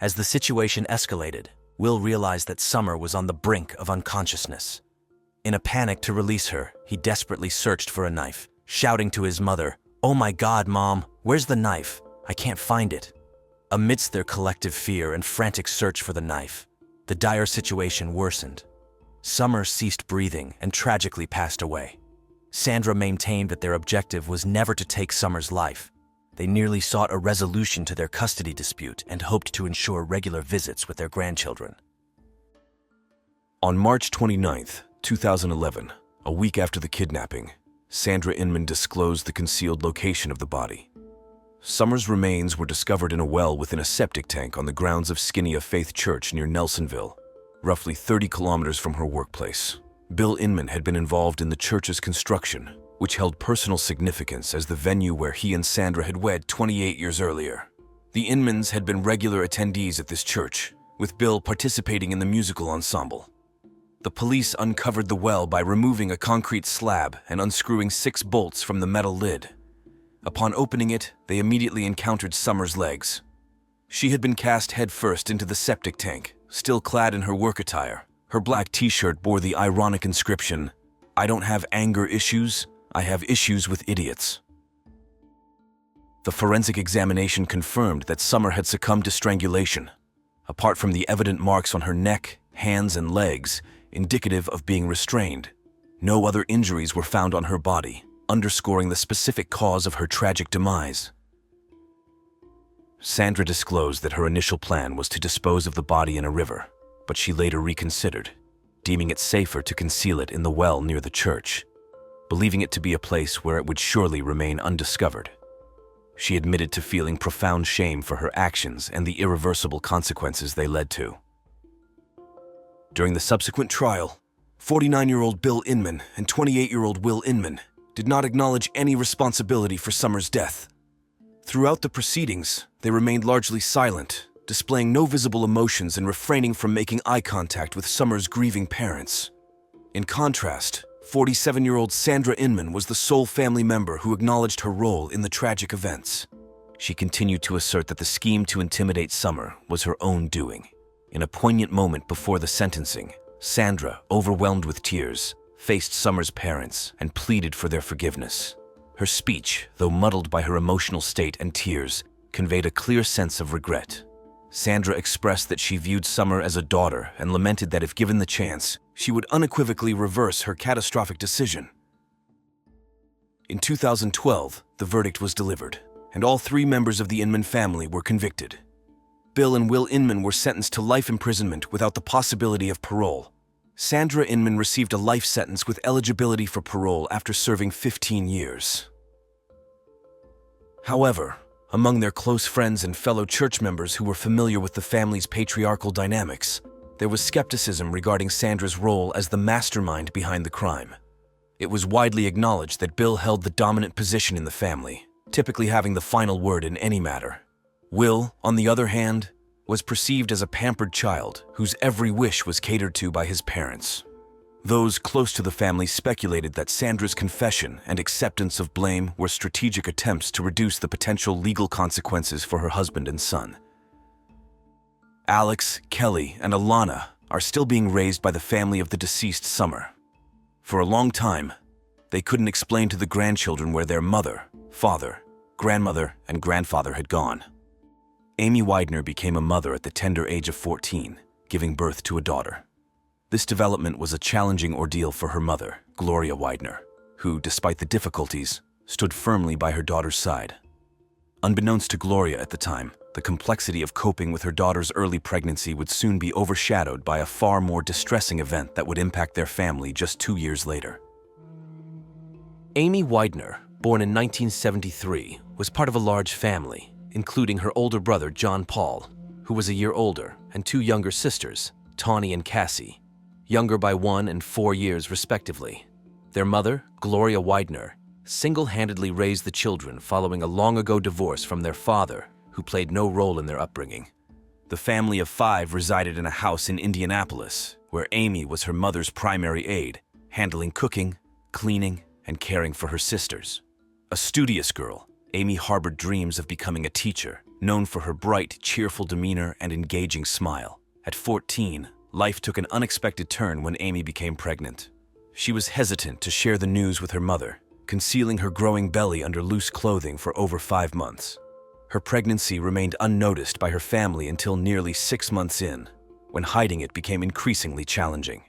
As the situation escalated, Will realized that Summer was on the brink of unconsciousness. In a panic to release her, he desperately searched for a knife, shouting to his mother, "Oh my God, Mom, where's the knife? I can't find it." Amidst their collective fear and frantic search for the knife, the dire situation worsened. Summer ceased breathing and tragically passed away. Sandra maintained that their objective was never to take Summer's life. They nearly sought a resolution to their custody dispute and hoped to ensure regular visits with their grandchildren. On March 29, 2011, a week after the kidnapping, Sandra Inman disclosed the concealed location of the body. Summer's remains were discovered in a well within a septic tank on the grounds of Skinney of Faith Church near Nelsonville, roughly 30 kilometers from her workplace. Bill Inman had been involved in the church's construction, which held personal significance as the venue where he and Sandra had wed 28 years earlier. The Inmans had been regular attendees at this church, with Bill participating in the musical ensemble. The police uncovered the well by removing a concrete slab and unscrewing 6 bolts from the metal lid. Upon opening it, they immediately encountered Summer's legs. She had been cast headfirst into the septic tank, still clad in her work attire. Her black t-shirt bore the ironic inscription, "I don't have anger issues, I have issues with idiots." The forensic examination confirmed that Summer had succumbed to strangulation. Apart from the evident marks on her neck, hands, and legs, indicative of being restrained, no other injuries were found on her body, underscoring the specific cause of her tragic demise. Sandra disclosed that her initial plan was to dispose of the body in a river, but she later reconsidered, deeming it safer to conceal it in the well near the church, believing it to be a place where it would surely remain undiscovered. She admitted to feeling profound shame for her actions and the irreversible consequences they led to. During the subsequent trial, 49-year-old Bill Inman and 28-year-old Will Inman did not acknowledge any responsibility for Summer's death. Throughout the proceedings, they remained largely silent, displaying no visible emotions and refraining from making eye contact with Summer's grieving parents. In contrast, 47-year-old Sandra Inman was the sole family member who acknowledged her role in the tragic events. She continued to assert that the scheme to intimidate Summer was her own doing. In a poignant moment before the sentencing, Sandra, overwhelmed with tears, faced Summer's parents and pleaded for their forgiveness. Her speech, though muddled by her emotional state and tears, conveyed a clear sense of regret. Sandra expressed that she viewed Summer as a daughter and lamented that if given the chance, she would unequivocally reverse her catastrophic decision. In 2012, the verdict was delivered, and all 3 members of the Inman family were convicted. Bill and Will Inman were sentenced to life imprisonment without the possibility of parole. Sandra Inman received a life sentence with eligibility for parole after serving 15 years. However, among their close friends and fellow church members who were familiar with the family's patriarchal dynamics, there was skepticism regarding Sandra's role as the mastermind behind the crime. It was widely acknowledged that Bill held the dominant position in the family, typically having the final word in any matter. Will, on the other hand, was perceived as a pampered child whose every wish was catered to by his parents. Those close to the family speculated that Sandra's confession and acceptance of blame were strategic attempts to reduce the potential legal consequences for her husband and son. Alex, Kelly, and Alana are still being raised by the family of the deceased Summer. For a long time, they couldn't explain to the grandchildren where their mother, father, grandmother, and grandfather had gone. Amy Widener became a mother at the tender age of 14, giving birth to a daughter. This development was a challenging ordeal for her mother, Gloria Widener, who, despite the difficulties, stood firmly by her daughter's side. Unbeknownst to Gloria at the time, the complexity of coping with her daughter's early pregnancy would soon be overshadowed by a far more distressing event that would impact their family just 2 years later. Amy Widener, born in 1973, was part of a large family, including her older brother John Paul, who was a year older, and 2 younger sisters, Tawny and Cassie, younger by 1 and 4 years respectively. Their mother, Gloria Widener, single-handedly raised the children following a long-ago divorce from their father, who played no role in their upbringing. The family of 5 resided in a house in Indianapolis, where Amy was her mother's primary aide, handling cooking, cleaning, and caring for her sisters. A studious girl, Amy harbored dreams of becoming a teacher, known for her bright, cheerful demeanor and engaging smile. At 14, life took an unexpected turn when Amy became pregnant. She was hesitant to share the news with her mother, concealing her growing belly under loose clothing for over 5 months. Her pregnancy remained unnoticed by her family until nearly 6 months in, when hiding it became increasingly challenging.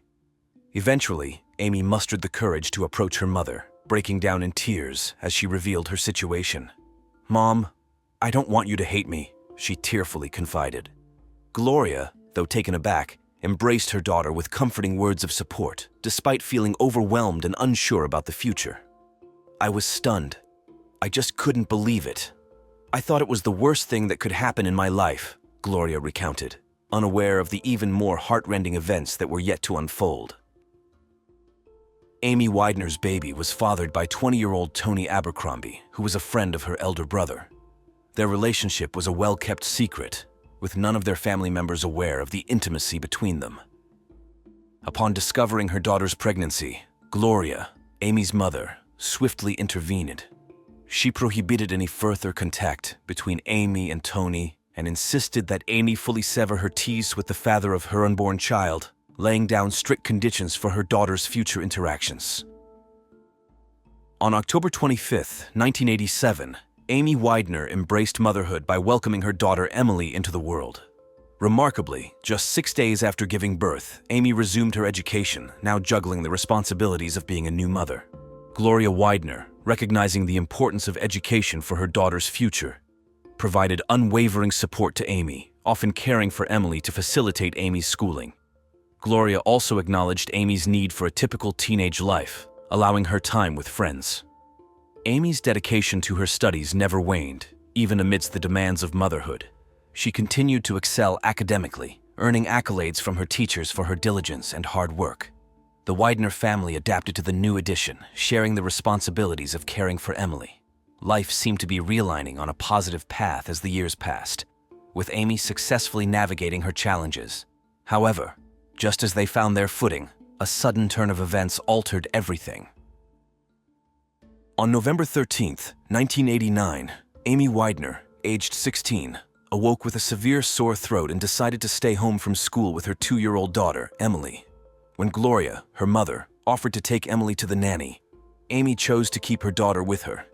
Eventually, Amy mustered the courage to approach her mother, breaking down in tears as she revealed her situation. "Mom, I don't want you to hate me," she tearfully confided. Gloria, though taken aback, embraced her daughter with comforting words of support, despite feeling overwhelmed and unsure about the future. "I was stunned. I just couldn't believe it. I thought it was the worst thing that could happen in my life," Gloria recounted, unaware of the even more heartrending events that were yet to unfold. Amy Widener's baby was fathered by 20-year-old Tony Abercrombie, who was a friend of her elder brother. Their relationship was a well-kept secret, with none of their family members aware of the intimacy between them. Upon discovering her daughter's pregnancy, Gloria, Amy's mother, swiftly intervened. She prohibited any further contact between Amy and Tony and insisted that Amy fully sever her ties with the father of her unborn child, laying down strict conditions for her daughter's future interactions. On October 25, 1987, Amy Widener embraced motherhood by welcoming her daughter Emily into the world. Remarkably, just 6 days after giving birth, Amy resumed her education, now juggling the responsibilities of being a new mother. Gloria Widener, recognizing the importance of education for her daughter's future, provided unwavering support to Amy, often caring for Emily to facilitate Amy's schooling. Gloria also acknowledged Amy's need for a typical teenage life, allowing her time with friends. Amy's dedication to her studies never waned, even amidst the demands of motherhood. She continued to excel academically, earning accolades from her teachers for her diligence and hard work. The Widener family adapted to the new addition, sharing the responsibilities of caring for Emily. Life seemed to be realigning on a positive path as the years passed, with Amy successfully navigating her challenges. However, just as they found their footing, a sudden turn of events altered everything. On November 13, 1989, Amy Widener, aged 16, awoke with a severe sore throat and decided to stay home from school with her 2-year-old daughter, Emily. When Gloria, her mother, offered to take Emily to the nanny, Amy chose to keep her daughter with her.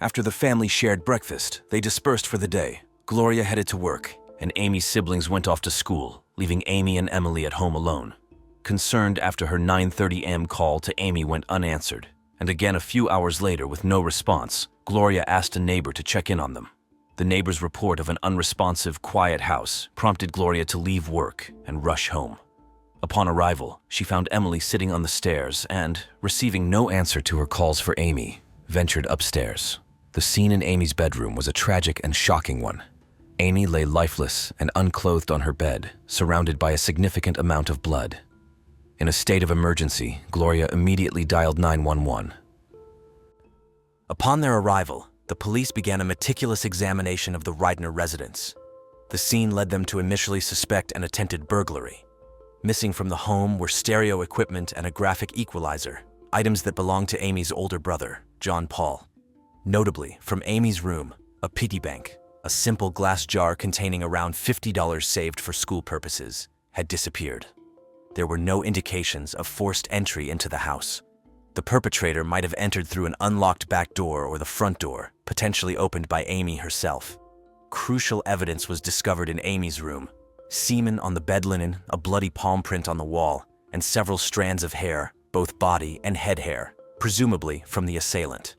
After the family shared breakfast, they dispersed for the day. Gloria headed to work, and Amy's siblings went off to school, leaving Amy and Emily at home alone. Concerned after her 9:30 a.m. call to Amy went unanswered, and again a few hours later with no response, Gloria asked a neighbor to check in on them. The neighbor's report of an unresponsive, quiet house prompted Gloria to leave work and rush home. Upon arrival, she found Emily sitting on the stairs and, receiving no answer to her calls for Amy, ventured upstairs. The scene in Amy's bedroom was a tragic and shocking one. Amy lay lifeless and unclothed on her bed, surrounded by a significant amount of blood. In a state of emergency, Gloria immediately dialed 911. Upon their arrival, the police began a meticulous examination of the Widener residence. The scene led them to initially suspect an attempted burglary. Missing from the home were stereo equipment and a graphic equalizer, items that belonged to Amy's older brother, John Paul. Notably, from Amy's room, a piggy bank, a simple glass jar containing around $50 saved for school purposes, had disappeared. There were no indications of forced entry into the house. The perpetrator might have entered through an unlocked back door or the front door, potentially opened by Amy herself. Crucial evidence was discovered in Amy's room: semen on the bed linen, a bloody palm print on the wall, and several strands of hair, both body and head hair, presumably from the assailant.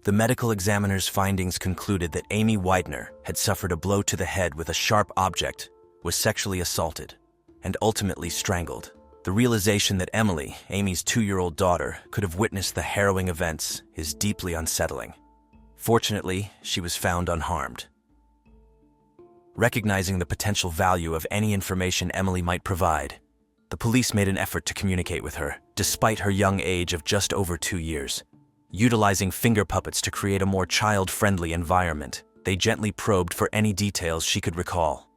The medical examiner's findings concluded that Amy Widener had suffered a blow to the head with a sharp object, was sexually assaulted, and ultimately strangled. The realization that Emily, Amy's 2-year-old daughter, could have witnessed the harrowing events is deeply unsettling. Fortunately, she was found unharmed. Recognizing the potential value of any information Emily might provide, the police made an effort to communicate with her, despite her young age of just over 2 years. Utilizing finger puppets to create a more child-friendly environment, they gently probed for any details she could recall.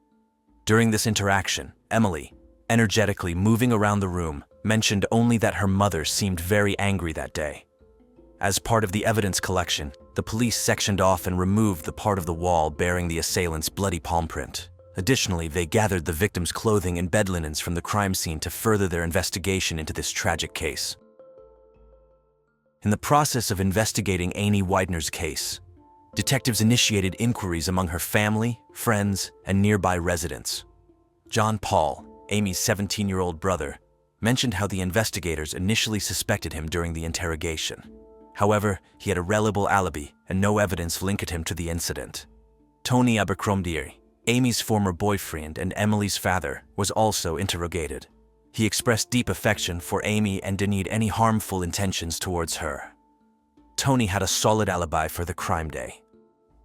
During this interaction, Emily, energetically moving around the room, mentioned only that her mother seemed very angry that day. As part of the evidence collection, The police sectioned off and removed the part of the wall bearing the assailant's bloody palm print. Additionally, they gathered the victim's clothing and bed linens from the crime scene to further their investigation into this tragic case. In the process of investigating Amy Widener's case, detectives initiated inquiries among her family, friends, and nearby residents. John Paul, Amy's 17-year-old brother, mentioned how the investigators initially suspected him during the interrogation. However, he had a reliable alibi and no evidence linked him to the incident. Tony Abercrombie, Amy's former boyfriend and Emily's father, was also interrogated. He expressed deep affection for Amy and denied any harmful intentions towards her. Tony had a solid alibi for the crime day.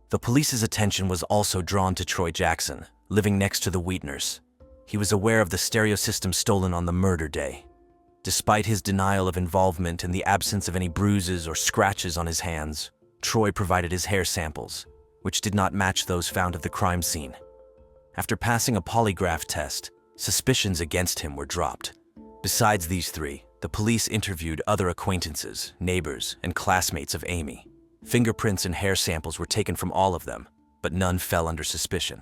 The police's attention was also drawn to Troy Jackson, living next to the Wideners. He was aware of the stereo system stolen on the murder day. Despite his denial of involvement and the absence of any bruises or scratches on his hands, Troy provided his hair samples, which did not match those found at the crime scene. After passing a polygraph test, suspicions against him were dropped. Besides these three, the police interviewed other acquaintances, neighbors, and classmates of Amy. Fingerprints and hair samples were taken from all of them, but none fell under suspicion.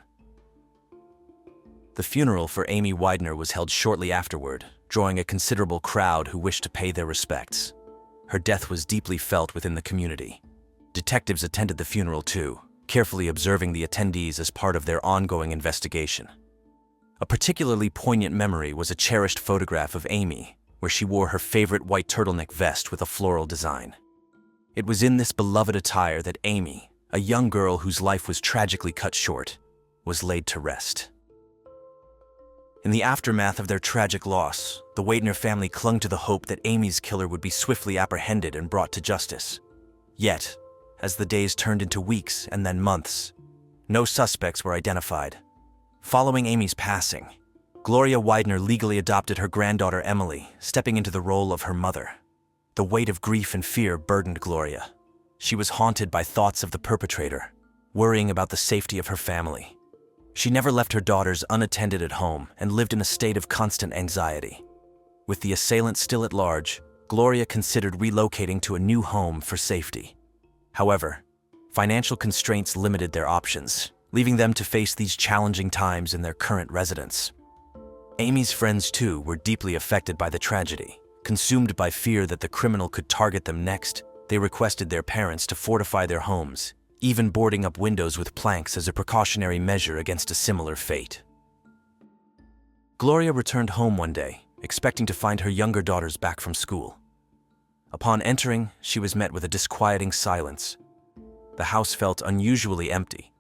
The funeral for Amy Widener was held shortly afterward, drawing a considerable crowd who wished to pay their respects. Her death was deeply felt within the community. Detectives attended the funeral too, carefully observing the attendees as part of their ongoing investigation. A particularly poignant memory was a cherished photograph of Amy, where she wore her favorite white turtleneck vest with a floral design. It was in this beloved attire that Amy, a young girl whose life was tragically cut short, was laid to rest. In the aftermath of their tragic loss, the Widener family clung to the hope that Amy's killer would be swiftly apprehended and brought to justice. Yet, as the days turned into weeks and then months, no suspects were identified. Following Amy's passing, Gloria Widener legally adopted her granddaughter Emily, stepping into the role of her mother. The weight of grief and fear burdened Gloria. She was haunted by thoughts of the perpetrator, worrying about the safety of her family. She never left her daughters unattended at home and lived in a state of constant anxiety. With the assailant still at large, Gloria considered relocating to a new home for safety. However, financial constraints limited their options, leaving them to face these challenging times in their current residence. Amy's friends, too, were deeply affected by the tragedy. Consumed by fear that the criminal could target them next, they requested their parents to fortify their homes, even boarding up windows with planks as a precautionary measure against a similar fate. Gloria returned home one day, expecting to find her younger daughters back from school. Upon entering, she was met with a disquieting silence. The house felt unusually empty.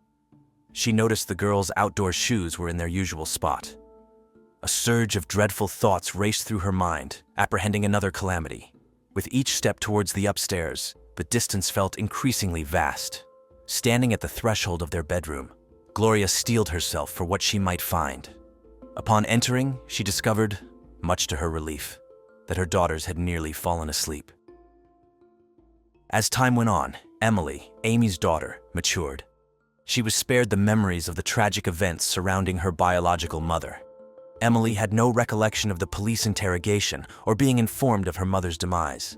She noticed the girls' outdoor shoes were in their usual spot. A surge of dreadful thoughts raced through her mind, apprehending another calamity. With each step towards the upstairs, the distance felt increasingly vast. Standing at the threshold of their bedroom, Gloria steeled herself for what she might find. Upon entering, she discovered, much to her relief, that her daughters had nearly fallen asleep. As time went on, Emily, Amy's daughter, matured. She was spared the memories of the tragic events surrounding her biological mother. Emily had no recollection of the police interrogation or being informed of her mother's demise.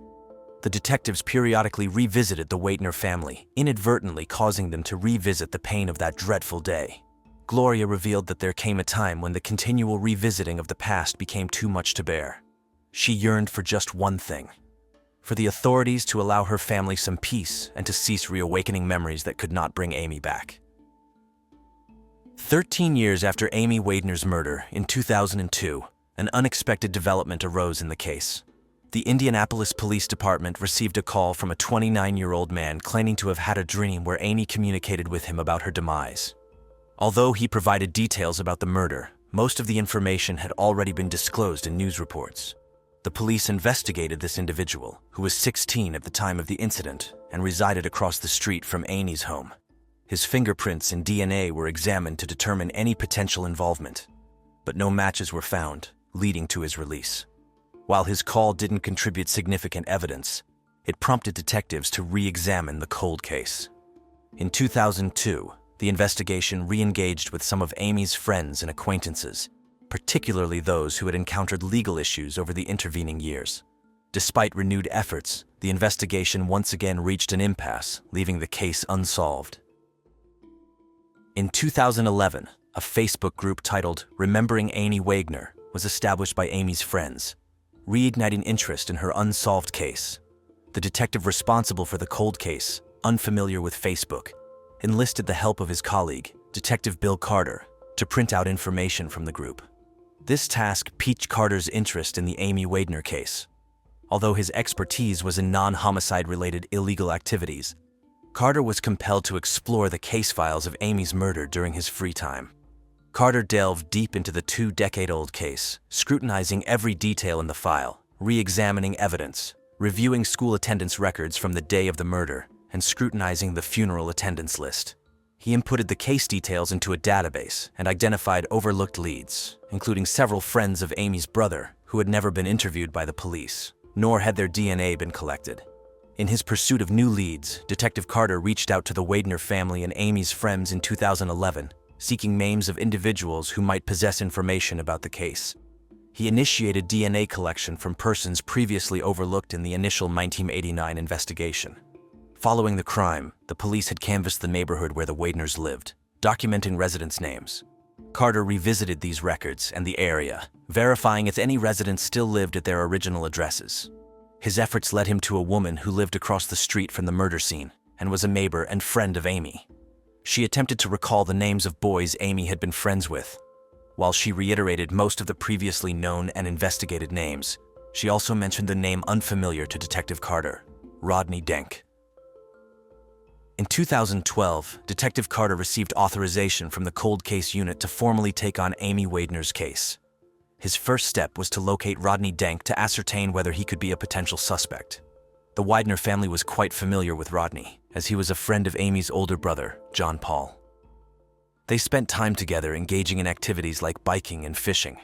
The detectives periodically revisited the Widener family, inadvertently causing them to revisit the pain of that dreadful day. Gloria revealed that there came a time when the continual revisiting of the past became too much to bear. She yearned for just one thing: for the authorities to allow her family some peace and to cease reawakening memories that could not bring Amy back. 13 years after Amy Widener's murder in 2002, an unexpected development arose in the case. The Indianapolis Police Department received a call from a 29-year-old man claiming to have had a dream where Amy communicated with him about her demise. Although he provided details about the murder, most of the information had already been disclosed in news reports. The police investigated this individual, who was 16 at the time of the incident and resided across the street from Amy's home. His fingerprints and DNA were examined to determine any potential involvement, but no matches were found, leading to his release. While his call didn't contribute significant evidence, it prompted detectives to re-examine the cold case. In 2002, the investigation re-engaged with some of Amy's friends and acquaintances, particularly those who had encountered legal issues over the intervening years. Despite renewed efforts, the investigation once again reached an impasse, leaving the case unsolved. In 2011, a Facebook group titled Remembering Amy Wagner was established by Amy's friends, reigniting interest in her unsolved case. The detective responsible for the cold case, unfamiliar with Facebook, enlisted the help of his colleague, Detective Bill Carter, to print out information from the group. This task piqued Carter's interest in the Amy Wagner case. Although his expertise was in non-homicide-related illegal activities, Carter was compelled to explore the case files of Amy's murder during his free time. Carter delved deep into the 2-decade-old case, scrutinizing every detail in the file, re-examining evidence, reviewing school attendance records from the day of the murder, and scrutinizing the funeral attendance list. He inputted the case details into a database and identified overlooked leads, including several friends of Amy's brother who had never been interviewed by the police, nor had their DNA been collected. In his pursuit of new leads, Detective Carter reached out to the Wagner family and Amy's friends in 2011, seeking names of individuals who might possess information about the case. He initiated DNA collection from persons previously overlooked in the initial 1989 investigation. Following the crime, the police had canvassed the neighborhood where the Wagners lived, documenting residents' names. Carter revisited these records and the area, verifying if any residents still lived at their original addresses. His efforts led him to a woman who lived across the street from the murder scene and was a neighbor and friend of Amy. She attempted to recall the names of boys Amy had been friends with. While she reiterated most of the previously known and investigated names, she also mentioned the name unfamiliar to Detective Carter, Rodney Denk. In 2012, Detective Carter received authorization from the Cold Case Unit to formally take on Amy Wagner's case. His first step was to locate Rodney Denk to ascertain whether he could be a potential suspect. The Wagner family was quite familiar with Rodney, as he was a friend of Amy's older brother, John Paul. They spent time together engaging in activities like biking and fishing.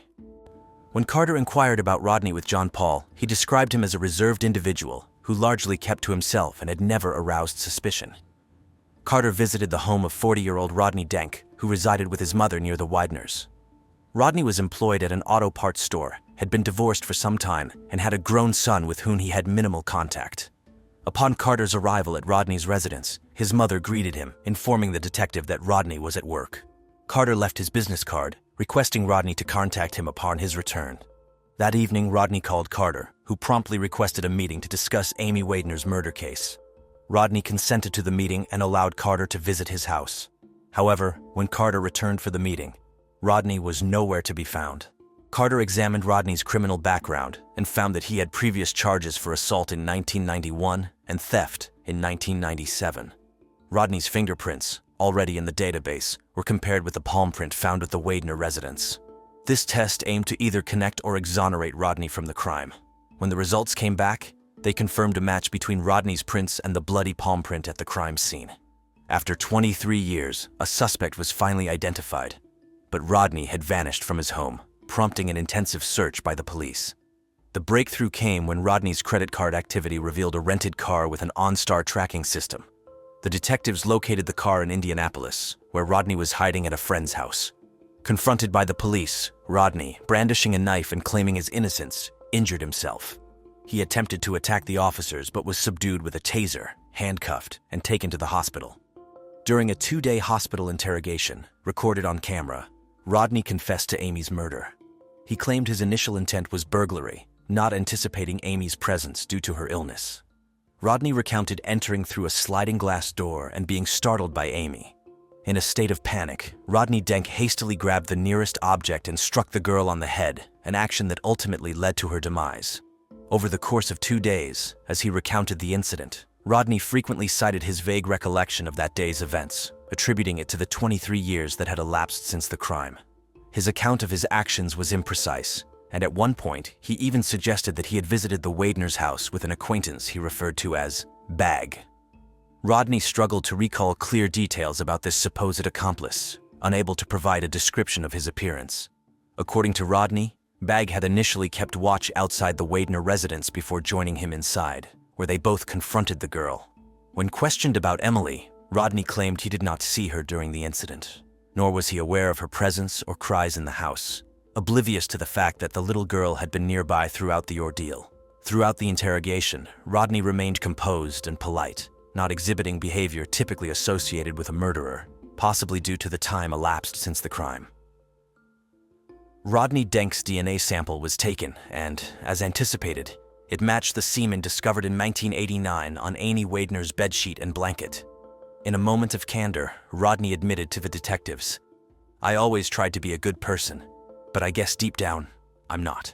When Carter inquired about Rodney with John Paul, he described him as a reserved individual who largely kept to himself and had never aroused suspicion. Carter visited the home of 40-year-old Rodney Denk, who resided with his mother near the Wagners. Rodney was employed at an auto parts store, had been divorced for some time, and had a grown son with whom he had minimal contact. Upon Carter's arrival at Rodney's residence, his mother greeted him, informing the detective that Rodney was at work. Carter left his business card, requesting Rodney to contact him upon his return. That evening, Rodney called Carter, who promptly requested a meeting to discuss Amy Wagner's murder case. Rodney consented to the meeting and allowed Carter to visit his house. However, when Carter returned for the meeting, Rodney was nowhere to be found. Carter examined Rodney's criminal background and found that he had previous charges for assault in 1991 and theft in 1997. Rodney's fingerprints, already in the database, were compared with the palm print found at the Wagner residence. This test aimed to either connect or exonerate Rodney from the crime. When the results came back, they confirmed a match between Rodney's prints and the bloody palm print at the crime scene. After 23 years, a suspect was finally identified, but Rodney had vanished from his home, prompting an intensive search by the police. The breakthrough came when Rodney's credit card activity revealed a rented car with an OnStar tracking system. The detectives located the car in Indianapolis, where Rodney was hiding at a friend's house. Confronted by the police, Rodney, brandishing a knife and claiming his innocence, injured himself. He attempted to attack the officers but was subdued with a taser, handcuffed, and taken to the hospital. During a 2-day hospital interrogation, recorded on camera, Rodney confessed to Amy's murder. He claimed his initial intent was burglary, not anticipating Amy's presence due to her illness. Rodney recounted entering through a sliding glass door and being startled by Amy. In a state of panic, Rodney Denk hastily grabbed the nearest object and struck the girl on the head, an action that ultimately led to her demise. Over the course of 2 days, as he recounted the incident, Rodney frequently cited his vague recollection of that day's events, attributing it to the 23 years that had elapsed since the crime. His account of his actions was imprecise, and at one point, he even suggested that he had visited the Wagner's house with an acquaintance he referred to as Bag. Rodney struggled to recall clear details about this supposed accomplice, unable to provide a description of his appearance. According to Rodney, Bag had initially kept watch outside the Wagner residence before joining him inside, where they both confronted the girl. When questioned about Emily, Rodney claimed he did not see her during the incident, nor was he aware of her presence or cries in the house, oblivious to the fact that the little girl had been nearby throughout the ordeal. Throughout the interrogation, Rodney remained composed and polite, not exhibiting behavior typically associated with a murderer, possibly due to the time elapsed since the crime. Rodney Denk's DNA sample was taken and, as anticipated, it matched the semen discovered in 1989 on Amy Wadner's bedsheet and blanket. In a moment of candor, Rodney admitted to the detectives, "I always tried to be a good person, but I guess deep down, I'm not."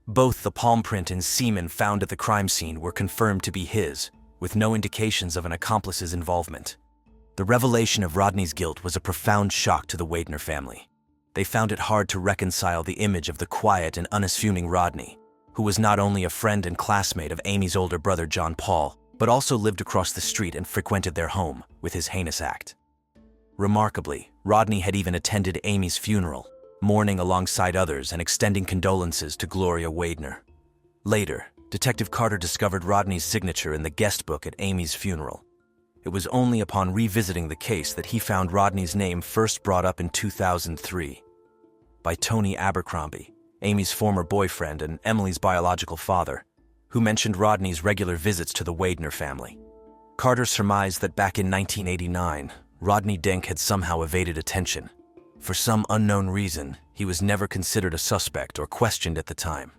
Both the palm print and semen found at the crime scene were confirmed to be his, with no indications of an accomplice's involvement. The revelation of Rodney's guilt was a profound shock to the Wadner family. They found it hard to reconcile the image of the quiet and unassuming Rodney, who was not only a friend and classmate of Amy's older brother John Paul, but also lived across the street and frequented their home, with his heinous act. Remarkably, Rodney had even attended Amy's funeral, mourning alongside others and extending condolences to Gloria Wadner. Later, Detective Carter discovered Rodney's signature in the guest book at Amy's funeral. It was only upon revisiting the case that he found Rodney's name first brought up in 2003 by Tony Abercrombie, Amy's former boyfriend and Emily's biological father, who mentioned Rodney's regular visits to the Wadner family. Carter surmised that back in 1989, Rodney Denk had somehow evaded attention. For some unknown reason, he was never considered a suspect or questioned at the time.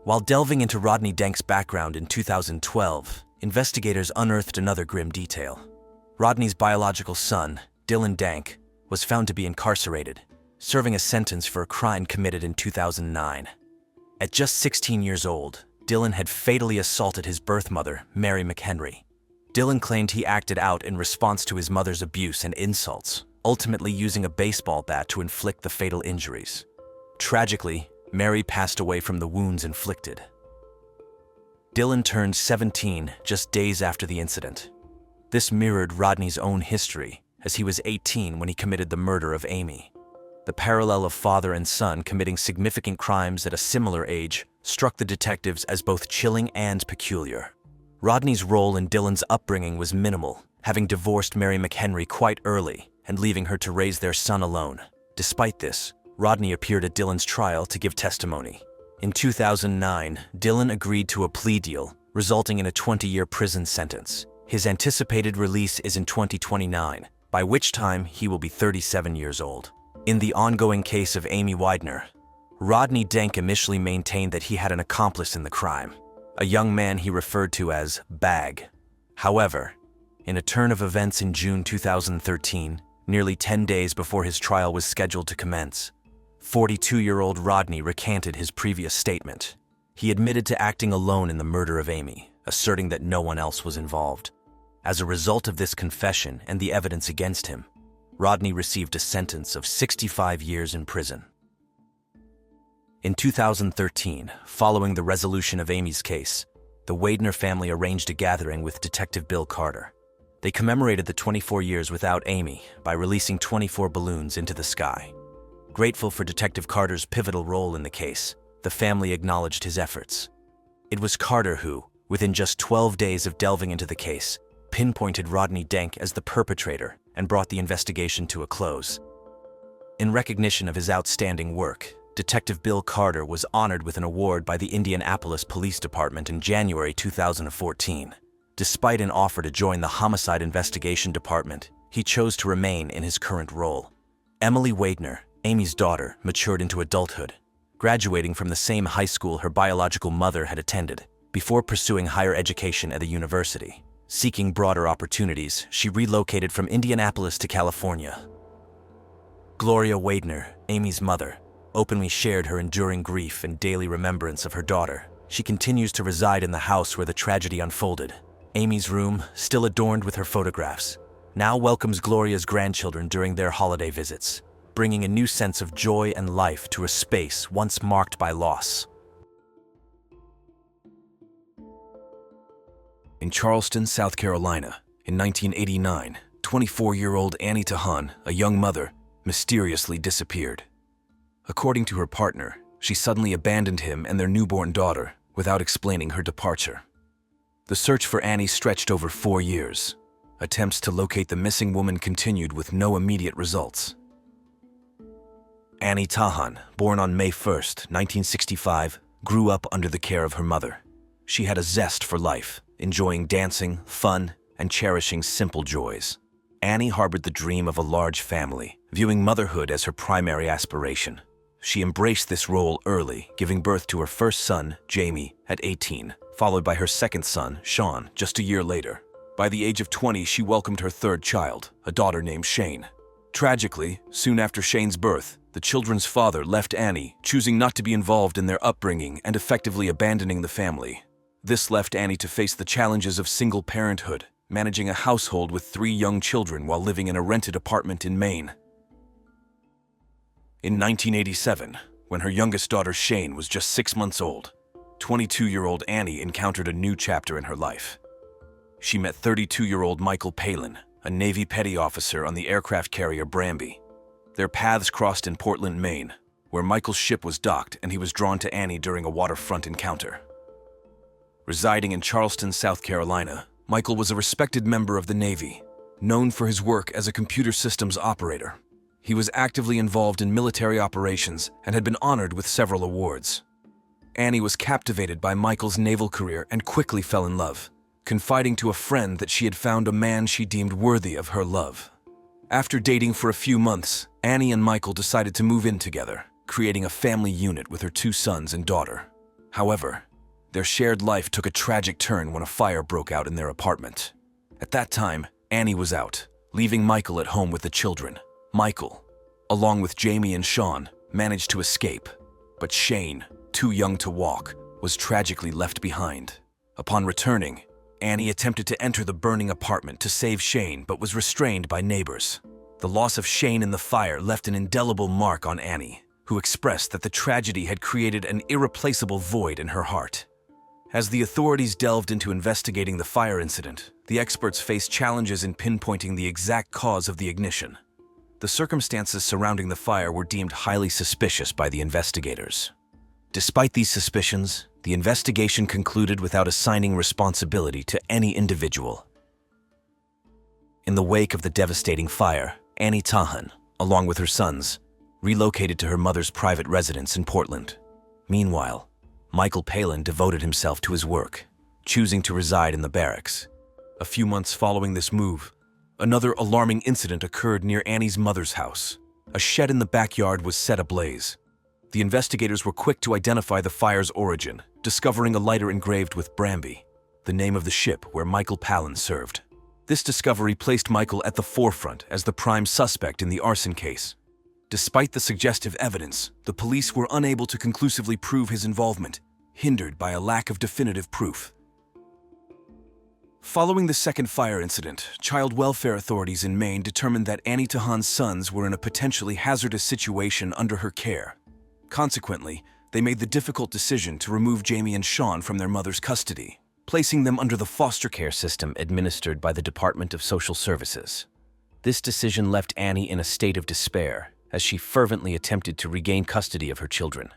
While delving into Rodney Denk's background in 2012, investigators unearthed another grim detail. Rodney's biological son, Dylan Denk, was found to be incarcerated, serving a sentence for a crime committed in 2009. At just 16 years old, Dylan had fatally assaulted his birth mother, Mary McHenry. Dylan claimed he acted out in response to his mother's abuse and insults, ultimately using a baseball bat to inflict the fatal injuries. Tragically, Mary passed away from the wounds inflicted. Dylan turned 17 just days after the incident. This mirrored Rodney's own history, as he was 18 when he committed the murder of Amy. The parallel of father and son committing significant crimes at a similar age struck the detectives as both chilling and peculiar. Rodney's role in Dylan's upbringing was minimal, having divorced Mary McHenry quite early and leaving her to raise their son alone. Despite this, Rodney appeared at Dylan's trial to give testimony. In 2009, Dylan agreed to a plea deal, resulting in a 20-year prison sentence. His anticipated release is in 2029, by which time he will be 37 years old. In the ongoing case of Amy Wadner, Rodney Denk initially maintained that he had an accomplice in the crime, a young man he referred to as Bag. However, in a turn of events in June 2013, nearly 10 days before his trial was scheduled to commence, 42-year-old Rodney recanted his previous statement. He admitted to acting alone in the murder of Amy, asserting that no one else was involved. As a result of this confession and the evidence against him, Rodney received a sentence of 65 years in prison. In 2013, following the resolution of Amy's case, the Wadner family arranged a gathering with Detective Bill Carter. They commemorated the 24 years without Amy by releasing 24 balloons into the sky. Grateful for Detective Carter's pivotal role in the case, the family acknowledged his efforts. It was Carter who, within just 12 days of delving into the case, pinpointed Rodney Denk as the perpetrator and brought the investigation to a close. In recognition of his outstanding work, Detective Bill Carter was honored with an award by the Indianapolis Police Department in January 2014. Despite an offer to join the Homicide Investigation Department, he chose to remain in his current role. Emily Wadner, Amy's daughter, matured into adulthood, graduating from the same high school her biological mother had attended, before pursuing higher education at a university. Seeking broader opportunities, she relocated from Indianapolis to California. Gloria Wadner, Amy's mother, openly shared her enduring grief and daily remembrance of her daughter. She continues to reside in the house where the tragedy unfolded. Amy's room, still adorned with her photographs, now welcomes Gloria's grandchildren during their holiday visits, bringing a new sense of joy and life to a space once marked by loss. In Charleston, South Carolina, in 1989, 24-year-old Annie Tahan, a young mother, mysteriously disappeared. According to her partner, she suddenly abandoned him and their newborn daughter without explaining her departure. The search for Annie stretched over 4 years. Attempts to locate the missing woman continued with no immediate results. Annie Tahan, born on May 1, 1965, grew up under the care of her mother. She had a zest for life, enjoying dancing, fun, and cherishing simple joys. Annie harbored the dream of a large family, viewing motherhood as her primary aspiration. She embraced this role early, giving birth to her first son, Jamie, at 18, followed by her second son, Sean, just a year later. By the age of 20, she welcomed her third child, a daughter named Shane. Tragically, soon after Shane's birth, the children's father left Annie, choosing not to be involved in their upbringing and effectively abandoning the family. This left Annie to face the challenges of single parenthood, managing a household with 3 young children while living in a rented apartment in Maine. In 1987, when her youngest daughter Shane was just 6 months old, 22-year-old Annie encountered a new chapter in her life. She met 32-year-old Michael Palin, a Navy petty officer on the aircraft carrier Branby. Their paths crossed in Portland, Maine, where Michael's ship was docked and he was drawn to Annie during a waterfront encounter. Residing in Charleston, South Carolina, Michael was a respected member of the Navy, known for his work as a computer systems operator. He was actively involved in military operations and had been honored with several awards. Annie was captivated by Michael's naval career and quickly fell in love, confiding to a friend that she had found a man she deemed worthy of her love. After dating for a few months, Annie and Michael decided to move in together, creating a family unit with her 2 sons and daughter. However, their shared life took a tragic turn when a fire broke out in their apartment. At that time, Annie was out, leaving Michael at home with the children. Michael, along with Jamie and Sean, managed to escape, but Shane, too young to walk, was tragically left behind. Upon returning, Annie attempted to enter the burning apartment to save Shane but was restrained by neighbors. The loss of Shane in the fire left an indelible mark on Annie, who expressed that the tragedy had created an irreplaceable void in her heart. As the authorities delved into investigating the fire incident, the experts faced challenges in pinpointing the exact cause of the ignition. The circumstances surrounding the fire were deemed highly suspicious by the investigators. Despite these suspicions, the investigation concluded without assigning responsibility to any individual. In the wake of the devastating fire, Annie Tahan, along with her sons, relocated to her mother's private residence in Portland. Meanwhile, Michael Palin devoted himself to his work, choosing to reside in the barracks. A few months following this move, another alarming incident occurred near Annie's mother's house. A shed in the backyard was set ablaze. The investigators were quick to identify the fire's origin, discovering a lighter engraved with Branby, the name of the ship where Michael Palin served. This discovery placed Michael at the forefront as the prime suspect in the arson case. Despite the suggestive evidence, the police were unable to conclusively prove his involvement, hindered by a lack of definitive proof. Following the second fire incident, child welfare authorities in Maine determined that Annie Tahan's sons were in a potentially hazardous situation under her care. Consequently, they made the difficult decision to remove Jamie and Sean from their mother's custody, placing them under the foster care system administered by the Department of Social Services. This decision left Annie in a state of despair, as she fervently attempted to regain custody of her children.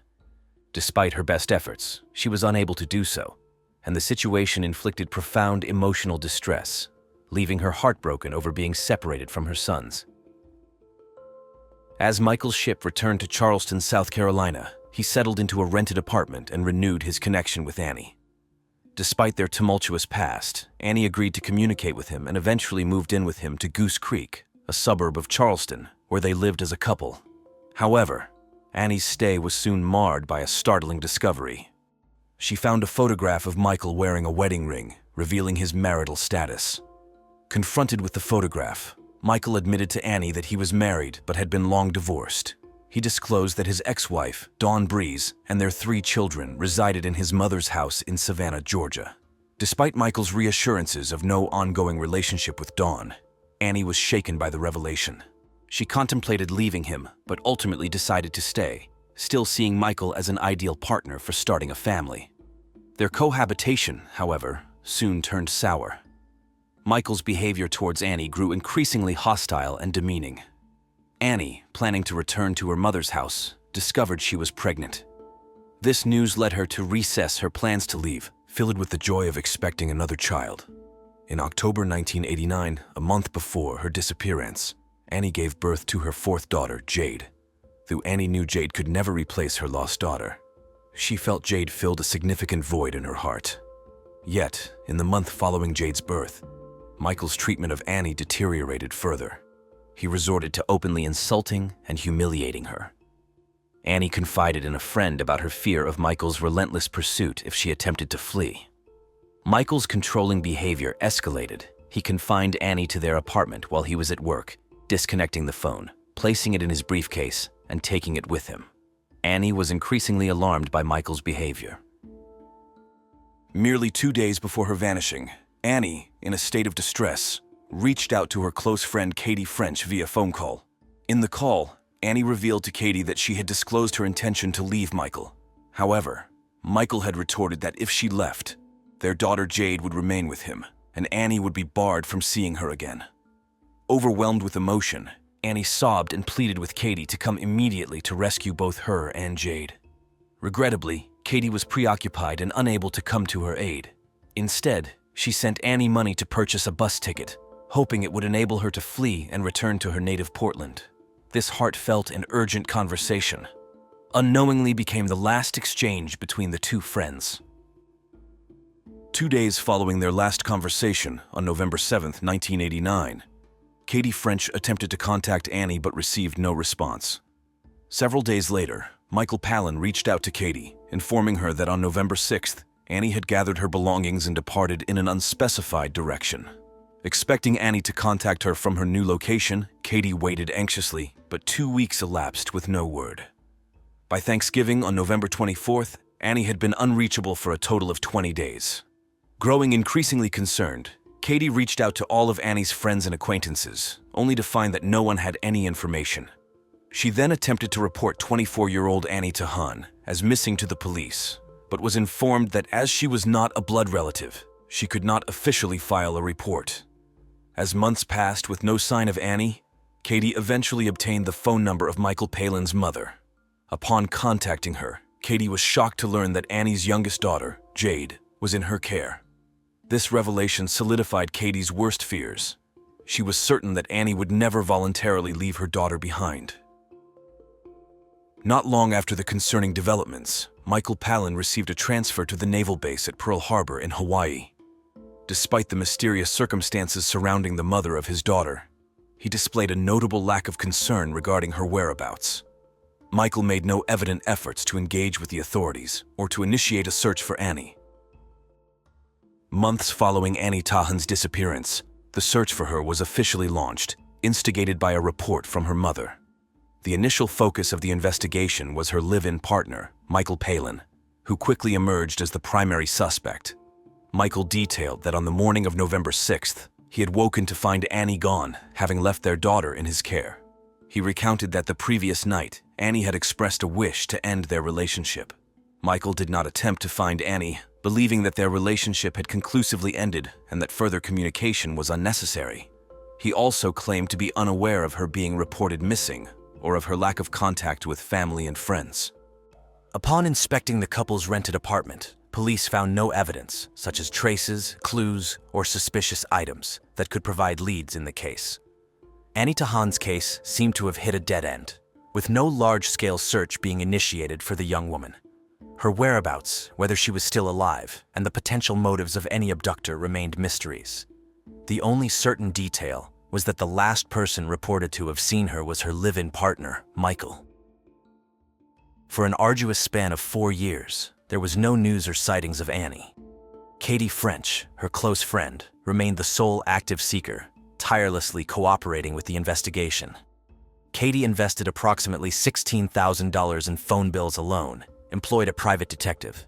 Despite her best efforts, she was unable to do so, and the situation inflicted profound emotional distress, leaving her heartbroken over being separated from her sons. As Michael's ship returned to Charleston, South Carolina, he settled into a rented apartment and renewed his connection with Annie. Despite their tumultuous past, Annie agreed to communicate with him and eventually moved in with him to Goose Creek, a suburb of Charleston, where they lived as a couple. However, Annie's stay was soon marred by a startling discovery. She found a photograph of Michael wearing a wedding ring, revealing his marital status. Confronted with the photograph, Michael admitted to Annie that he was married but had been long divorced. He disclosed that his ex-wife, Dawn Breeze, and their 3 children resided in his mother's house in Savannah, Georgia. Despite Michael's reassurances of no ongoing relationship with Dawn, Annie was shaken by the revelation. She contemplated leaving him, but ultimately decided to stay, still seeing Michael as an ideal partner for starting a family. Their cohabitation, however, soon turned sour. Michael's behavior towards Annie grew increasingly hostile and demeaning. Annie, planning to return to her mother's house, discovered she was pregnant. This news led her to reassess her plans to leave, filled with the joy of expecting another child. In October 1989, a month before her disappearance, Annie gave birth to her 4th daughter, Jade. Though Annie knew Jade could never replace her lost daughter, She felt Jade filled a significant void in her heart. Yet, in the month following Jade's birth, Michael's treatment of Annie deteriorated further. He resorted to openly insulting and humiliating her. Annie confided in a friend about her fear of Michael's relentless pursuit if she attempted to flee. Michael's controlling behavior escalated. He confined Annie to their apartment while he was at work, disconnecting the phone, placing it in his briefcase, and taking it with him. Annie was increasingly alarmed by Michael's behavior. Merely 2 days before her vanishing, Annie, in a state of distress, reached out to her close friend Katie French via phone call. In the call, Annie revealed to Katie that she had disclosed her intention to leave Michael. However, Michael had retorted that if she left, their daughter Jade would remain with him, and Annie would be barred from seeing her again. Overwhelmed with emotion, Annie sobbed and pleaded with Katie to come immediately to rescue both her and Jade. Regrettably, Katie was preoccupied and unable to come to her aid. Instead, she sent Annie money to purchase a bus ticket, hoping it would enable her to flee and return to her native Portland. This heartfelt and urgent conversation unknowingly became the last exchange between the two friends. 2 days following their last conversation, on November 7, 1989, Katie French attempted to contact Annie but received no response. Several days later, Michael Palin reached out to Katie, informing her that on November 6th, Annie had gathered her belongings and departed in an unspecified direction. Expecting Annie to contact her from her new location, Katie waited anxiously, but 2 weeks elapsed with no word. By Thanksgiving on November 24th, Annie had been unreachable for a total of 20 days. Growing increasingly concerned, Katie reached out to all of Annie's friends and acquaintances, only to find that no one had any information. She then attempted to report 24-year-old Annie Tahan as missing to the police, but was informed that as she was not a blood relative, she could not officially file a report. As months passed with no sign of Annie, Katie eventually obtained the phone number of Michael Palin's mother. Upon contacting her, Katie was shocked to learn that Annie's youngest daughter, Jade, was in her care. This revelation solidified Katie's worst fears. She was certain that Annie would never voluntarily leave her daughter behind. Not long after the concerning developments, Michael Palin received a transfer to the naval base at Pearl Harbor in Hawaii. Despite the mysterious circumstances surrounding the mother of his daughter, he displayed a notable lack of concern regarding her whereabouts. Michael made no evident efforts to engage with the authorities or to initiate a search for Annie. Months following Annie Tahan's disappearance, the search for her was officially launched, instigated by a report from her mother. The initial focus of the investigation was her live-in partner, Michael Palin, who quickly emerged as the primary suspect. Michael detailed that on the morning of November 6th, he had woken to find Annie gone, having left their daughter in his care. He recounted that the previous night, Annie had expressed a wish to end their relationship. Michael did not attempt to find Annie, believing that their relationship had conclusively ended and that further communication was unnecessary. He also claimed to be unaware of her being reported missing or of her lack of contact with family and friends. Upon inspecting the couple's rented apartment, police found no evidence, such as traces, clues, or suspicious items, that could provide leads in the case. Annie Tahan's case seemed to have hit a dead end, with no large-scale search being initiated for the young woman. Her whereabouts, whether she was still alive, and the potential motives of any abductor remained mysteries. The only certain detail was that the last person reported to have seen her was her live-in partner, Michael. For an arduous span of 4 years, there was no news or sightings of Annie. Katie French, her close friend, remained the sole active seeker, tirelessly cooperating with the investigation. Katie invested approximately $16,000 in phone bills alone, employed a private detective,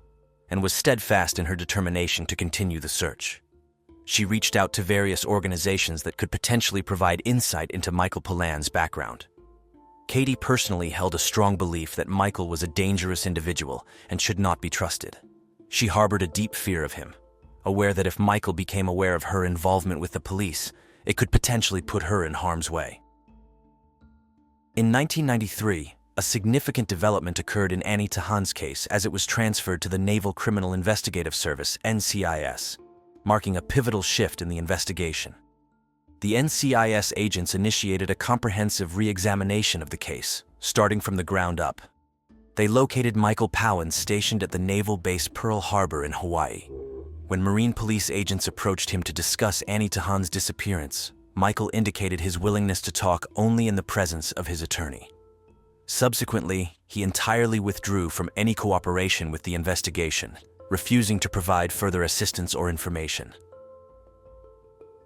and was steadfast in her determination to continue the search. She reached out to various organizations that could potentially provide insight into Michael Palin's background. Katie personally held a strong belief that Michael was a dangerous individual and should not be trusted. She harbored a deep fear of him, aware that if Michael became aware of her involvement with the police, it could potentially put her in harm's way. In 1993, a significant development occurred in Annie Tahan's case as it was transferred to the Naval Criminal Investigative Service, NCIS, marking a pivotal shift in the investigation. The NCIS agents initiated a comprehensive re-examination of the case, starting from the ground up. They located Michael Powens stationed at the naval base Pearl Harbor in Hawaii. When Marine police agents approached him to discuss Annie Tahan's disappearance, Michael indicated his willingness to talk only in the presence of his attorney. Subsequently, he entirely withdrew from any cooperation with the investigation, refusing to provide further assistance or information.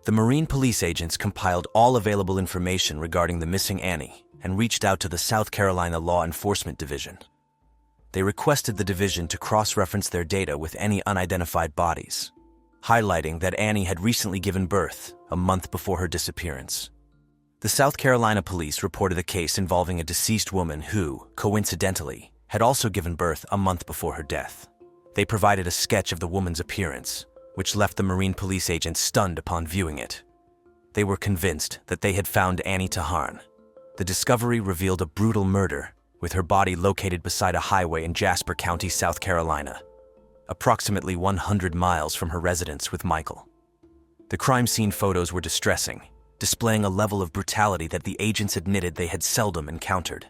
The Marine police agents compiled all available information regarding the missing Annie and reached out to the South Carolina Law Enforcement Division. They requested the division to cross-reference their data with any unidentified bodies, highlighting that Annie had recently given birth a month before her disappearance. The South Carolina police reported a case involving a deceased woman who, coincidentally, had also given birth a month before her death. They provided a sketch of the woman's appearance, which left the Marine police agents stunned upon viewing it. They were convinced that they had found Annie Tahan. The discovery revealed a brutal murder, with her body located beside a highway in Jasper County, South Carolina, approximately 100 miles from her residence with Michael. The crime scene photos were distressing, displaying a level of brutality that the agents admitted they had seldom encountered.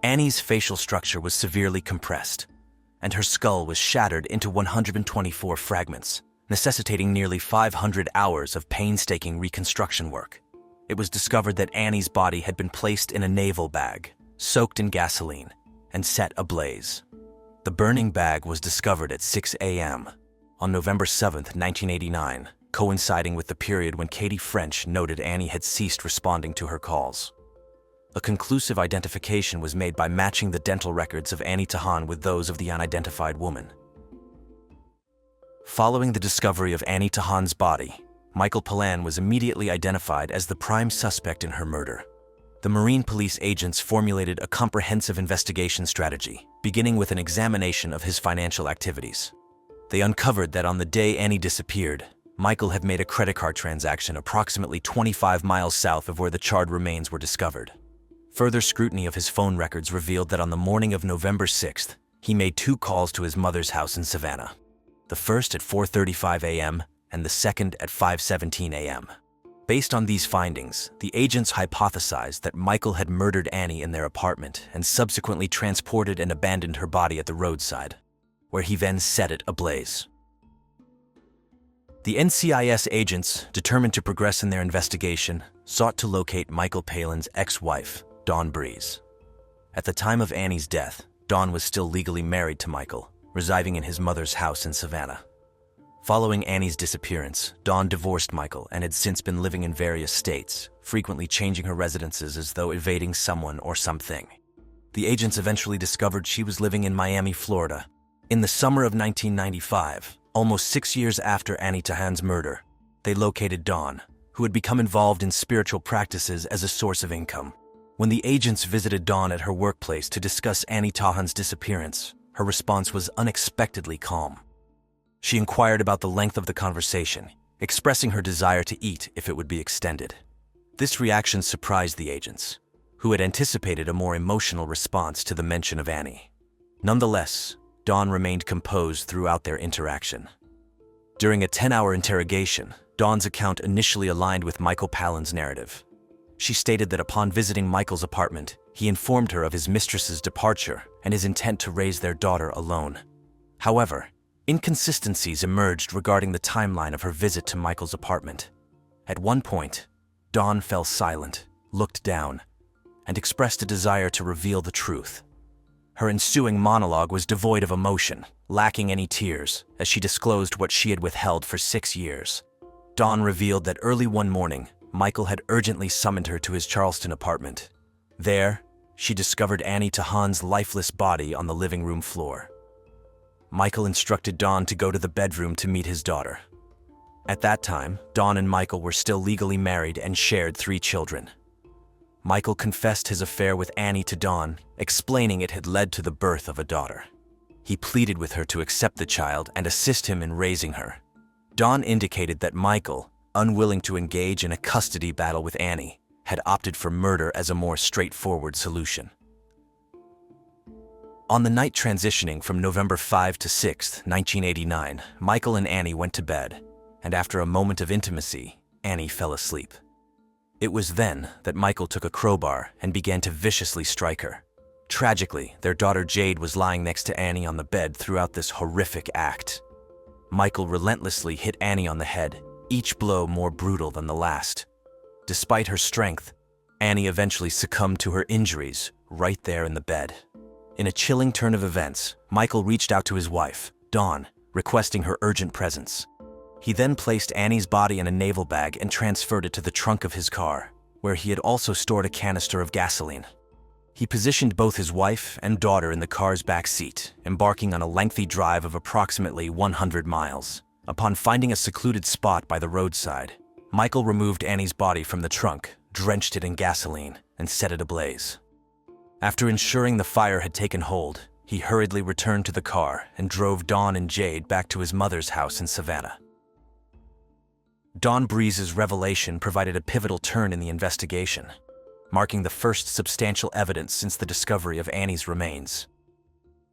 Annie's facial structure was severely compressed, and her skull was shattered into 124 fragments, necessitating nearly 500 hours of painstaking reconstruction work. It was discovered that Annie's body had been placed in a naval bag, soaked in gasoline, and set ablaze. The burning bag was discovered at 6 a.m. on November 7, 1989, coinciding with the period when Katie French noted Annie had ceased responding to her calls. A conclusive identification was made by matching the dental records of Annie Tahan with those of the unidentified woman. Following the discovery of Annie Tahan's body, Michael Powens was immediately identified as the prime suspect in her murder. The Marine police agents formulated a comprehensive investigation strategy, beginning with an examination of his financial activities. They uncovered that on the day Annie disappeared, Michael had made a credit card transaction approximately 25 miles south of where the charred remains were discovered. Further scrutiny of his phone records revealed that on the morning of November 6th, he made 2 calls to his mother's house in Savannah, the first at 4:35 a.m. and the second at 5:17 a.m. Based on these findings, the agents hypothesized that Michael had murdered Annie in their apartment and subsequently transported and abandoned her body at the roadside, where he then set it ablaze. The NCIS agents, determined to progress in their investigation, sought to locate Michael Palin's ex-wife, Dawn Breeze. At the time of Annie's death, Dawn was still legally married to Michael, residing in his mother's house in Savannah. Following Annie's disappearance, Dawn divorced Michael and had since been living in various states, frequently changing her residences as though evading someone or something. The agents eventually discovered she was living in Miami, Florida. In the summer of 1995, almost 6 years after Annie Tahan's murder, they located Dawn, who had become involved in spiritual practices as a source of income. When the agents visited Dawn at her workplace to discuss Annie Tahan's disappearance, her response was unexpectedly calm. She inquired about the length of the conversation, expressing her desire to eat if it would be extended. This reaction surprised the agents, who had anticipated a more emotional response to the mention of Annie. Nonetheless, Dawn remained composed throughout their interaction. During a 10-hour interrogation, Dawn's account initially aligned with Michael Palin's narrative. She stated that upon visiting Michael's apartment, he informed her of his mistress's departure and his intent to raise their daughter alone. However, inconsistencies emerged regarding the timeline of her visit to Michael's apartment. At one point, Dawn fell silent, looked down, and expressed a desire to reveal the truth. Her ensuing monologue was devoid of emotion, lacking any tears, as she disclosed what she had withheld for 6 years. Dawn revealed that early one morning, Michael had urgently summoned her to his Charleston apartment. There, she discovered Annie Tahan's lifeless body on the living room floor. Michael instructed Dawn to go to the bedroom to meet his daughter. At that time, Dawn and Michael were still legally married and shared 3 children. Michael confessed his affair with Annie to Dawn, explaining it had led to the birth of a daughter. He pleaded with her to accept the child and assist him in raising her. Dawn indicated that Michael, unwilling to engage in a custody battle with Annie, had opted for murder as a more straightforward solution. On the night transitioning from November 5 to 6, 1989, Michael and Annie went to bed, and after a moment of intimacy, Annie fell asleep. It was then that Michael took a crowbar and began to viciously strike her, Tragically, their daughter Jade was lying next to Annie on the bed throughout this horrific act. Michael relentlessly hit Annie on the head, each blow more brutal than the last. Despite her strength, Annie eventually succumbed to her injuries right there in the bed. In a chilling turn of events, Michael reached out to his wife, Dawn, requesting her urgent presence. He then placed Annie's body in a naval bag and transferred it to the trunk of his car, where he had also stored a canister of gasoline. He positioned both his wife and daughter in the car's back seat, embarking on a lengthy drive of approximately 100 miles. Upon finding a secluded spot by the roadside, Michael removed Annie's body from the trunk, drenched it in gasoline, and set it ablaze. After ensuring the fire had taken hold, he hurriedly returned to the car and drove Dawn and Jade back to his mother's house in Savannah. Dawn Breeze's revelation provided a pivotal turn in the investigation, marking the first substantial evidence since the discovery of Annie's remains.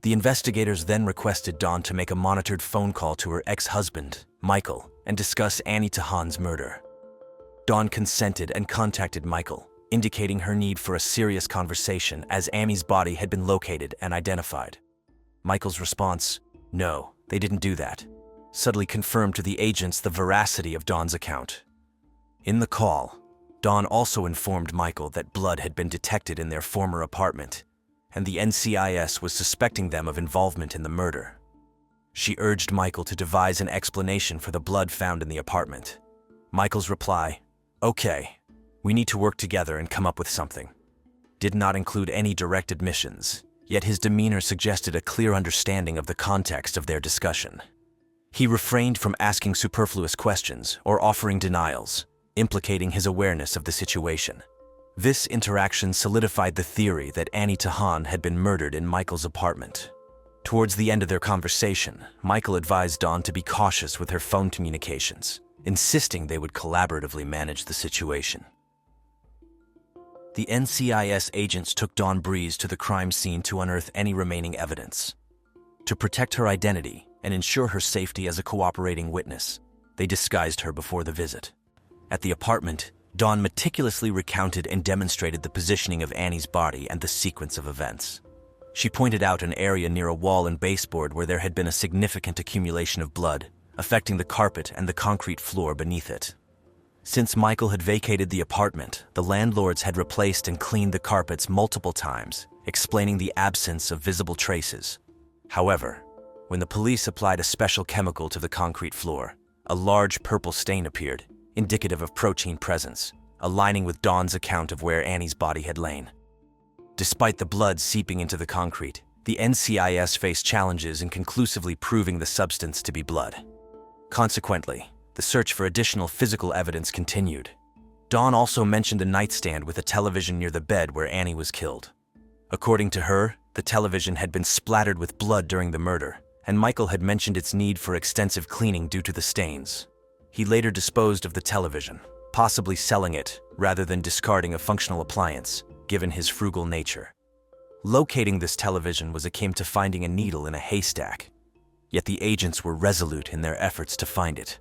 The investigators then requested Dawn to make a monitored phone call to her ex-husband, Michael, and discuss Annie Tahan's murder. Dawn consented and contacted Michael, indicating her need for a serious conversation as Annie's body had been located and identified. Michael's response, "No, they didn't do that," subtly confirmed to the agents the veracity of Dawn's account. In the call, Dawn also informed Michael that blood had been detected in their former apartment, and the NCIS was suspecting them of involvement in the murder. She urged Michael to devise an explanation for the blood found in the apartment. Michael's reply, "Okay, we need to work together and come up with something," did not include any direct admissions, yet his demeanor suggested a clear understanding of the context of their discussion. He refrained from asking superfluous questions or offering denials, implicating his awareness of the situation. This interaction solidified the theory that Annie Tahan had been murdered in Michael's apartment. Towards the end of their conversation, Michael advised Dawn to be cautious with her phone communications, insisting they would collaboratively manage the situation. The NCIS agents took Dawn Breeze to the crime scene to unearth any remaining evidence. To protect her identity and ensure her safety as a cooperating witness, they disguised her before the visit. At the apartment, Dawn meticulously recounted and demonstrated the positioning of Annie's body and the sequence of events. She pointed out an area near a wall and baseboard where there had been a significant accumulation of blood, affecting the carpet and the concrete floor beneath it. Since Michael had vacated the apartment, the landlords had replaced and cleaned the carpets multiple times, explaining the absence of visible traces. However, when the police applied a special chemical to the concrete floor, a large purple stain appeared, indicative of protein presence, aligning with Dawn's account of where Annie's body had lain. Despite the blood seeping into the concrete, the NCIS faced challenges in conclusively proving the substance to be blood. Consequently, the search for additional physical evidence continued. Dawn also mentioned a nightstand with a television near the bed where Annie was killed. According to her, the television had been splattered with blood during the murder, and Michael had mentioned its need for extensive cleaning due to the stains. He later disposed of the television, possibly selling it rather than discarding a functional appliance, given his frugal nature. Locating this television was akin to finding a needle in a haystack, yet the agents were resolute in their efforts to find it.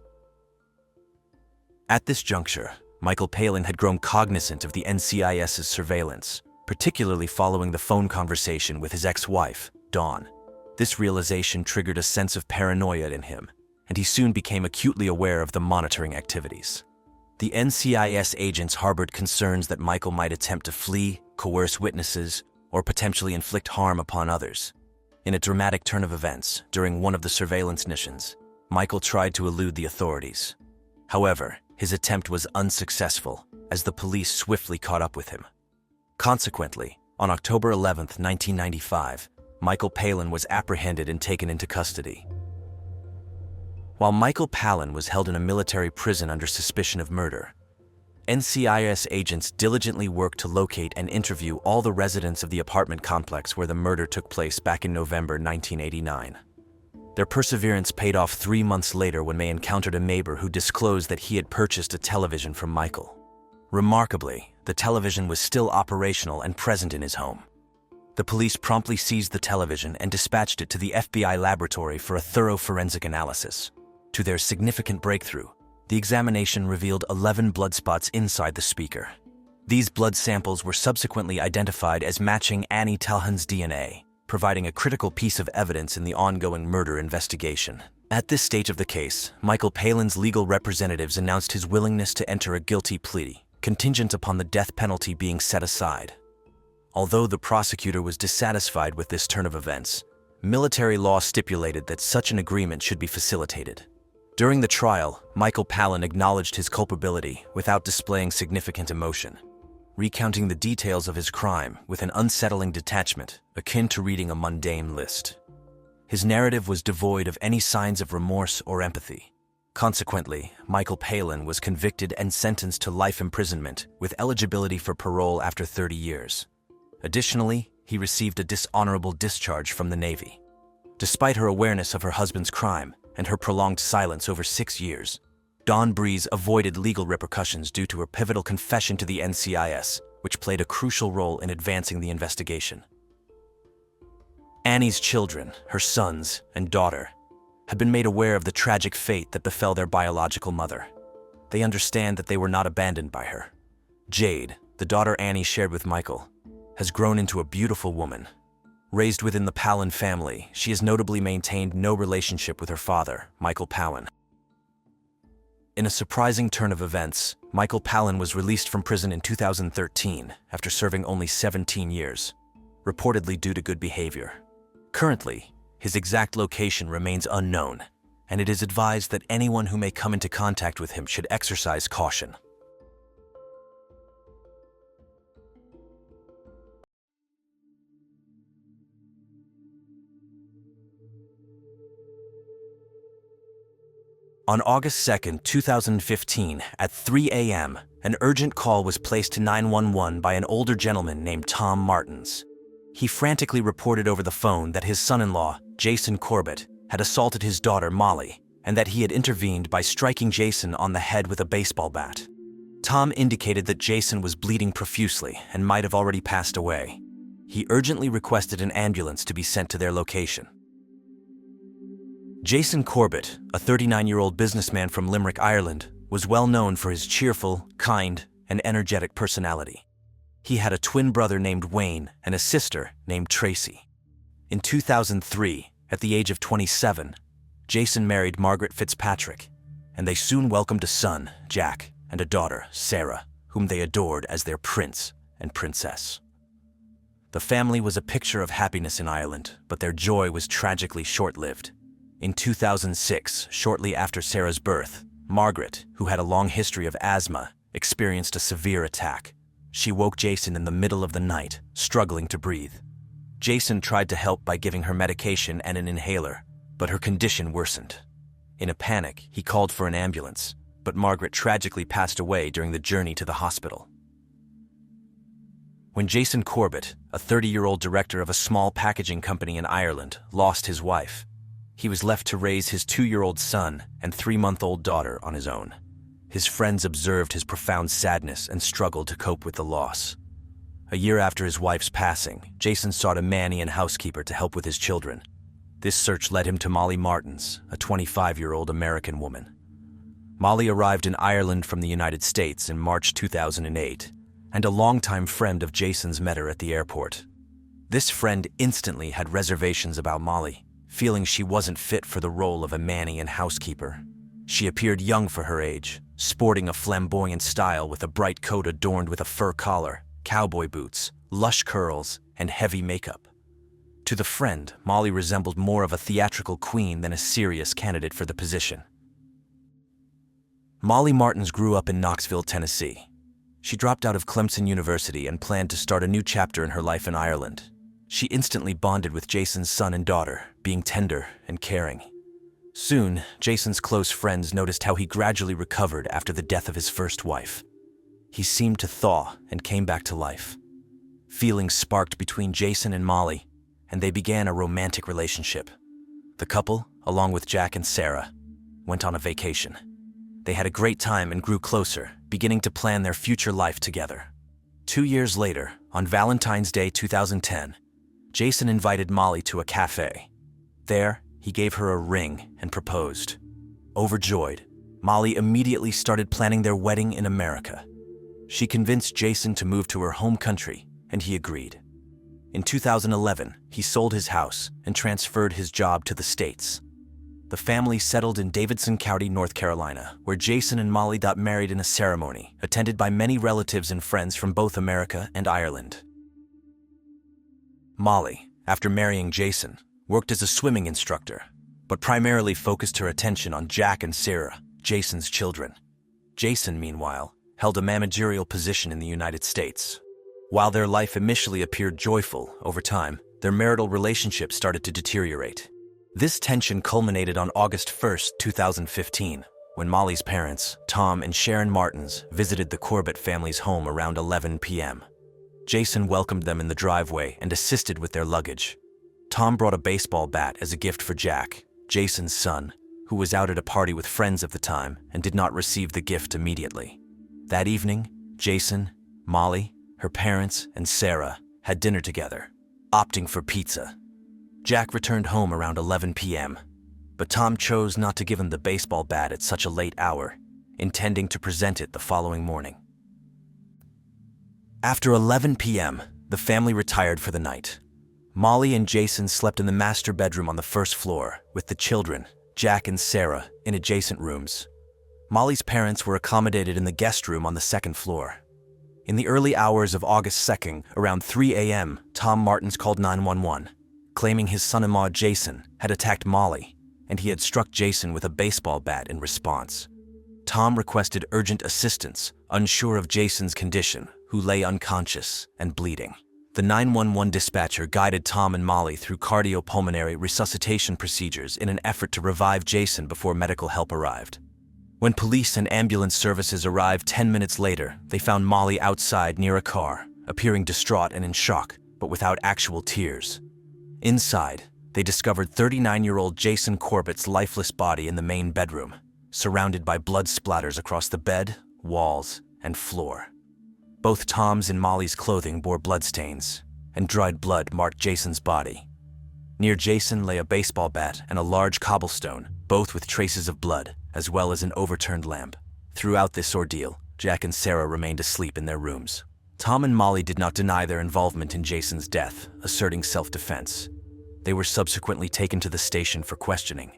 At this juncture, Michael Palin had grown cognizant of the NCIS's surveillance, particularly following the phone conversation with his ex-wife, Dawn. This realization triggered a sense of paranoia in him, and he soon became acutely aware of the monitoring activities. The NCIS agents harbored concerns that Michael might attempt to flee, coerce witnesses, or potentially inflict harm upon others. In a dramatic turn of events, during one of the surveillance missions, Michael tried to elude the authorities. However, his attempt was unsuccessful, as the police swiftly caught up with him. Consequently, on October 11, 1995, Michael Palin was apprehended and taken into custody. While Michael Palin was held in a military prison under suspicion of murder, NCIS agents diligently worked to locate and interview all the residents of the apartment complex where the murder took place back in November 1989. Their perseverance paid off 3 months later when they encountered a neighbor who disclosed that he had purchased a television from Michael. Remarkably, the television was still operational and present in his home. The police promptly seized the television and dispatched it to the FBI laboratory for a thorough forensic analysis. To their significant breakthrough, the examination revealed 11 blood spots inside the speaker. These blood samples were subsequently identified as matching Annie Talhan's DNA, providing a critical piece of evidence in the ongoing murder investigation. At this stage of the case, Michael Palin's legal representatives announced his willingness to enter a guilty plea, contingent upon the death penalty being set aside. Although the prosecutor was dissatisfied with this turn of events, military law stipulated that such an agreement should be facilitated. During the trial, Michael Palin acknowledged his culpability without displaying significant emotion, recounting the details of his crime with an unsettling detachment akin to reading a mundane list. His narrative was devoid of any signs of remorse or empathy. Consequently, Michael Palin was convicted and sentenced to life imprisonment with eligibility for parole after 30 years. Additionally, he received a dishonorable discharge from the Navy. Despite her awareness of her husband's crime and her prolonged silence over 6 years, Dawn Breeze avoided legal repercussions due to her pivotal confession to the NCIS, which played a crucial role in advancing the investigation. Annie's children, her sons and daughter, had been made aware of the tragic fate that befell their biological mother. They understand that they were not abandoned by her. Jade, the daughter Annie shared with Michael, has grown into a beautiful woman. Raised within the Palin family, she has notably maintained no relationship with her father, Michael Palin. In a surprising turn of events, Michael Palin was released from prison in 2013 after serving only 17 years, reportedly due to good behavior. Currently, his exact location remains unknown, and it is advised that anyone who may come into contact with him should exercise caution. On August 2, 2015, at 3 a.m., an urgent call was placed to 911 by an older gentleman named Tom Martins. He frantically reported over the phone that his son-in-law, Jason Corbett, had assaulted his daughter, Molly, and that he had intervened by striking Jason on the head with a baseball bat. Tom indicated that Jason was bleeding profusely and might have already passed away. He urgently requested an ambulance to be sent to their location. Jason Corbett, a 39-year-old businessman from Limerick, Ireland, was well known for his cheerful, kind, and energetic personality. He had a twin brother named Wayne and a sister named Tracy. In 2003, at the age of 27, Jason married Margaret Fitzpatrick, and they soon welcomed a son, Jack, and a daughter, Sarah, whom they adored as their prince and princess. The family was a picture of happiness in Ireland, but their joy was tragically short-lived. In 2006, shortly after Sarah's birth, Margaret, who had a long history of asthma, experienced a severe attack. She woke Jason in the middle of the night, struggling to breathe. Jason tried to help by giving her medication and an inhaler, but her condition worsened. In a panic, he called for an ambulance, but Margaret tragically passed away during the journey to the hospital. When Jason Corbett, a 30-year-old director of a small packaging company in Ireland, lost his wife, he was left to raise his 2-year-old son and 3-month-old daughter on his own. His friends observed his profound sadness and struggled to cope with the loss. A year after his wife's passing, Jason sought a nanny and housekeeper to help with his children. This search led him to Molly Martins, a 25-year-old American woman. Molly arrived in Ireland from the United States in March 2008, and a longtime friend of Jason's met her at the airport. This friend instantly had reservations about Molly, feeling she wasn't fit for the role of a nanny and housekeeper. She appeared young for her age, sporting a flamboyant style with a bright coat adorned with a fur collar, cowboy boots, lush curls, and heavy makeup. To the friend, Molly resembled more of a theatrical queen than a serious candidate for the position. Molly Martins grew up in Knoxville, Tennessee. She dropped out of Clemson University and planned to start a new chapter in her life in Ireland. She instantly bonded with Jason's son and daughter, being tender and caring. Soon, Jason's close friends noticed how he gradually recovered after the death of his first wife. He seemed to thaw and came back to life. Feelings sparked between Jason and Molly, and they began a romantic relationship. The couple, along with Jack and Sarah, went on a vacation. They had a great time and grew closer, beginning to plan their future life together. 2 years later, on Valentine's Day 2010, Jason invited Molly to a cafe. There, he gave her a ring and proposed. Overjoyed, Molly immediately started planning their wedding in America. She convinced Jason to move to her home country, and he agreed. In 2011, he sold his house and transferred his job to the States. The family settled in Davidson County, North Carolina, where Jason and Molly got married in a ceremony attended by many relatives and friends from both America and Ireland. Molly, after marrying Jason, worked as a swimming instructor, but primarily focused her attention on Jack and Sarah, Jason's children. Jason, meanwhile, held a managerial position in the United States. While their life initially appeared joyful, over time, their marital relationship started to deteriorate. This tension culminated on August 1, 2015, when Molly's parents, Tom and Sharon Martins, visited the Corbett family's home around 11 p.m. Jason welcomed them in the driveway and assisted with their luggage. Tom brought a baseball bat as a gift for Jack, Jason's son, who was out at a party with friends at the time and did not receive the gift immediately. That evening, Jason, Molly, her parents, and Sarah had dinner together, opting for pizza. Jack returned home around 11 p.m., but Tom chose not to give him the baseball bat at such a late hour, intending to present it the following morning. After 11 p.m., the family retired for the night. Molly and Jason slept in the master bedroom on the first floor, with the children, Jack and Sarah, in adjacent rooms. Molly's parents were accommodated in the guest room on the second floor. In the early hours of August 2nd, around 3 a.m., Tom Martins called 911. Claiming his son-in-law Jason had attacked Molly, and he had struck Jason with a baseball bat in response. Tom requested urgent assistance, unsure of Jason's condition, who lay unconscious and bleeding. The 911 dispatcher guided Tom and Molly through cardiopulmonary resuscitation procedures in an effort to revive Jason before medical help arrived. When police and ambulance services arrived 10 minutes later, they found Molly outside near a car, appearing distraught and in shock, but without actual tears. Inside, they discovered 39-year-old Jason Corbett's lifeless body in the main bedroom, surrounded by blood splatters across the bed, walls, and floor. Both Tom's and Molly's clothing bore bloodstains, and dried blood marked Jason's body. Near Jason lay a baseball bat and a large cobblestone, both with traces of blood, as well as an overturned lamp. Throughout this ordeal, Jack and Sarah remained asleep in their rooms. Tom and Molly did not deny their involvement in Jason's death, asserting self-defense. They were subsequently taken to the station for questioning.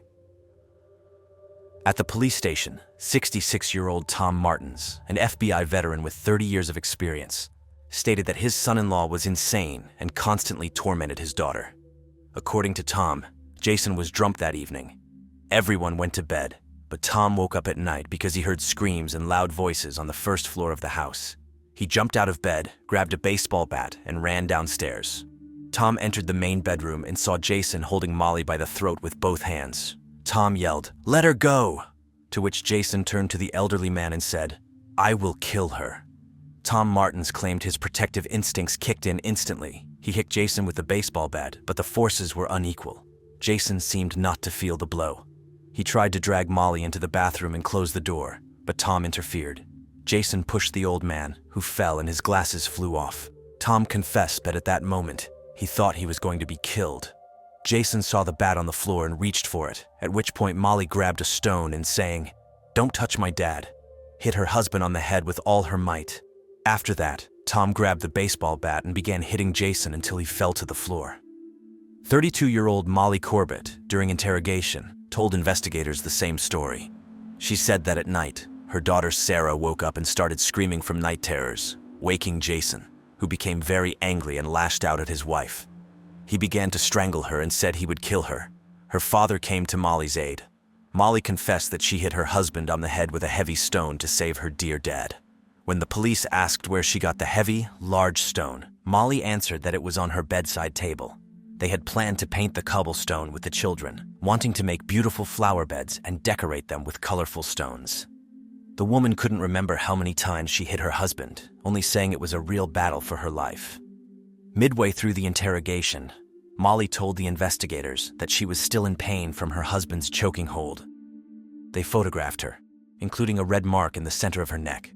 At the police station, 66-year-old Tom Martins, an FBI veteran with 30 years of experience, stated that his son-in-law was insane and constantly tormented his daughter. According to Tom, Jason was drunk that evening. Everyone went to bed, but Tom woke up at night because he heard screams and loud voices on the first floor of the house. He jumped out of bed, grabbed a baseball bat, and ran downstairs. Tom entered the main bedroom and saw Jason holding Molly by the throat with both hands. Tom yelled, "Let her go!" To which Jason turned to the elderly man and said, "I will kill her." Tom Martins claimed his protective instincts kicked in instantly. He hit Jason with the baseball bat, but the forces were unequal. Jason seemed not to feel the blow. He tried to drag Molly into the bathroom and close the door, but Tom interfered. Jason pushed the old man, who fell and his glasses flew off. Tom confessed that at that moment, he thought he was going to be killed. Jason saw the bat on the floor and reached for it, at which point Molly grabbed a stone and saying, "Don't touch my dad," hit her husband on the head with all her might. After that, Tom grabbed the baseball bat and began hitting Jason until he fell to the floor. 32-year-old Molly Corbett, during interrogation, told investigators the same story. She said that at night, her daughter Sarah woke up and started screaming from night terrors, waking Jason, who became very angry and lashed out at his wife. He began to strangle her and said he would kill her. Her father came to Molly's aid. Molly confessed that she hit her husband on the head with a heavy stone to save her dear dad. When the police asked where she got the heavy, large stone, Molly answered that it was on her bedside table. They had planned to paint the cobblestone with the children, wanting to make beautiful flower beds and decorate them with colorful stones. The woman couldn't remember how many times she hit her husband, only saying it was a real battle for her life. Midway through the interrogation, Molly told the investigators that she was still in pain from her husband's choking hold. They photographed her, including a red mark in the center of her neck.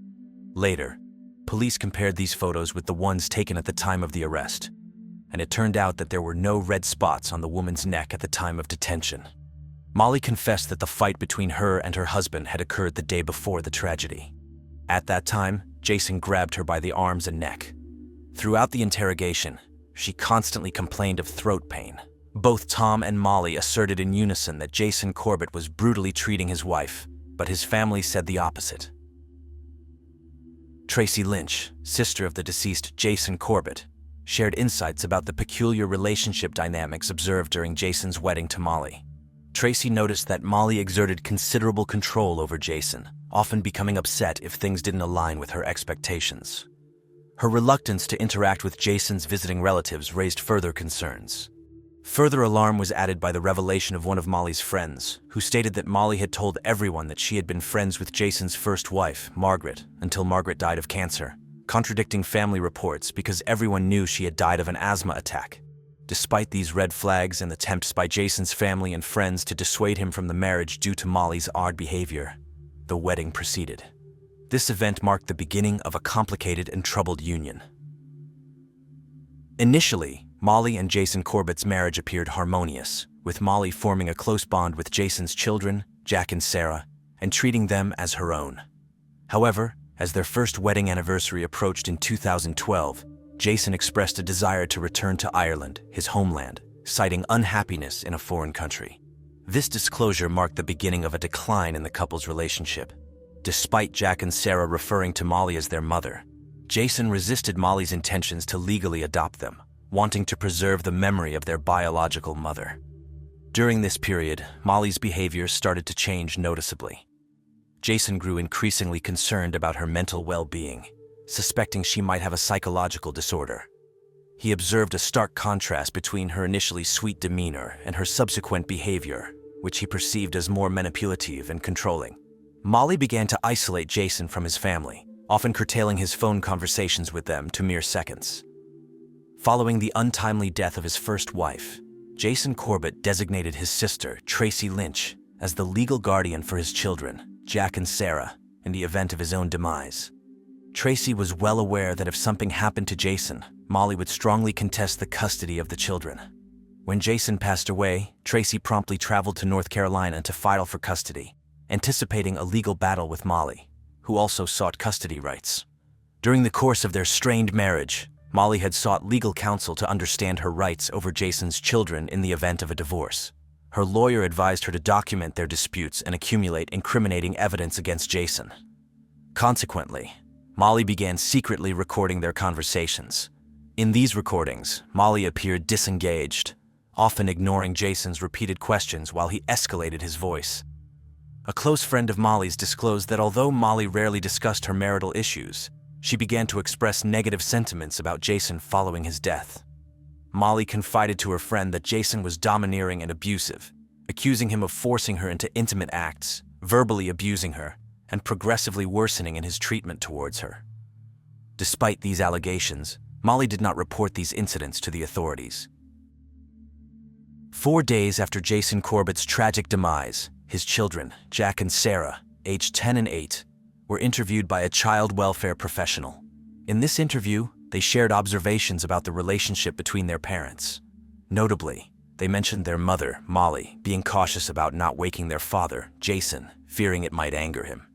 Later, police compared these photos with the ones taken at the time of the arrest, and it turned out that there were no red spots on the woman's neck at the time of detention. Molly confessed that the fight between her and her husband had occurred the day before the tragedy. At that time, Jason grabbed her by the arms and neck. Throughout the interrogation, she constantly complained of throat pain. Both Tom and Molly asserted in unison that Jason Corbett was brutally treating his wife, but his family said the opposite. Tracy Lynch, sister of the deceased Jason Corbett, shared insights about the peculiar relationship dynamics observed during Jason's wedding to Molly. Tracy noticed that Molly exerted considerable control over Jason, often becoming upset if things didn't align with her expectations. Her reluctance to interact with Jason's visiting relatives raised further concerns. Further alarm was added by the revelation of one of Molly's friends, who stated that Molly had told everyone that she had been friends with Jason's first wife, Margaret, until Margaret died of cancer, contradicting family reports because everyone knew she had died of an asthma attack. Despite these red flags and attempts by Jason's family and friends to dissuade him from the marriage due to Molly's odd behavior, the wedding proceeded. This event marked the beginning of a complicated and troubled union. Initially, Molly and Jason Corbett's marriage appeared harmonious, with Molly forming a close bond with Jason's children, Jack and Sarah, and treating them as her own. However, as their first wedding anniversary approached in 2012, Jason expressed a desire to return to Ireland, his homeland, citing unhappiness in a foreign country. This disclosure marked the beginning of a decline in the couple's relationship. Despite Jack and Sarah referring to Molly as their mother, Jason resisted Molly's intentions to legally adopt them, wanting to preserve the memory of their biological mother. During this period, Molly's behavior started to change noticeably. Jason grew increasingly concerned about her mental well-being, suspecting she might have a psychological disorder. He observed a stark contrast between her initially sweet demeanor and her subsequent behavior, which he perceived as more manipulative and controlling. Molly began to isolate Jason from his family, often curtailing his phone conversations with them to mere seconds. Following the untimely death of his first wife, Jason Corbett designated his sister, Tracy Lynch, as the legal guardian for his children, Jack and Sarah, in the event of his own demise. Tracy was well aware that if something happened to Jason, Molly would strongly contest the custody of the children. When Jason passed away, Tracy promptly traveled to North Carolina to file for custody, anticipating a legal battle with Molly, who also sought custody rights. During the course of their strained marriage, Molly had sought legal counsel to understand her rights over Jason's children in the event of a divorce. Her lawyer advised her to document their disputes and accumulate incriminating evidence against Jason. Consequently, Molly began secretly recording their conversations. In these recordings, Molly appeared disengaged, often ignoring Jason's repeated questions while he escalated his voice. A close friend of Molly's disclosed that although Molly rarely discussed her marital issues, she began to express negative sentiments about Jason following his death. Molly confided to her friend that Jason was domineering and abusive, accusing him of forcing her into intimate acts, verbally abusing her, and progressively worsening in his treatment towards her. Despite these allegations, Molly did not report these incidents to the authorities. 4 days after Jason Corbett's tragic demise, his children, Jack and Sarah, aged 10 and 8, were interviewed by a child welfare professional. In this interview, they shared observations about the relationship between their parents. Notably, they mentioned their mother, Molly, being cautious about not waking their father, Jason, fearing it might anger him.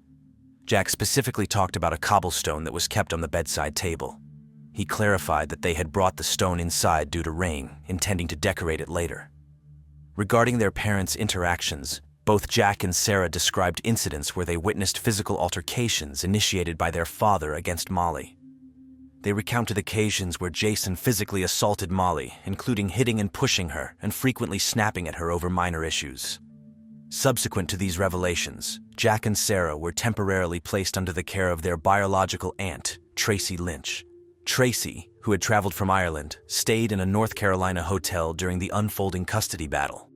Jack specifically talked about a cobblestone that was kept on the bedside table. He clarified that they had brought the stone inside due to rain, intending to decorate it later. Regarding their parents' interactions, both Jack and Sarah described incidents where they witnessed physical altercations initiated by their father against Molly. They recounted occasions where Jason physically assaulted Molly, including hitting and pushing her and frequently snapping at her over minor issues. Subsequent to these revelations, Jack and Sarah were temporarily placed under the care of their biological aunt, Tracy Lynch. Tracy, who had traveled from Ireland, stayed in a North Carolina hotel during the unfolding custody battle.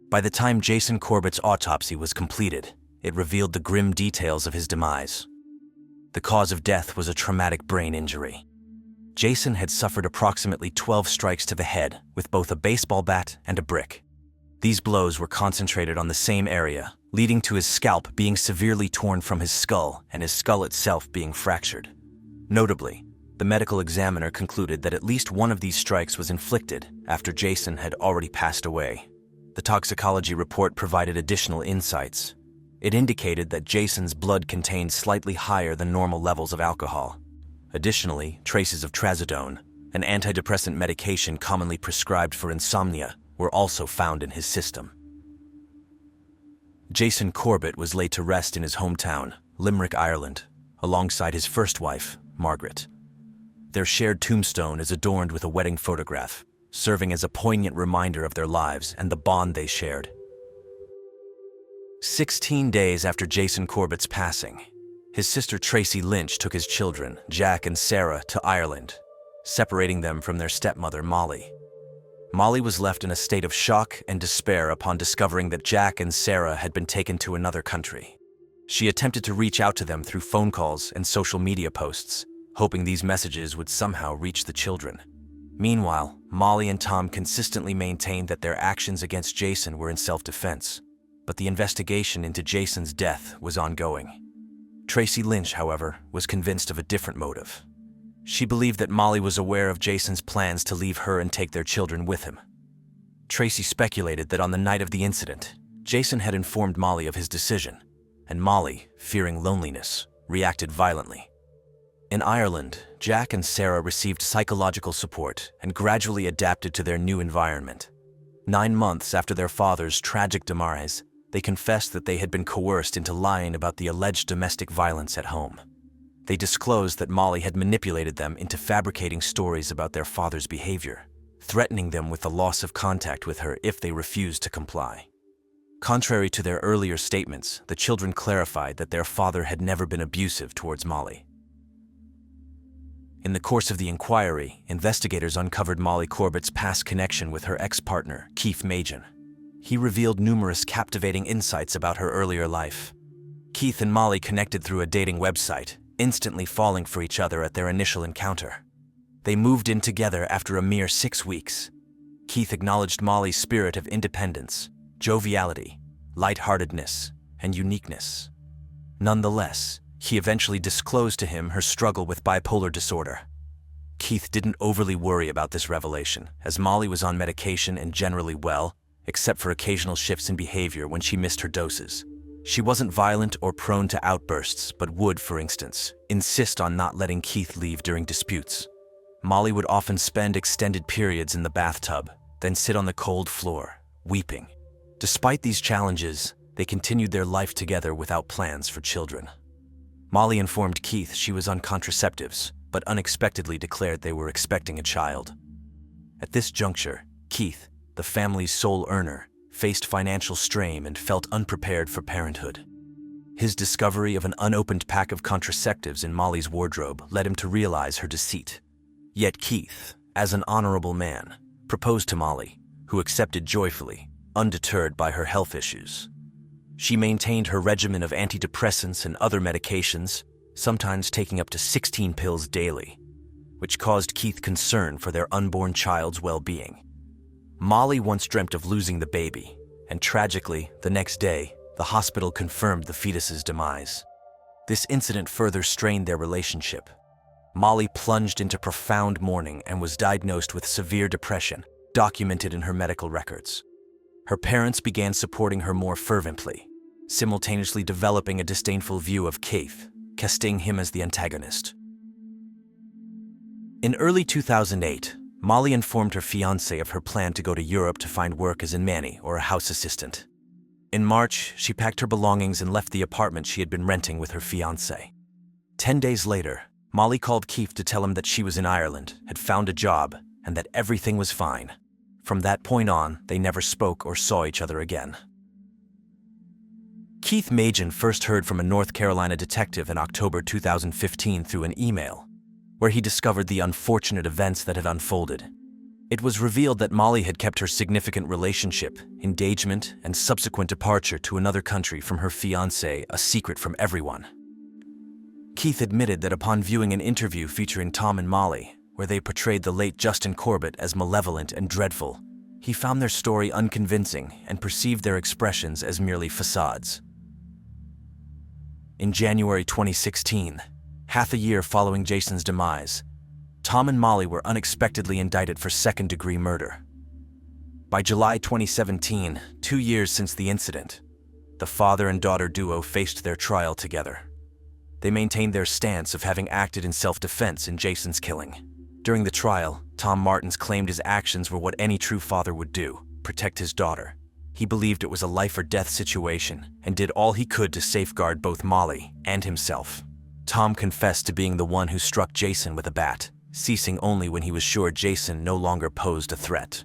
By the time Jason Corbett's autopsy was completed, it revealed the grim details of his demise. The cause of death was a traumatic brain injury. Jason had suffered approximately 12 strikes to the head with both a baseball bat and a brick. These blows were concentrated on the same area, leading to his scalp being severely torn from his skull and his skull itself being fractured. Notably, the medical examiner concluded that at least one of these strikes was inflicted after Jason had already passed away. The toxicology report provided additional insights. It indicated that Jason's blood contained slightly higher than normal levels of alcohol. Additionally, traces of trazodone, an antidepressant medication commonly prescribed for insomnia, were also found in his system. Jason Corbett was laid to rest in his hometown, Limerick, Ireland, alongside his first wife, Margaret. Their shared tombstone is adorned with a wedding photograph, serving as a poignant reminder of their lives and the bond they shared. 16 days after Jason Corbett's passing, his sister Tracy Lynch took his children, Jack and Sarah, to Ireland, separating them from their stepmother, Molly. Molly was left in a state of shock and despair upon discovering that Jack and Sarah had been taken to another country. She attempted to reach out to them through phone calls and social media posts, hoping these messages would somehow reach the children. Meanwhile, Molly and Tom consistently maintained that their actions against Jason were in self-defense, but the investigation into Jason's death was ongoing. Tracy Lynch, however, was convinced of a different motive. She believed that Molly was aware of Jason's plans to leave her and take their children with him. Tracy speculated that on the night of the incident, Jason had informed Molly of his decision, and Molly, fearing loneliness, reacted violently. In Ireland, Jack and Sarah received psychological support and gradually adapted to their new environment. 9 months after their father's tragic demise, they confessed that they had been coerced into lying about the alleged domestic violence at home. They disclosed that Molly had manipulated them into fabricating stories about their father's behavior, threatening them with the loss of contact with her if they refused to comply. Contrary to their earlier statements, the children clarified that their father had never been abusive towards Molly. In the course of the inquiry, investigators uncovered Molly Corbett's past connection with her ex-partner, Keith Majan. He revealed numerous captivating insights about her earlier life. Keith and Molly connected through a dating website, instantly falling for each other at their initial encounter. They moved in together after a mere 6 weeks. Keith acknowledged Molly's spirit of independence, joviality, lightheartedness, and uniqueness. Nonetheless, he eventually disclosed to him her struggle with bipolar disorder. Keith didn't overly worry about this revelation, as Molly was on medication and generally well, except for occasional shifts in behavior when she missed her doses. She wasn't violent or prone to outbursts, but would, for instance, insist on not letting Keith leave during disputes. Molly would often spend extended periods in the bathtub, then sit on the cold floor, weeping. Despite these challenges, they continued their life together without plans for children. Molly informed Keith she was on contraceptives, but unexpectedly declared they were expecting a child. At this juncture, Keith, the family's sole earner, faced financial strain and felt unprepared for parenthood. His discovery of an unopened pack of contraceptives in Molly's wardrobe led him to realize her deceit. Yet Keith, as an honorable man, proposed to Molly, who accepted joyfully, undeterred by her health issues. She maintained her regimen of antidepressants and other medications, sometimes taking up to 16 pills daily, which caused Keith concern for their unborn child's well-being. Molly once dreamt of losing the baby, and tragically, the next day, the hospital confirmed the fetus's demise. This incident further strained their relationship. Molly plunged into profound mourning and was diagnosed with severe depression, documented in her medical records. Her parents began supporting her more fervently, simultaneously developing a disdainful view of Keith, casting him as the antagonist. In early 2008, Molly informed her fiancé of her plan to go to Europe to find work as a nanny or a house assistant. In March, she packed her belongings and left the apartment she had been renting with her fiancé. 10 days later, Molly called Keith to tell him that she was in Ireland, had found a job, and that everything was fine. From that point on, they never spoke or saw each other again. Keith Majan first heard from a North Carolina detective in October 2015 through an email, where he discovered the unfortunate events that had unfolded. It was revealed that Molly had kept her significant relationship, engagement, and subsequent departure to another country from her fiancé a secret from everyone. Keith admitted that upon viewing an interview featuring Tom and Molly, where they portrayed the late Justin Corbett as malevolent and dreadful, he found their story unconvincing and perceived their expressions as merely facades. In January 2016, half a year following Jason's demise, Tom and Molly were unexpectedly indicted for second-degree murder. By July 2017, 2 years since the incident, The father and daughter duo faced their trial together. They maintained their stance of having acted in self-defense in Jason's killing. During the trial, Tom Martins claimed his actions were what any true father would do: protect his daughter. He believed it was a life-or-death situation and did all he could to safeguard both Molly and himself. Tom confessed to being the one who struck Jason with a bat, ceasing only when he was sure Jason no longer posed a threat.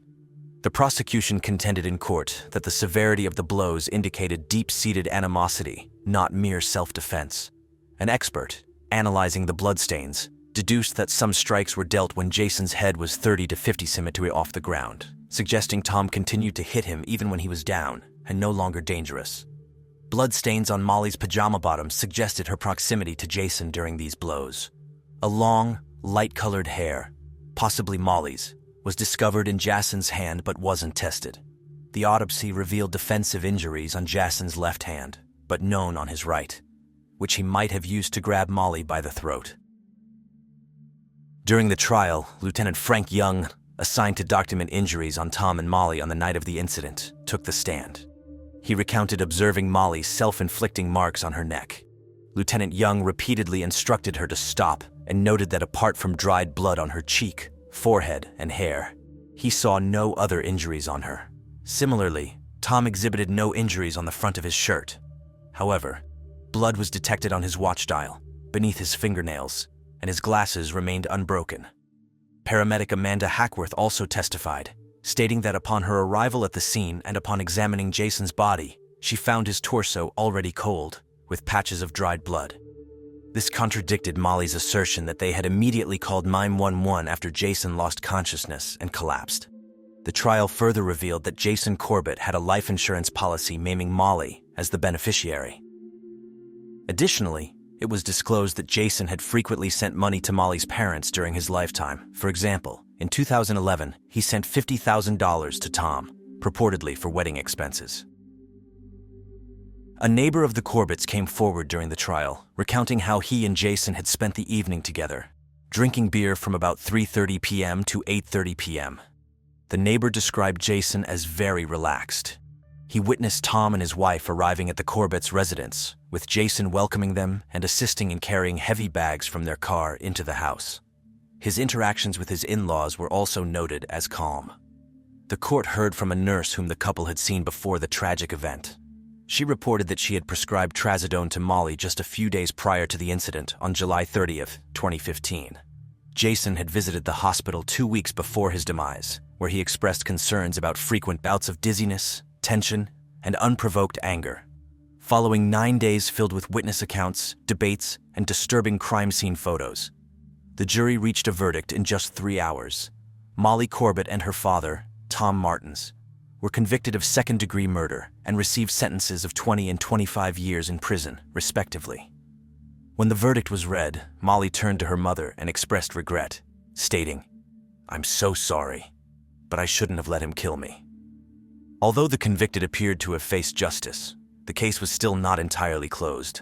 The prosecution contended in court that the severity of the blows indicated deep-seated animosity, not mere self-defense. An expert, analyzing the bloodstains, deduced that some strikes were dealt when Jason's head was 30 to 50 centimeters off the ground, suggesting Tom continued to hit him even when he was down and no longer dangerous. Bloodstains on Molly's pajama bottoms suggested her proximity to Jason during these blows. A long, light-colored hair, possibly Molly's, was discovered in Jason's hand but wasn't tested. The autopsy revealed defensive injuries on Jason's left hand, but none on his right, which he might have used to grab Molly by the throat. During the trial, Lieutenant Frank Young, assigned to document injuries on Tom and Molly on the night of the incident, took the stand. He recounted observing Molly's self-inflicting marks on her neck. Lieutenant Young repeatedly instructed her to stop and noted that apart from dried blood on her cheek, forehead, and hair, he saw no other injuries on her. Similarly, Tom exhibited no injuries on the front of his shirt. However, blood was detected on his watch dial, beneath his fingernails, and his glasses remained unbroken. Paramedic Amanda Hackworth also testified, stating that upon her arrival at the scene and upon examining Jason's body, she found his torso already cold, with patches of dried blood. This contradicted Molly's assertion that they had immediately called 911 after Jason lost consciousness and collapsed. The trial further revealed that Jason Corbett had a life insurance policy naming Molly as the beneficiary. Additionally, it was disclosed that Jason had frequently sent money to Molly's parents during his lifetime. For example, in 2011, he sent $50,000 to Tom, purportedly for wedding expenses. A neighbor of the Corbetts came forward during the trial, recounting how he and Jason had spent the evening together, drinking beer from about 3:30 p.m. to 8:30 p.m. The neighbor described Jason as very relaxed. He witnessed Tom and his wife arriving at the Corbetts' residence, with Jason welcoming them and assisting in carrying heavy bags from their car into the house. His interactions with his in-laws were also noted as calm. The court heard from a nurse whom the couple had seen before the tragic event. She reported that she had prescribed trazodone to Molly just a few days prior to the incident on July 30th, 2015. Jason had visited the hospital 2 weeks before his demise, where he expressed concerns about frequent bouts of dizziness, tension, and unprovoked anger. Following 9 days filled with witness accounts, debates, and disturbing crime scene photos, the jury reached a verdict in just 3 hours. Molly Corbett and her father, Tom Martins, were convicted of second-degree murder and received sentences of 20 and 25 years in prison, respectively. When the verdict was read, Molly turned to her mother and expressed regret, stating, "I'm so sorry, but I shouldn't have let him kill me." Although the convicted appeared to have faced justice, the case was still not entirely closed.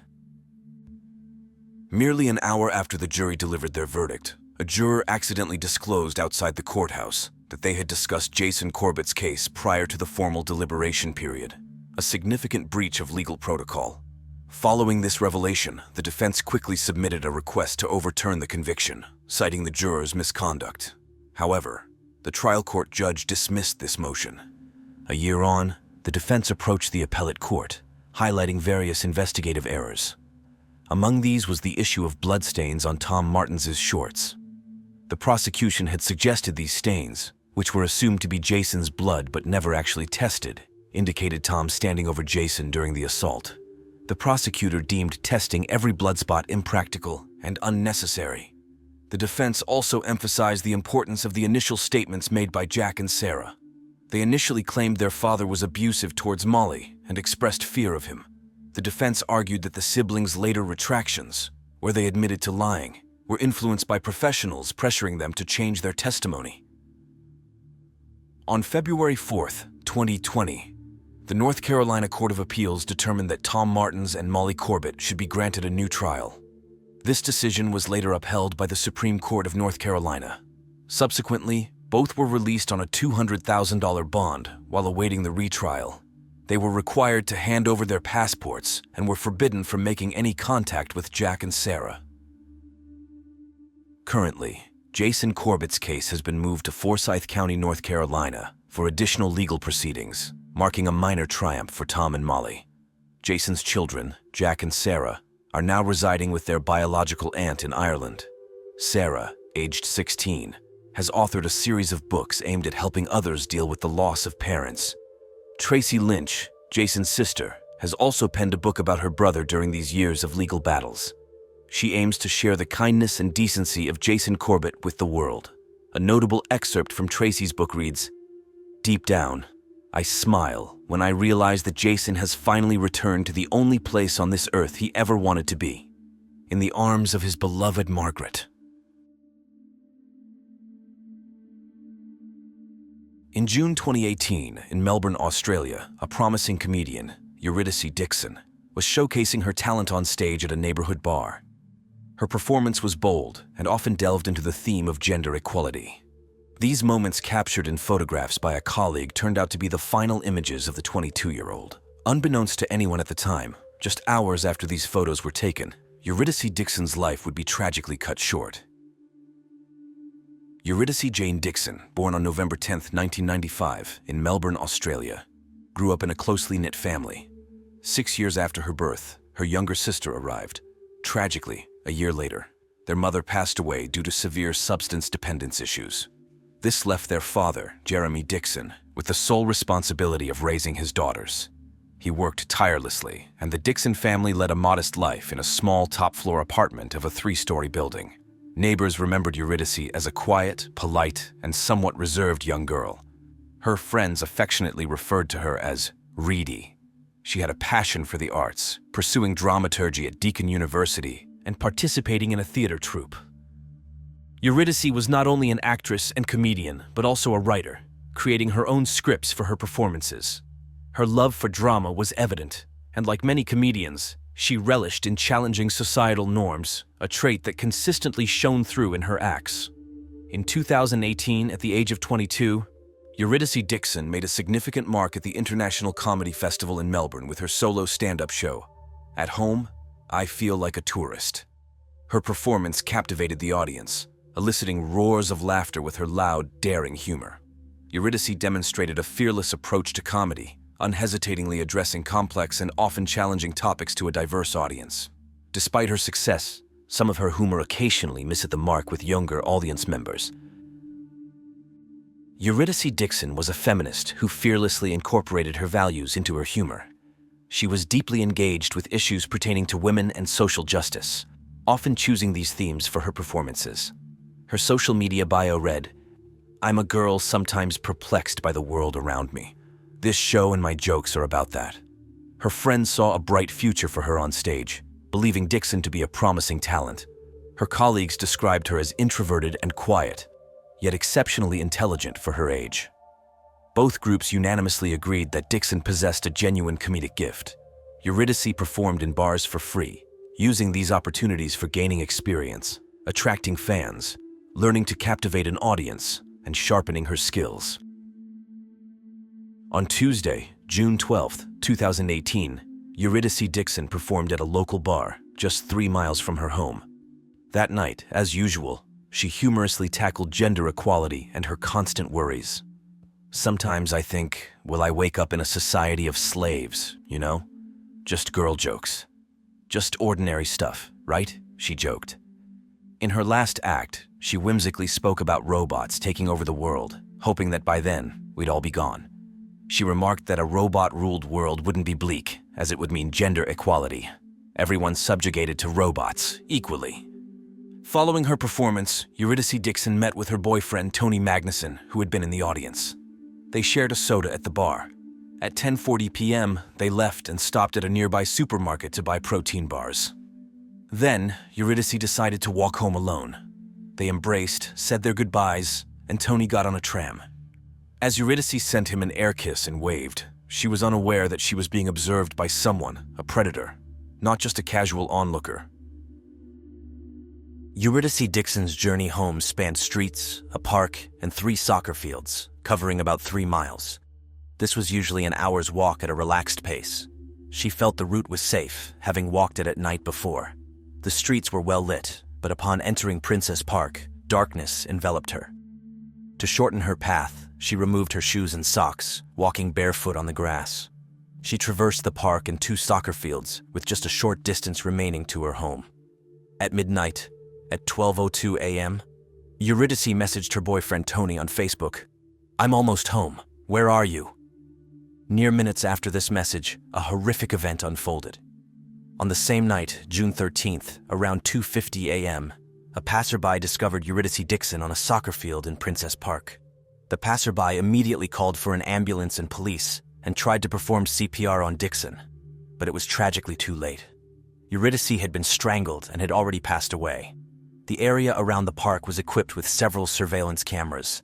Merely an hour after the jury delivered their verdict, a juror accidentally disclosed outside the courthouse that they had discussed Jason Corbett's case prior to the formal deliberation period, a significant breach of legal protocol. Following this revelation, the defense quickly submitted a request to overturn the conviction, citing the juror's misconduct. However, the trial court judge dismissed this motion. A year on, the defense approached the appellate court, highlighting various investigative errors. Among these was the issue of bloodstains on Tom Martins' shorts. The prosecution had suggested these stains, which were assumed to be Jason's blood but never actually tested, indicated Tom standing over Jason during the assault. The prosecutor deemed testing every blood spot impractical and unnecessary. The defense also emphasized the importance of the initial statements made by Jack and Sarah. They initially claimed their father was abusive towards Molly and expressed fear of him. The defense argued that the siblings' later retractions, where they admitted to lying, were influenced by professionals pressuring them to change their testimony. On February 4th, 2020, the North Carolina Court of Appeals determined that Tom Martins and Molly Corbett should be granted a new trial. This decision was later upheld by the Supreme Court of North Carolina. Subsequently, both were released on a $200,000 bond while awaiting the retrial. They were required to hand over their passports and were forbidden from making any contact with Jack and Sarah. Currently, Jason Corbett's case has been moved to Forsyth County, North Carolina, for additional legal proceedings, marking a minor triumph for Tom and Molly. Jason's children, Jack and Sarah, are now residing with their biological aunt in Ireland. Sarah, aged 16, has authored a series of books aimed at helping others deal with the loss of parents. Tracy Lynch, Jason's sister, has also penned a book about her brother during these years of legal battles. She aims to share the kindness and decency of Jason Corbett with the world. A notable excerpt from Tracy's book reads, "Deep down, I smile when I realize that Jason has finally returned to the only place on this earth he ever wanted to be, in the arms of his beloved Margaret." In June 2018, in Melbourne, Australia, a promising comedian, Eurydice Dixon, was showcasing her talent on stage at a neighborhood bar. Her performance was bold and often delved into the theme of gender equality. These moments, captured in photographs by a colleague, turned out to be the final images of the 22-year-old. Unbeknownst to anyone at the time, just hours after these photos were taken, Eurydice Dixon's life would be tragically cut short. Eurydice Jane Dixon, born on November 10, 1995, in Melbourne, Australia, grew up in a closely knit family. 6 years after her birth, her younger sister arrived. Tragically, a year later, their mother passed away due to severe substance dependence issues. This left their father, Jeremy Dixon, with the sole responsibility of raising his daughters. He worked tirelessly, and the Dixon family led a modest life in a small top-floor apartment of a 3-story building. Neighbors remembered Eurydice as a quiet, polite, and somewhat reserved young girl. Her friends affectionately referred to her as Reedy. She had a passion for the arts, pursuing dramaturgy at Deakin University and participating in a theater troupe. Eurydice was not only an actress and comedian, but also a writer, creating her own scripts for her performances. Her love for drama was evident, and like many comedians, she relished in challenging societal norms, a trait that consistently shone through in her acts. In 2018, at the age of 22, Eurydice Dixon made a significant mark at the International Comedy Festival in Melbourne with her solo stand-up show, At Home, I Feel Like a Tourist. Her performance captivated the audience, eliciting roars of laughter with her loud, daring humor. Eurydice demonstrated a fearless approach to comedy, unhesitatingly addressing complex and often challenging topics to a diverse audience. Despite her success, some of her humor occasionally missed the mark with younger audience members. Eurydice Dixon was a feminist who fearlessly incorporated her values into her humor. She was deeply engaged with issues pertaining to women and social justice, often choosing these themes for her performances. Her social media bio read, "I'm a girl sometimes perplexed by the world around me. This show and my jokes are about that." Her friends saw a bright future for her on stage, believing Dixon to be a promising talent. Her colleagues described her as introverted and quiet, yet exceptionally intelligent for her age. Both groups unanimously agreed that Dixon possessed a genuine comedic gift. Eurydice performed in bars for free, using these opportunities for gaining experience, attracting fans, learning to captivate an audience, and sharpening her skills. On Tuesday, June 12, 2018, Eurydice Dixon performed at a local bar just 3 miles from her home. That night, as usual, she humorously tackled gender equality and her constant worries. "Sometimes I think, will I wake up in a society of slaves, you know? Just girl jokes. Just ordinary stuff, right?" she joked. In her last act, she whimsically spoke about robots taking over the world, hoping that by then, we'd all be gone. She remarked that a robot-ruled world wouldn't be bleak, as it would mean gender equality. Everyone subjugated to robots, equally. Following her performance, Eurydice Dixon met with her boyfriend Tony Magnuson, who had been in the audience. They shared a soda at the bar. At 10:40 p.m., they left and stopped at a nearby supermarket to buy protein bars. Then, Eurydice decided to walk home alone. They embraced, said their goodbyes, and Tony got on a tram. As Eurydice sent him an air kiss and waved, she was unaware that she was being observed by someone, a predator, not just a casual onlooker. Eurydice Dixon's journey home spanned streets, a park, and 3 soccer fields, covering about 3 miles. This was usually an hour's walk at a relaxed pace. She felt the route was safe, having walked it at night before. The streets were well lit, but upon entering Princess Park, darkness enveloped her. To shorten her path, she removed her shoes and socks, walking barefoot on the grass. She traversed the park and 2 soccer fields, with just a short distance remaining to her home. At midnight, at 12:02 a.m., Eurydice messaged her boyfriend Tony on Facebook, "I'm almost home. Where are you?" Mere minutes after this message, a horrific event unfolded. On the same night, June 13th, around 2:50 a.m., a passerby discovered Eurydice Dixon on a soccer field in Princess Park. The passerby immediately called for an ambulance and police and tried to perform CPR on Dixon, but it was tragically too late. Eurydice had been strangled and had already passed away. The area around the park was equipped with several surveillance cameras.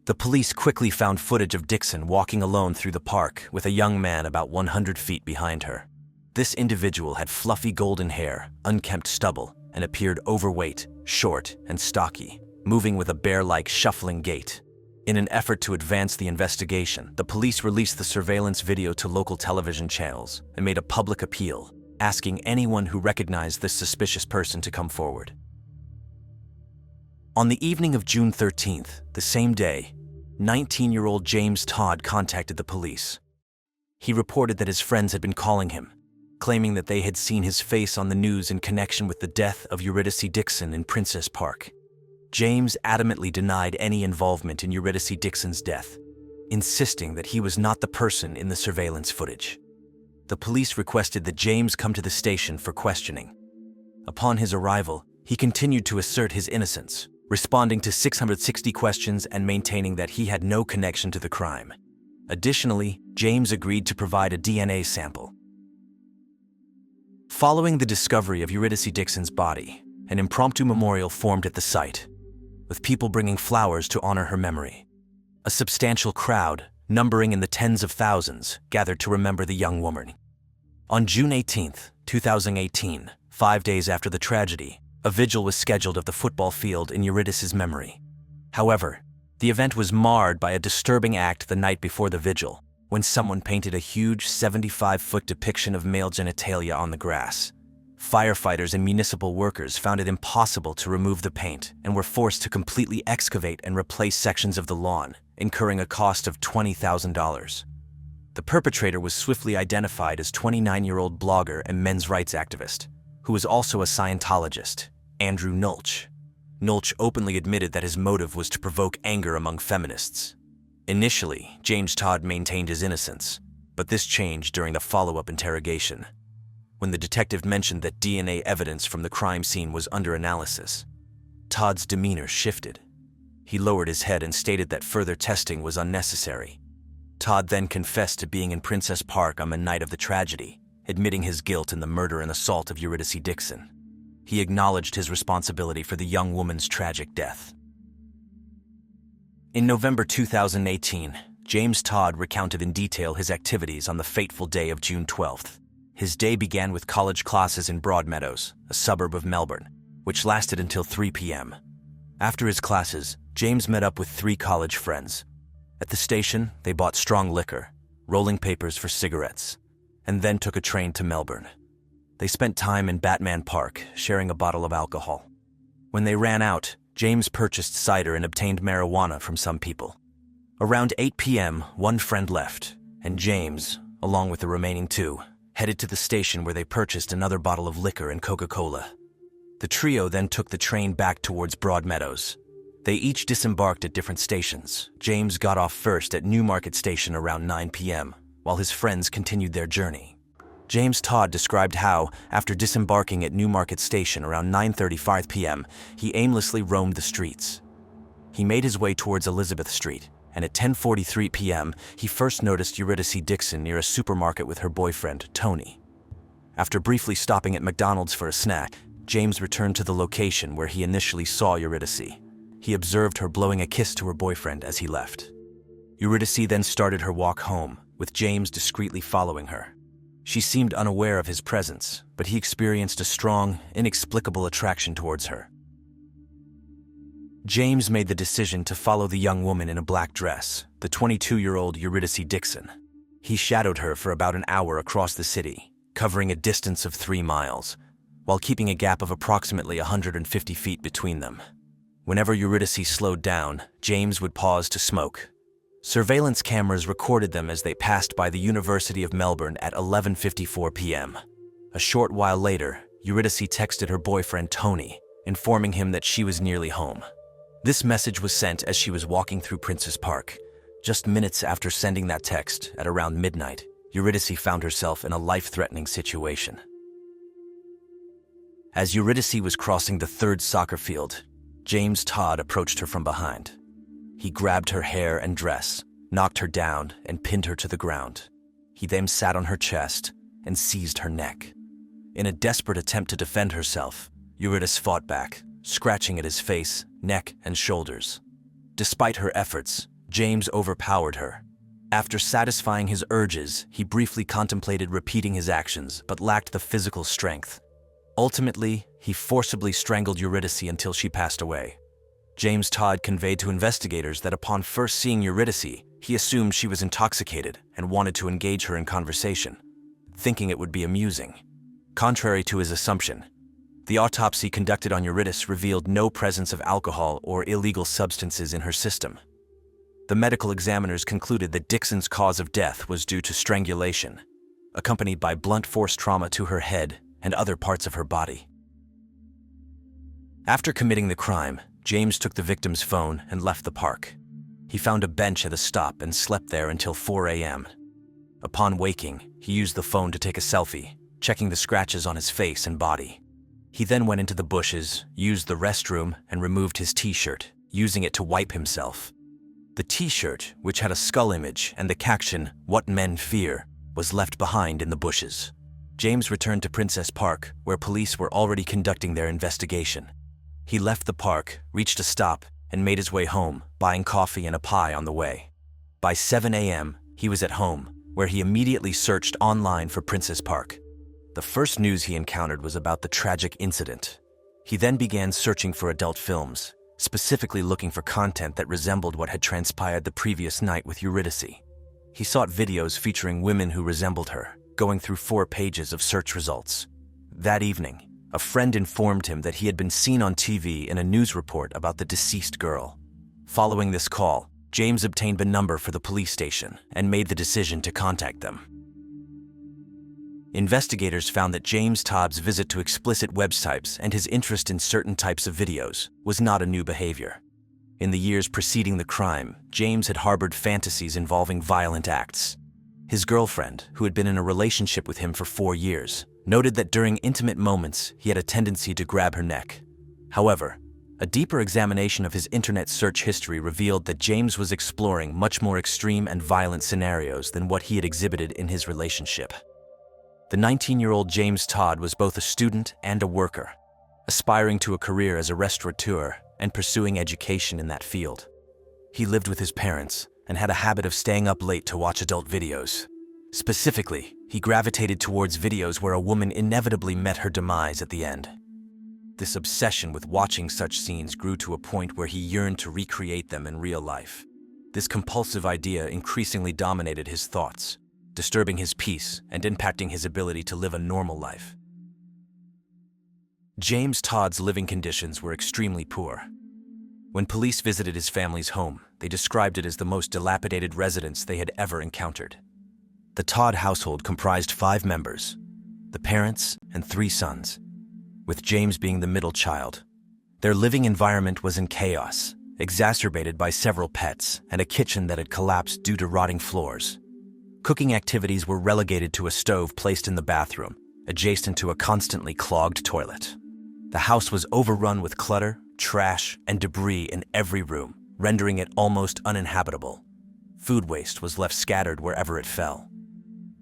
The police quickly found footage of Dixon walking alone through the park with a young man about 100 feet behind her. This individual had fluffy golden hair, unkempt stubble, and appeared overweight, short, and stocky, moving with a bear-like shuffling gait. In an effort to advance the investigation, the police released the surveillance video to local television channels and made a public appeal, asking anyone who recognized this suspicious person to come forward. On the evening of June 13th, the same day, 19-year-old James Todd contacted the police. He reported that his friends had been calling him, claiming that they had seen his face on the news in connection with the death of Eurydice Dixon in Princess Park. James adamantly denied any involvement in Eurydice Dixon's death, insisting that he was not the person in the surveillance footage. The police requested that James come to the station for questioning. Upon his arrival, he continued to assert his innocence, responding to 660 questions and maintaining that he had no connection to the crime. Additionally, James agreed to provide a DNA sample. Following the discovery of Eurydice Dixon's body, an impromptu memorial formed at the site, with people bringing flowers to honor her memory. A substantial crowd, numbering in the tens of thousands, gathered to remember the young woman. On June 18, 2018, 5 days after the tragedy, a vigil was scheduled at the football field in Eurydice's memory. However, the event was marred by a disturbing act the night before the vigil, when someone painted a huge 75-foot depiction of male genitalia on the grass. Firefighters and municipal workers found it impossible to remove the paint and were forced to completely excavate and replace sections of the lawn, incurring a cost of $20,000. The perpetrator was swiftly identified as 29-year-old blogger and men's rights activist, who was also a Scientologist, Andrew Nulch. Nulch openly admitted that his motive was to provoke anger among feminists. Initially, James Todd maintained his innocence, but this changed during the follow-up interrogation. When the detective mentioned that DNA evidence from the crime scene was under analysis, Todd's demeanor shifted. He lowered his head and stated that further testing was unnecessary. Todd then confessed to being in Princess Park on the night of the tragedy, admitting his guilt in the murder and assault of Eurydice Dixon. He acknowledged his responsibility for the young woman's tragic death. In November 2018, James Todd recounted in detail his activities on the fateful day of June 12th. His day began with college classes in Broadmeadows, a suburb of Melbourne, which lasted until 3 p.m. After his classes, James met up with 3 college friends. At the station, they bought strong liquor, rolling papers for cigarettes, and then took a train to Melbourne. They spent time in Batman Park, sharing a bottle of alcohol. When they ran out, James purchased cider and obtained marijuana from some people. Around 8 p.m., one friend left, and James, along with the remaining 2, headed to the station where they purchased another bottle of liquor and Coca-Cola. The trio then took the train back towards Broadmeadows. They each disembarked at different stations. James got off first at Newmarket Station around 9 p.m., while his friends continued their journey. James Todd described how, after disembarking at Newmarket Station around 9:35 p.m., he aimlessly roamed the streets. He made his way towards Elizabeth Street, and at 10:43 p.m., he first noticed Eurydice Dixon near a supermarket with her boyfriend, Tony. After briefly stopping at McDonald's for a snack, James returned to the location where he initially saw Eurydice. He observed her blowing a kiss to her boyfriend as he left. Eurydice then started her walk home, with James discreetly following her. She seemed unaware of his presence, but he experienced a strong, inexplicable attraction towards her. James made the decision to follow the young woman in a black dress, the 22-year-old Eurydice Dixon. He shadowed her for about an hour across the city, covering a distance of 3 miles, while keeping a gap of approximately 150 feet between them. Whenever Eurydice slowed down, James would pause to smoke. Surveillance cameras recorded them as they passed by the University of Melbourne at 11:54 p.m. A short while later, Eurydice texted her boyfriend Tony, informing him that she was nearly home. This message was sent as she was walking through Princes Park. Just minutes after sending that text, at around midnight, Eurydice found herself in a life-threatening situation. As Eurydice was crossing the 3rd soccer field, James Todd approached her from behind. He grabbed her hair and dress, knocked her down, and pinned her to the ground. He then sat on her chest and seized her neck. In a desperate attempt to defend herself, Eurydice fought back, scratching at his face, neck, and shoulders. Despite her efforts, James overpowered her. After satisfying his urges, he briefly contemplated repeating his actions, but lacked the physical strength. Ultimately, he forcibly strangled Eurydice until she passed away. James Todd conveyed to investigators that upon first seeing Eurydice, he assumed she was intoxicated and wanted to engage her in conversation, thinking it would be amusing. Contrary to his assumption, the autopsy conducted on Eurydice revealed no presence of alcohol or illegal substances in her system. The medical examiners concluded that Dixon's cause of death was due to strangulation, accompanied by blunt force trauma to her head and other parts of her body. After committing the crime, James took the victim's phone and left the park. He found a bench at a stop and slept there until 4 a.m. Upon waking, he used the phone to take a selfie, checking the scratches on his face and body. He then went into the bushes, used the restroom, and removed his t-shirt, using it to wipe himself. The t-shirt, which had a skull image and the caption, "What Men Fear," was left behind in the bushes. James returned to Princess Park, where police were already conducting their investigation. He left the park, reached a stop, and made his way home, buying coffee and a pie on the way. By 7 a.m., he was at home, where he immediately searched online for Princess Park. The first news he encountered was about the tragic incident. He then began searching for adult films, specifically looking for content that resembled what had transpired the previous night with Eurydice. He sought videos featuring women who resembled her, going through 4 pages of search results. That evening, a friend informed him that he had been seen on TV in a news report about the deceased girl. Following this call, James obtained a number for the police station and made the decision to contact them. Investigators found that James Todd's visit to explicit websites and his interest in certain types of videos was not a new behavior. In the years preceding the crime, James had harbored fantasies involving violent acts. His girlfriend, who had been in a relationship with him for 4 years, noted that during intimate moments he had a tendency to grab her neck. However, a deeper examination of his internet search history revealed that James was exploring much more extreme and violent scenarios than what he had exhibited in his relationship. The 19-year-old James Todd was both a student and a worker, aspiring to a career as a restaurateur and pursuing education in that field. He lived with his parents and had a habit of staying up late to watch adult videos. Specifically, he gravitated towards videos where a woman inevitably met her demise at the end. This obsession with watching such scenes grew to a point where he yearned to recreate them in real life. This compulsive idea increasingly dominated his thoughts, disturbing his peace and impacting his ability to live a normal life. James Todd's living conditions were extremely poor. When police visited his family's home, they described it as the most dilapidated residence they had ever encountered. The Todd household comprised 5 members, the parents and 3 sons, with James being the middle child. Their living environment was in chaos, exacerbated by several pets and a kitchen that had collapsed due to rotting floors. Cooking activities were relegated to a stove placed in the bathroom, adjacent to a constantly clogged toilet. The house was overrun with clutter, trash, and debris in every room, rendering it almost uninhabitable. Food waste was left scattered wherever it fell.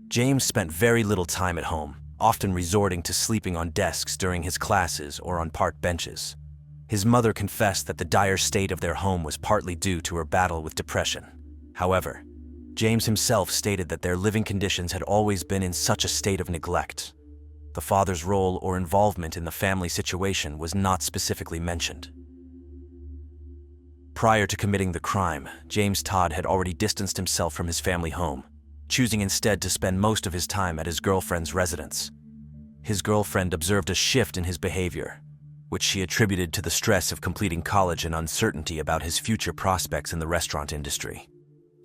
James spent very little time at home, often resorting to sleeping on desks during his classes or on park benches. His mother confessed that the dire state of their home was partly due to her battle with depression. However, James himself stated that their living conditions had always been in such a state of neglect. The father's role or involvement in the family situation was not specifically mentioned. Prior to committing the crime, James Todd had already distanced himself from his family home, choosing instead to spend most of his time at his girlfriend's residence. His girlfriend observed a shift in his behavior, which she attributed to the stress of completing college and uncertainty about his future prospects in the restaurant industry.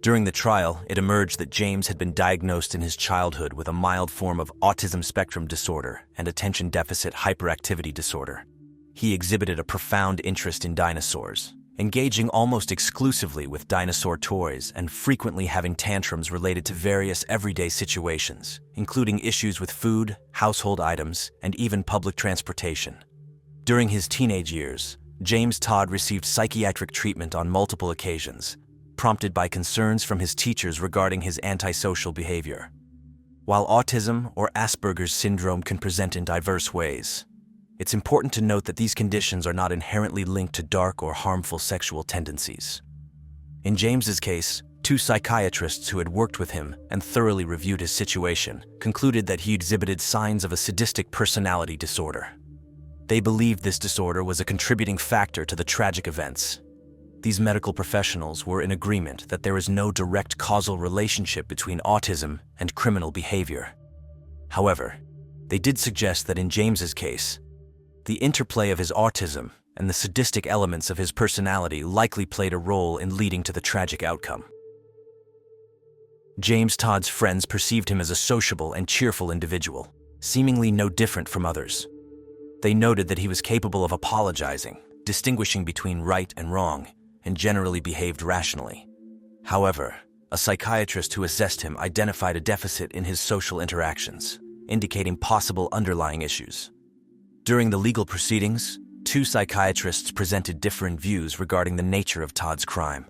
During the trial, it emerged that James had been diagnosed in his childhood with a mild form of autism spectrum disorder and attention deficit hyperactivity disorder. He exhibited a profound interest in dinosaurs, engaging almost exclusively with dinosaur toys and frequently having tantrums related to various everyday situations, including issues with food, household items, and even public transportation. During his teenage years, James Todd received psychiatric treatment on multiple occasions, prompted by concerns from his teachers regarding his antisocial behavior. While autism or Asperger's syndrome can present in diverse ways, it's important to note that these conditions are not inherently linked to dark or harmful sexual tendencies. In James's case, two psychiatrists who had worked with him and thoroughly reviewed his situation concluded that he exhibited signs of a sadistic personality disorder. They believed this disorder was a contributing factor to the tragic events. These medical professionals were in agreement that there is no direct causal relationship between autism and criminal behavior. However, they did suggest that in James's case, the interplay of his autism and the sadistic elements of his personality likely played a role in leading to the tragic outcome. James Todd's friends perceived him as a sociable and cheerful individual, seemingly no different from others. They noted that he was capable of apologizing, distinguishing between right and wrong, and generally behaved rationally. However, a psychiatrist who assessed him identified a deficit in his social interactions, indicating possible underlying issues. During the legal proceedings, two psychiatrists presented different views regarding the nature of Todd's crime.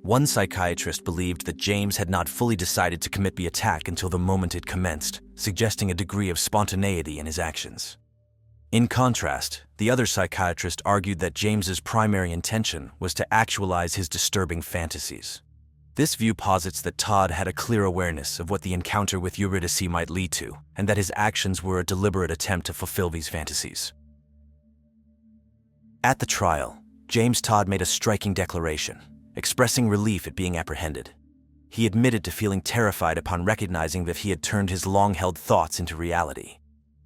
One psychiatrist believed that James had not fully decided to commit the attack until the moment it commenced, suggesting a degree of spontaneity in his actions. In contrast, the other psychiatrist argued that James's primary intention was to actualize his disturbing fantasies. This view posits that Todd had a clear awareness of what the encounter with Eurydice might lead to, and that his actions were a deliberate attempt to fulfill these fantasies. At the trial, James Todd made a striking declaration, expressing relief at being apprehended. He admitted to feeling terrified upon recognizing that he had turned his long-held thoughts into reality.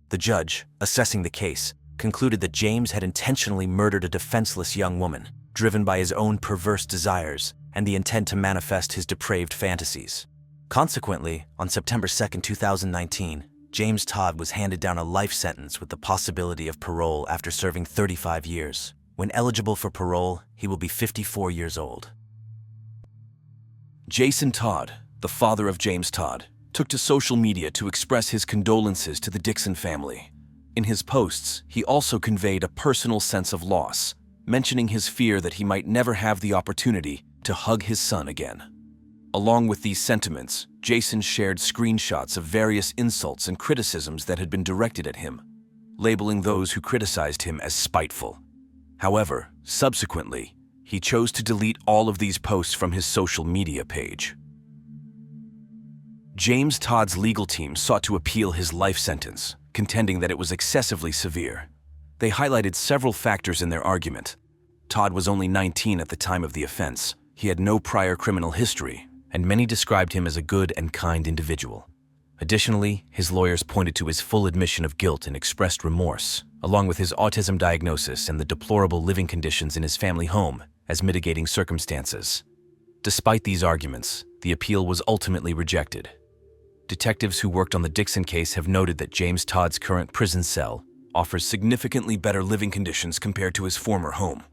The judge, assessing the case, concluded that James had intentionally murdered a defenseless young woman, driven by his own perverse desires and the intent to manifest his depraved fantasies. Consequently, on September 2, 2019, James Todd was handed down a life sentence with the possibility of parole after serving 35 years. When eligible for parole, he will be 54 years old. Jason Todd, the father of James Todd, took to social media to express his condolences to the Dixon family. In his posts, he also conveyed a personal sense of loss, mentioning his fear that he might never have the opportunity to hug his son again. Along with these sentiments, Jason shared screenshots of various insults and criticisms that had been directed at him, labeling those who criticized him as spiteful. However, subsequently, he chose to delete all of these posts from his social media page. James Todd's legal team sought to appeal his life sentence, contending that it was excessively severe. They highlighted several factors in their argument. Todd was only 19 at the time of the offense. He had no prior criminal history, and many described him as a good and kind individual. Additionally, his lawyers pointed to his full admission of guilt and expressed remorse, along with his autism diagnosis and the deplorable living conditions in his family home, as mitigating circumstances. Despite these arguments, the appeal was ultimately rejected. Detectives who worked on the Dixon case have noted that James Todd's current prison cell offers significantly better living conditions compared to his former home.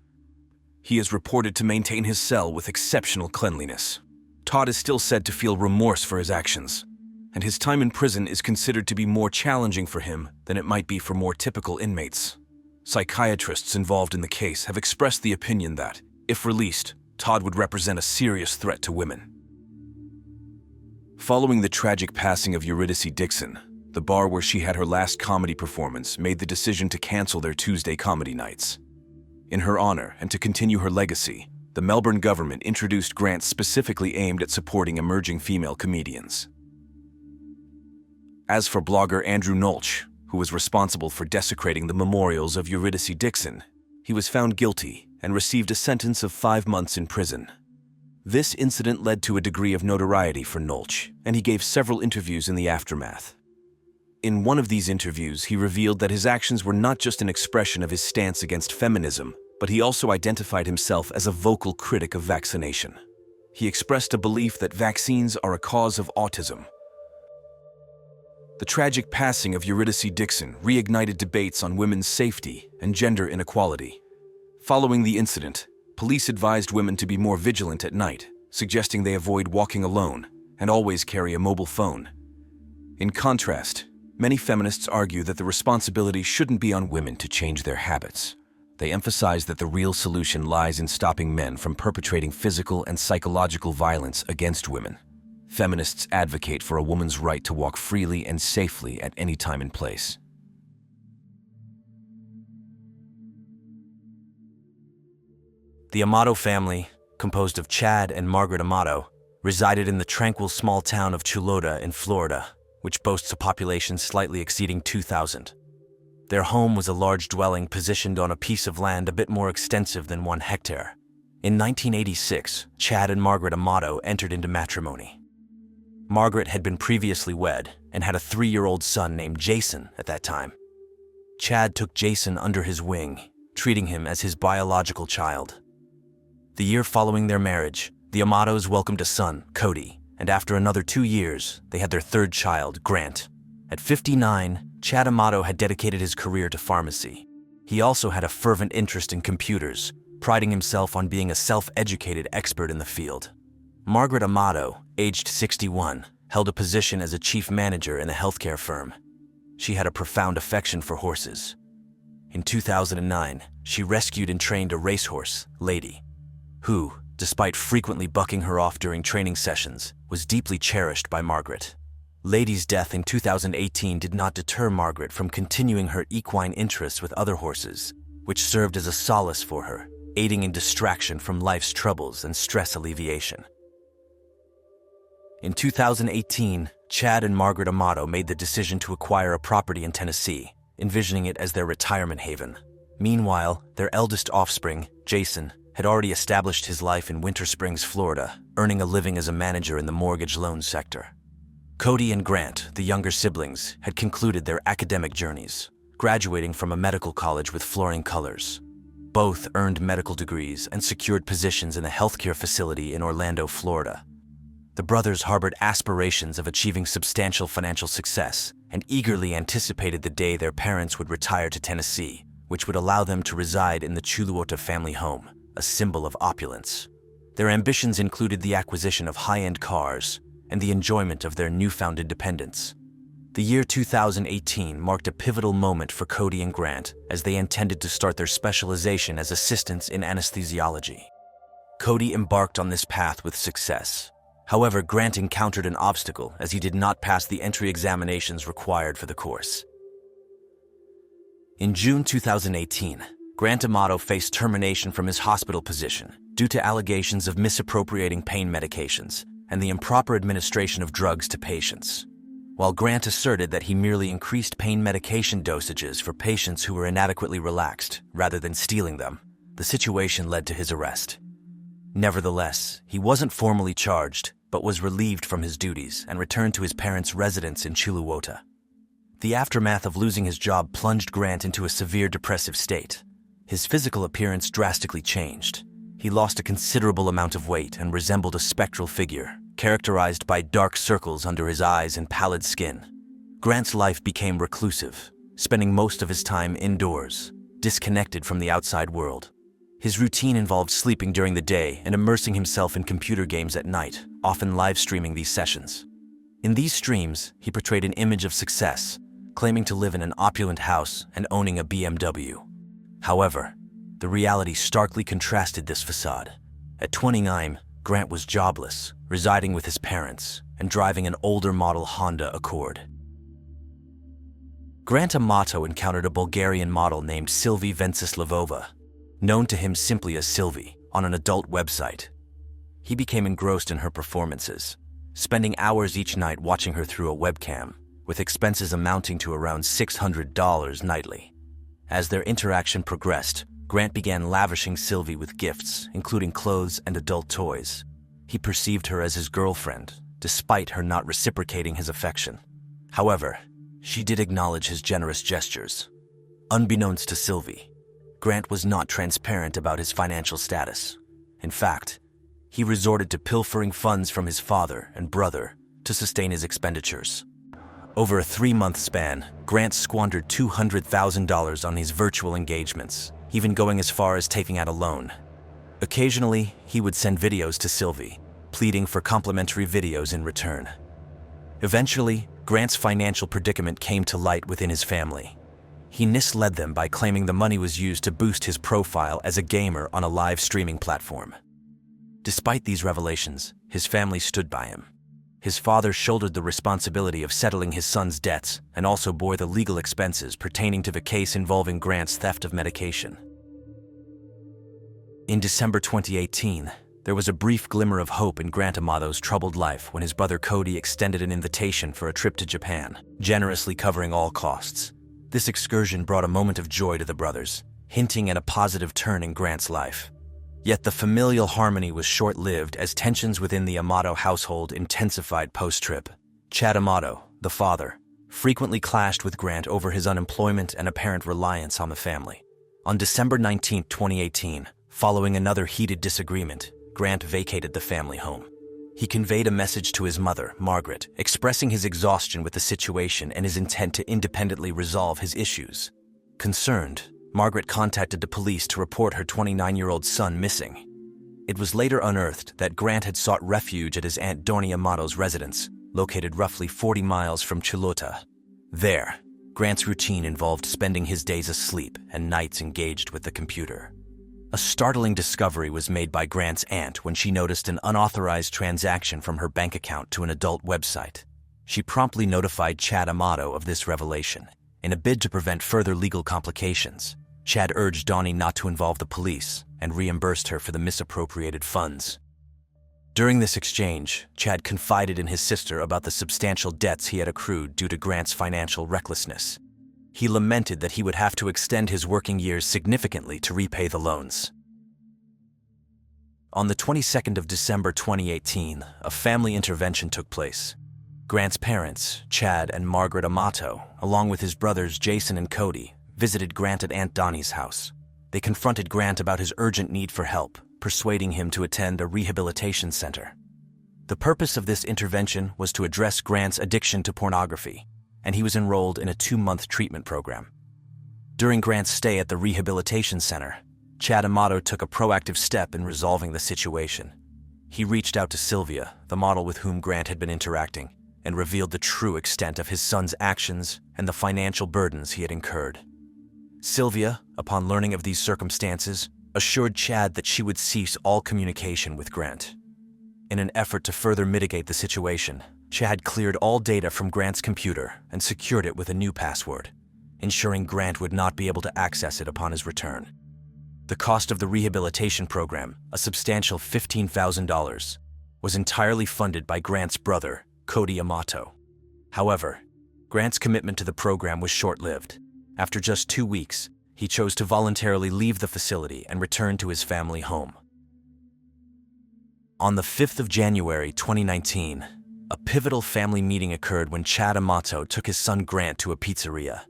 He is reported to maintain his cell with exceptional cleanliness. Todd is still said to feel remorse for his actions, and his time in prison is considered to be more challenging for him than it might be for more typical inmates. Psychiatrists involved in the case have expressed the opinion that, if released, Todd would represent a serious threat to women. Following the tragic passing of Eurydice Dixon, the bar where she had her last comedy performance made the decision to cancel their Tuesday comedy nights. In her honor and to continue her legacy, the Melbourne government introduced grants specifically aimed at supporting emerging female comedians. As for blogger Andrew Nolch, who was responsible for desecrating the memorials of Eurydice Dixon, he was found guilty and received a sentence of 5 months in prison. This incident led to a degree of notoriety for Nolch, and he gave several interviews in the aftermath. In one of these interviews, he revealed that his actions were not just an expression of his stance against feminism, but he also identified himself as a vocal critic of vaccination. He expressed a belief that vaccines are a cause of autism. The tragic passing of Eurydice Dixon reignited debates on women's safety and gender inequality. Following the incident, police advised women to be more vigilant at night, suggesting they avoid walking alone and always carry a mobile phone. In contrast, many feminists argue that the responsibility shouldn't be on women to change their habits. They emphasize that the real solution lies in stopping men from perpetrating physical and psychological violence against women. Feminists advocate for a woman's right to walk freely and safely at any time and place. The Amato family, composed of Chad and Margaret Amato, resided in the tranquil small town of Chulota in Florida, which boasts a population slightly exceeding 2,000. Their home was a large dwelling positioned on a piece of land a bit more extensive than 1 hectare. In 1986, Chad and Margaret Amato entered into matrimony. Margaret had been previously wed and had a 3-year-old son named Jason at that time. Chad took Jason under his wing, treating him as his biological child. The year following their marriage, the Amatos welcomed a son, Cody, and after another 2 years, they had their 3rd child, Grant. At 59, Chad Amato had dedicated his career to pharmacy. He also had a fervent interest in computers, priding himself on being a self-educated expert in the field. Margaret Amato, aged 61, held a position as a chief manager in a healthcare firm. She had a profound affection for horses. In 2009, she rescued and trained a racehorse, Lady, who, despite frequently bucking her off during training sessions, was deeply cherished by Margaret. Lady's death in 2018 did not deter Margaret from continuing her equine interests with other horses, which served as a solace for her, aiding in distraction from life's troubles and stress alleviation. In 2018, Chad and Margaret Amato made the decision to acquire a property in Tennessee, envisioning it as their retirement haven. Meanwhile, their eldest offspring, Jason, had already established his life in Winter Springs, Florida, earning a living as a manager in the mortgage loan sector. Cody and Grant, the younger siblings, had concluded their academic journeys, graduating from a medical college with fluorescent colors. Both earned medical degrees and secured positions in a healthcare facility in Orlando, Florida. The brothers harbored aspirations of achieving substantial financial success and eagerly anticipated the day their parents would retire to Tennessee, which would allow them to reside in the Chuluota family home, a symbol of opulence. Their ambitions included the acquisition of high-end cars and the enjoyment of their newfound independence. The year 2018 marked a pivotal moment for Cody and Grant as they intended to start their specialization as assistants in anesthesiology. Cody embarked on this path with success. However, Grant encountered an obstacle as he did not pass the entry examinations required for the course. In June 2018, Grant Amato faced termination from his hospital position due to allegations of misappropriating pain medications and the improper administration of drugs to patients. While Grant asserted that he merely increased pain medication dosages for patients who were inadequately relaxed rather than stealing them, the situation led to his arrest. Nevertheless, he wasn't formally charged, but was relieved from his duties and returned to his parents' residence in Chuluota. The aftermath of losing his job plunged Grant into a severe depressive state. His physical appearance drastically changed. He lost a considerable amount of weight and resembled a spectral figure, characterized by dark circles under his eyes and pallid skin. Grant's life became reclusive, spending most of his time indoors, disconnected from the outside world. His routine involved sleeping during the day and immersing himself in computer games at night, often live streaming these sessions. In these streams, he portrayed an image of success, claiming to live in an opulent house and owning a BMW. However, the reality starkly contrasted this facade. At 29, Grant was jobless, residing with his parents, and driving an older model Honda Accord. Grant Amato encountered a Bulgarian model named Sylvie Venceslavova, known to him simply as Sylvie, on an adult website. He became engrossed in her performances, spending hours each night watching her through a webcam, with expenses amounting to around $600 nightly. As their interaction progressed, Grant began lavishing Sylvie with gifts, including clothes and adult toys. He perceived her as his girlfriend, despite her not reciprocating his affection. However, she did acknowledge his generous gestures. Unbeknownst to Sylvie, Grant was not transparent about his financial status. In fact, he resorted to pilfering funds from his father and brother to sustain his expenditures. Over a 3-month span, Grant squandered $200,000 on his virtual engagements, even going as far as taking out a loan. Occasionally, he would send videos to Sylvie, pleading for complimentary videos in return. Eventually, Grant's financial predicament came to light within his family. He misled them by claiming the money was used to boost his profile as a gamer on a live streaming platform. Despite these revelations, his family stood by him. His father shouldered the responsibility of settling his son's debts and also bore the legal expenses pertaining to the case involving Grant's theft of medication. In December 2018, there was a brief glimmer of hope in Grant Amato's troubled life when his brother Cody extended an invitation for a trip to Japan, generously covering all costs. This excursion brought a moment of joy to the brothers, hinting at a positive turn in Grant's life. Yet the familial harmony was short-lived as tensions within the Amato household intensified post-trip. Chad Amato, the father, frequently clashed with Grant over his unemployment and apparent reliance on the family. On December 19, 2018, following another heated disagreement, Grant vacated the family home. He conveyed a message to his mother, Margaret, expressing his exhaustion with the situation and his intent to independently resolve his issues. Concerned, Margaret contacted the police to report her 29-year-old son missing. It was later unearthed that Grant had sought refuge at his Aunt Dornie Amato's residence, located roughly 40 miles from Chilota. There, Grant's routine involved spending his days asleep and nights engaged with the computer. A startling discovery was made by Grant's aunt when she noticed an unauthorized transaction from her bank account to an adult website. She promptly notified Chad Amato of this revelation. In a bid to prevent further legal complications, Chad urged Donnie not to involve the police and reimbursed her for the misappropriated funds. During this exchange, Chad confided in his sister about the substantial debts he had accrued due to Grant's financial recklessness. He lamented that he would have to extend his working years significantly to repay the loans. On the 22nd of December 2018, a family intervention took place. Grant's parents, Chad and Margaret Amato, along with his brothers Jason and Cody, visited Grant at Aunt Donnie's house. They confronted Grant about his urgent need for help, persuading him to attend a rehabilitation center. The purpose of this intervention was to address Grant's addiction to pornography, and he was enrolled in a 2-month treatment program. During Grant's stay at the rehabilitation center, Chad Amato took a proactive step in resolving the situation. He reached out to Sylvia, the model with whom Grant had been interacting, and revealed the true extent of his son's actions and the financial burdens he had incurred. Sylvia, upon learning of these circumstances, assured Chad that she would cease all communication with Grant. In an effort to further mitigate the situation, Chad cleared all data from Grant's computer and secured it with a new password, ensuring Grant would not be able to access it upon his return. The cost of the rehabilitation program, a substantial $15,000, was entirely funded by Grant's brother, Cody Amato. However, Grant's commitment to the program was short-lived. After just 2 weeks, he chose to voluntarily leave the facility and return to his family home. On the 5th of January 2019, a pivotal family meeting occurred when Chad Amato took his son Grant to a pizzeria.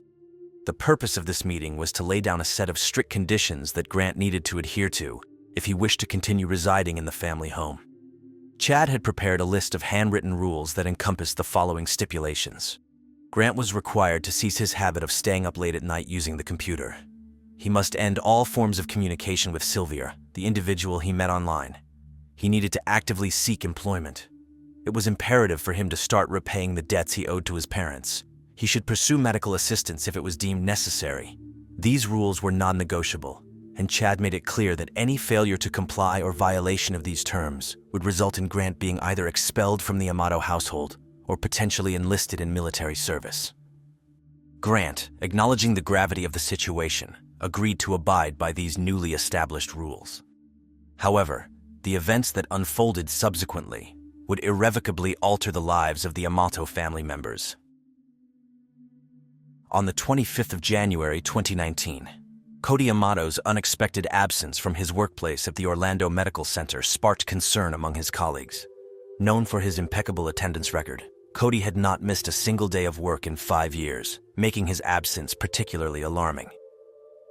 The purpose of this meeting was to lay down a set of strict conditions that Grant needed to adhere to if he wished to continue residing in the family home. Chad had prepared a list of handwritten rules that encompassed the following stipulations. Grant was required to cease his habit of staying up late at night using the computer. He must end all forms of communication with Sylvia, the individual he met online. He needed to actively seek employment. It was imperative for him to start repaying the debts he owed to his parents. He should pursue medical assistance if it was deemed necessary. These rules were non-negotiable, and Chad made it clear that any failure to comply or violation of these terms would result in Grant being either expelled from the Amato household or potentially enlisted in military service. Grant, acknowledging the gravity of the situation, agreed to abide by these newly established rules. However, the events that unfolded subsequently would irrevocably alter the lives of the Amato family members. On the 25th of January 2019, Cody Amato's unexpected absence from his workplace at the Orlando Medical Center sparked concern among his colleagues. Known for his impeccable attendance record, Cody had not missed a single day of work in 5 years, making his absence particularly alarming.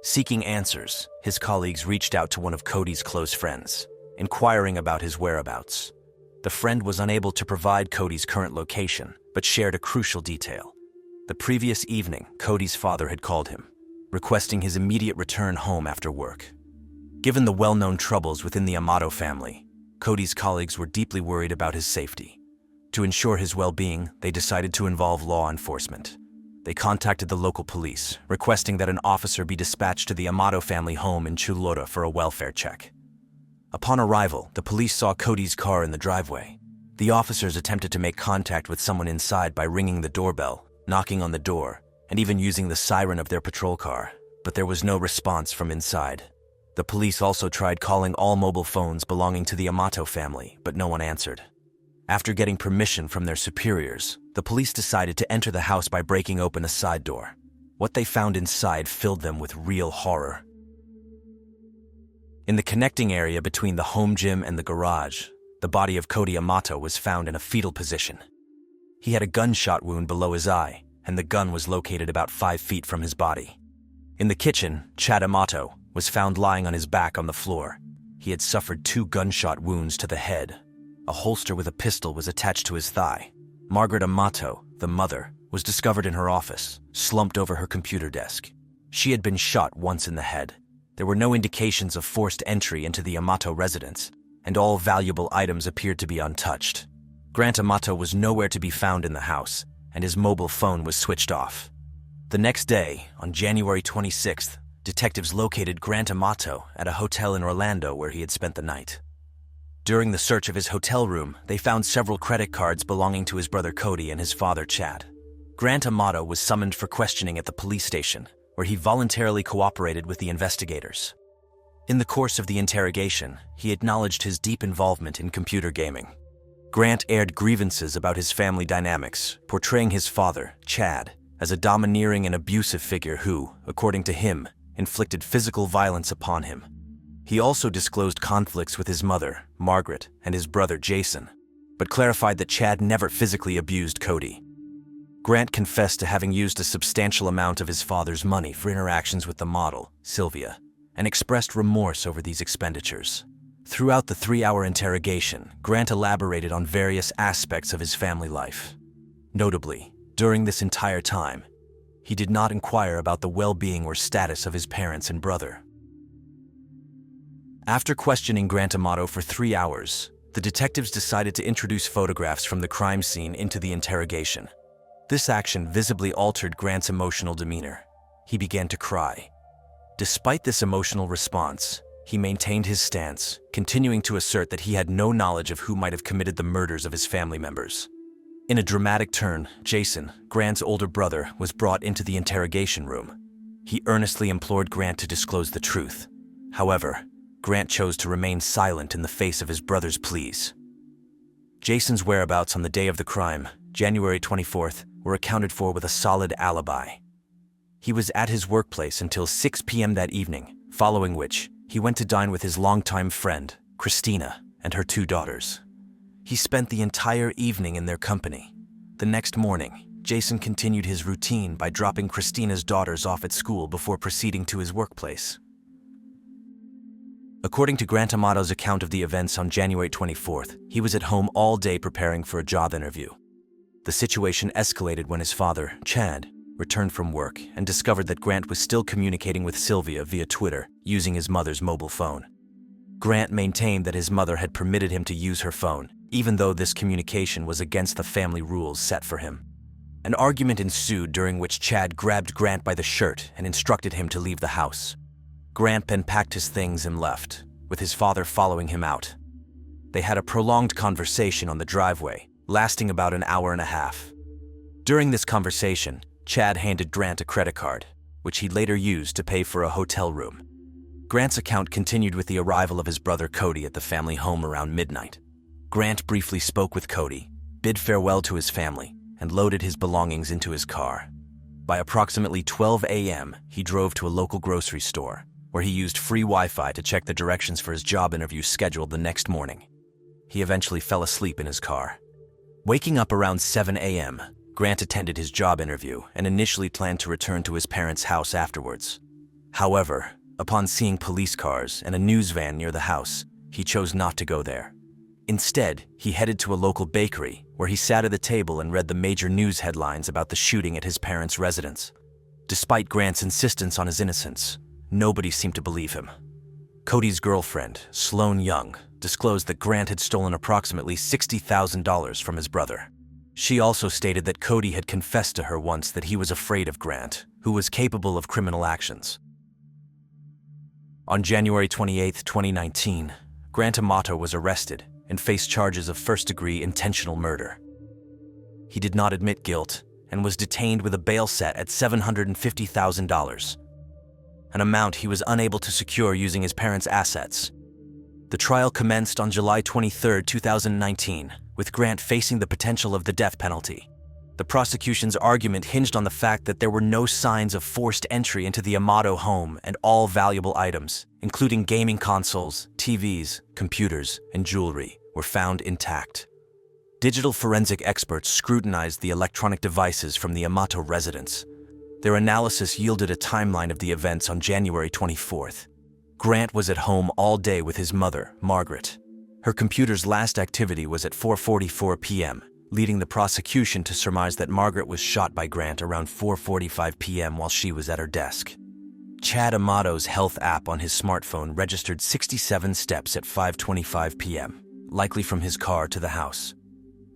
Seeking answers, his colleagues reached out to one of Cody's close friends, inquiring about his whereabouts. The friend was unable to provide Cody's current location, but shared a crucial detail. The previous evening, Cody's father had called him, requesting his immediate return home after work. Given the well-known troubles within the Amato family, Cody's colleagues were deeply worried about his safety. To ensure his well-being, they decided to involve law enforcement. They contacted the local police, requesting that an officer be dispatched to the Amato family home in Chulora for a welfare check. Upon arrival, the police saw Cody's car in the driveway. The officers attempted to make contact with someone inside by ringing the doorbell, knocking on the door, and even using the siren of their patrol car, but there was no response from inside. The police also tried calling all mobile phones belonging to the Amato family, but no one answered. After getting permission from their superiors, the police decided to enter the house by breaking open a side door. What they found inside filled them with real horror. In the connecting area between the home gym and the garage, the body of Cody Amato was found in a fetal position. He had a gunshot wound below his eye, and the gun was located about 5 feet from his body. In the kitchen, Chad Amato was found lying on his back on the floor. He had suffered 2 gunshot wounds to the head. A holster with a pistol was attached to his thigh. Margaret Amato, the mother, was discovered in her office, slumped over her computer desk. She had been shot once in the head. There were no indications of forced entry into the Amato residence, and all valuable items appeared to be untouched. Grant Amato was nowhere to be found in the house, and his mobile phone was switched off. The next day, on January 26th, detectives located Grant Amato at a hotel in Orlando where he had spent the night. During the search of his hotel room, they found several credit cards belonging to his brother Cody and his father Chad. Grant Amato was summoned for questioning at the police station, where he voluntarily cooperated with the investigators. In the course of the interrogation, he acknowledged his deep involvement in computer gaming. Grant aired grievances about his family dynamics, portraying his father, Chad, as a domineering and abusive figure who, according to him, inflicted physical violence upon him. He also disclosed conflicts with his mother, Margaret, and his brother, Jason, but clarified that Chad never physically abused Cody. Grant confessed to having used a substantial amount of his father's money for interactions with the model, Sylvia, and expressed remorse over these expenditures. Throughout the 3-hour interrogation, Grant elaborated on various aspects of his family life. Notably, during this entire time, he did not inquire about the well-being or status of his parents and brother. After questioning Grant Amato for 3 hours, the detectives decided to introduce photographs from the crime scene into the interrogation. This action visibly altered Grant's emotional demeanor. He began to cry. Despite this emotional response, he maintained his stance, continuing to assert that he had no knowledge of who might have committed the murders of his family members. In a dramatic turn, Jason, Grant's older brother, was brought into the interrogation room. He earnestly implored Grant to disclose the truth. However, Grant chose to remain silent in the face of his brother's pleas. Jason's whereabouts on the day of the crime, January 24th, were accounted for with a solid alibi. He was at his workplace until 6 p.m. that evening, following which he went to dine with his longtime friend, Christina, and her 2 daughters. He spent the entire evening in their company. The next morning, Jason continued his routine by dropping Christina's daughters off at school before proceeding to his workplace. According to Grant Amato's account of the events on January 24th, he was at home all day preparing for a job interview. The situation escalated when his father, Chad, returned from work and discovered that Grant was still communicating with Sylvia via Twitter using his mother's mobile phone. Grant maintained that his mother had permitted him to use her phone, even though this communication was against the family rules set for him. An argument ensued during which Chad grabbed Grant by the shirt and instructed him to leave the house. Grant then packed his things and left, with his father following him out. They had a prolonged conversation on the driveway, lasting about an hour and a half. During this conversation, Chad handed Grant a credit card, which he later used to pay for a hotel room. Grant's account continued with the arrival of his brother Cody at the family home around midnight. Grant briefly spoke with Cody, bid farewell to his family, and loaded his belongings into his car. By approximately 12 a.m., he drove to a local grocery store, where he used free Wi-Fi to check the directions for his job interview scheduled the next morning. He eventually fell asleep in his car. Waking up around 7 a.m., Grant attended his job interview and initially planned to return to his parents' house afterwards. However, upon seeing police cars and a news van near the house, he chose not to go there. Instead, he headed to a local bakery where he sat at the table and read the major news headlines about the shooting at his parents' residence. Despite Grant's insistence on his innocence, nobody seemed to believe him. Cody's girlfriend, Sloan Young, disclosed that Grant had stolen approximately $60,000 from his brother. She also stated that Cody had confessed to her once that he was afraid of Grant, who was capable of criminal actions. On January 28, 2019, Grant Amato was arrested and faced charges of first-degree intentional murder. He did not admit guilt and was detained with a bail set at $750,000, an amount he was unable to secure using his parents' assets. The trial commenced on July 23, 2019, with Grant facing the potential of the death penalty. The prosecution's argument hinged on the fact that there were no signs of forced entry into the Amato home, and all valuable items, including gaming consoles, TVs, computers, and jewelry, were found intact. Digital forensic experts scrutinized the electronic devices from the Amato residence. Their analysis yielded a timeline of the events on January 24th. Grant was at home all day with his mother, Margaret. Her computer's last activity was at 4:44 p.m., leading the prosecution to surmise that Margaret was shot by Grant around 4:45 p.m. while she was at her desk. Chad Amato's health app on his smartphone registered 67 steps at 5:25 p.m., likely from his car to the house.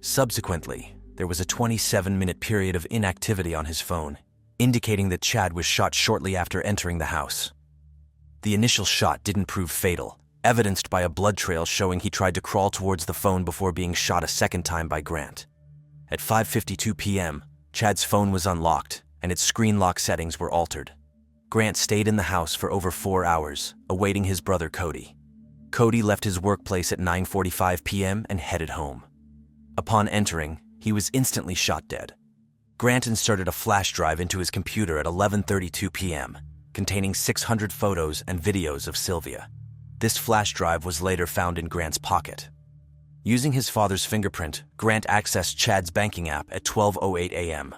Subsequently, there was a 27-minute period of inactivity on his phone, indicating that Chad was shot shortly after entering the house. The initial shot didn't prove fatal, evidenced by a blood trail showing he tried to crawl towards the phone before being shot a second time by Grant. At 5:52 p.m., Chad's phone was unlocked, and its screen lock settings were altered. Grant stayed in the house for over 4 hours, awaiting his brother Cody. Cody left his workplace at 9:45 p.m. and headed home. Upon entering, he was instantly shot dead. Grant inserted a flash drive into his computer at 11:32 p.m., containing 600 photos and videos of Sylvia. This flash drive was later found in Grant's pocket. Using his father's fingerprint, Grant accessed Chad's banking app at 12:08 a.m.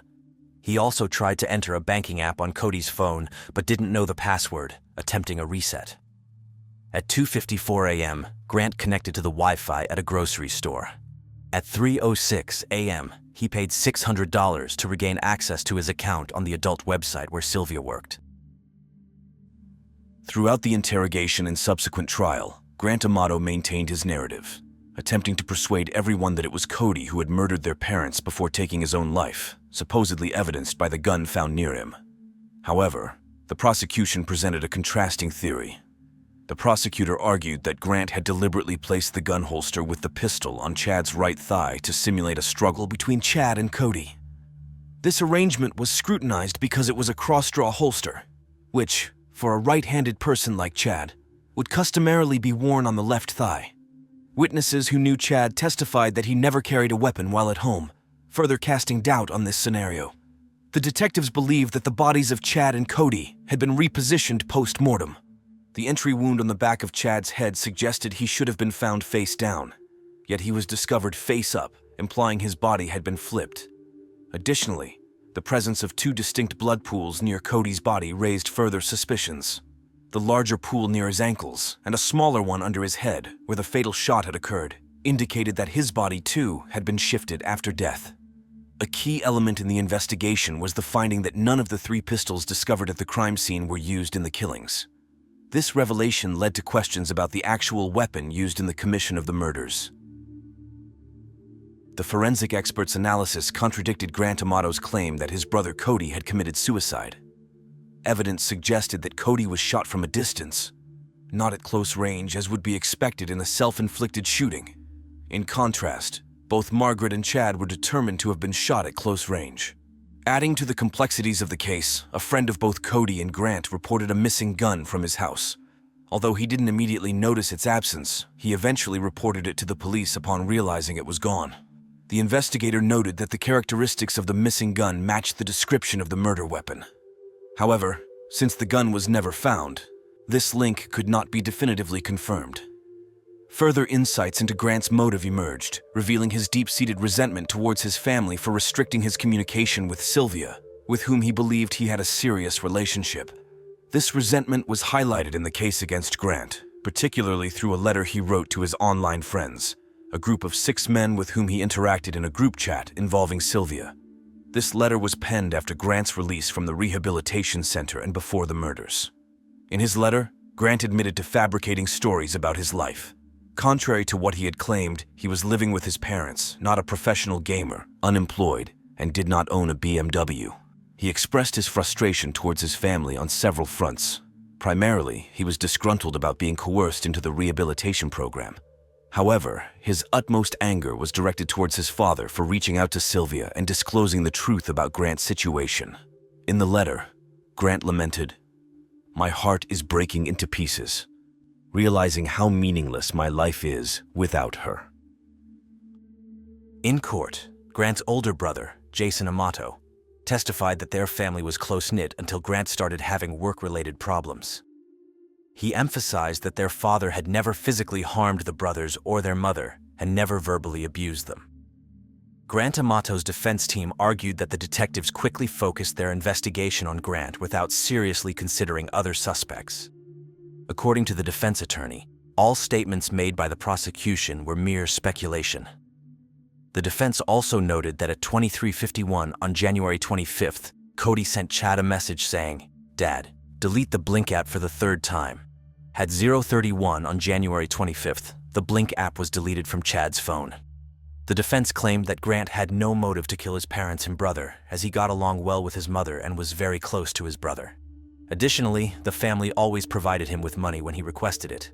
He also tried to enter a banking app on Cody's phone, but didn't know the password, attempting a reset. At 2:54 a.m., Grant connected to the Wi-Fi at a grocery store. At 3:06 a.m., he paid $600 to regain access to his account on the adult website where Sylvia worked. Throughout the interrogation and subsequent trial, Grant Amato maintained his narrative, attempting to persuade everyone that it was Cody who had murdered their parents before taking his own life, supposedly evidenced by the gun found near him. However, the prosecution presented a contrasting theory. The prosecutor argued that Grant had deliberately placed the gun holster with the pistol on Chad's right thigh to simulate a struggle between Chad and Cody. This arrangement was scrutinized because it was a cross-draw holster, which, for a right-handed person like Chad, would customarily be worn on the left thigh. Witnesses who knew Chad testified that he never carried a weapon while at home, further casting doubt on this scenario. The detectives believed that the bodies of Chad and Cody had been repositioned post-mortem. The entry wound on the back of Chad's head suggested he should have been found face down, yet he was discovered face up, implying his body had been flipped. Additionally, the presence of 2 distinct blood pools near Cody's body raised further suspicions. The larger pool near his ankles and a smaller one under his head, where the fatal shot had occurred, indicated that his body too had been shifted after death. A key element in the investigation was the finding that none of the 3 pistols discovered at the crime scene were used in the killings. This revelation led to questions about the actual weapon used in the commission of the murders. The forensic expert's analysis contradicted Grant Amato's claim that his brother Cody had committed suicide. Evidence suggested that Cody was shot from a distance, not at close range as would be expected in a self-inflicted shooting. In contrast, both Margaret and Chad were determined to have been shot at close range. Adding to the complexities of the case, a friend of both Cody and Grant reported a missing gun from his house. Although he didn't immediately notice its absence, he eventually reported it to the police upon realizing it was gone. The investigator noted that the characteristics of the missing gun matched the description of the murder weapon. However, since the gun was never found, this link could not be definitively confirmed. Further insights into Grant's motive emerged, revealing his deep-seated resentment towards his family for restricting his communication with Sylvia, with whom he believed he had a serious relationship. This resentment was highlighted in the case against Grant, particularly through a letter he wrote to his online friends, a group of 6 men with whom he interacted in a group chat involving Sylvia. This letter was penned after Grant's release from the rehabilitation center and before the murders. In his letter, Grant admitted to fabricating stories about his life. Contrary to what he had claimed, he was living with his parents, not a professional gamer, unemployed, and did not own a BMW. He expressed his frustration towards his family on several fronts. Primarily, he was disgruntled about being coerced into the rehabilitation program. However, his utmost anger was directed towards his father for reaching out to Sylvia and disclosing the truth about Grant's situation. In the letter, Grant lamented, "My heart is breaking into pieces, realizing how meaningless my life is without her." In court, Grant's older brother, Jason Amato, testified that their family was close-knit until Grant started having work-related problems. He emphasized that their father had never physically harmed the brothers or their mother and never verbally abused them. Grant Amato's defense team argued that the detectives quickly focused their investigation on Grant without seriously considering other suspects. According to the defense attorney, all statements made by the prosecution were mere speculation. The defense also noted that at 23:51 on January 25th, Cody sent Chad a message saying, "Dad, delete the Blink app for the 3rd time." At 0:31 on January 25th, the Blink app was deleted from Chad's phone. The defense claimed that Grant had no motive to kill his parents and brother, as he got along well with his mother and was very close to his brother. Additionally, the family always provided him with money when he requested it.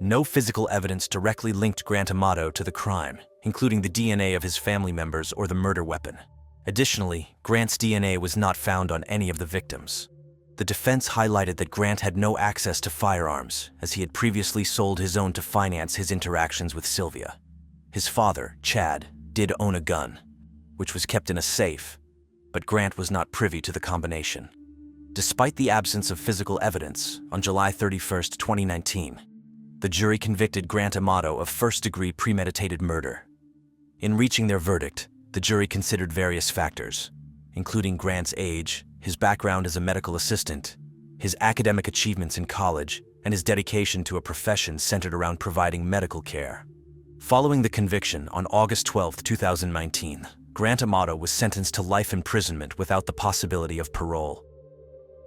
No physical evidence directly linked Grant Amato to the crime, including the DNA of his family members or the murder weapon. Additionally, Grant's DNA was not found on any of the victims. The defense highlighted that Grant had no access to firearms, as he had previously sold his own to finance his interactions with Sylvia. His father, Chad, did own a gun, which was kept in a safe, but Grant was not privy to the combination. Despite the absence of physical evidence, on July 31st, 2019, the jury convicted Grant Amato of first-degree premeditated murder. In reaching their verdict, the jury considered various factors, including Grant's age, his background as a medical assistant, his academic achievements in college, and his dedication to a profession centered around providing medical care. Following the conviction on August 12, 2019, Grant Amato was sentenced to life imprisonment without the possibility of parole.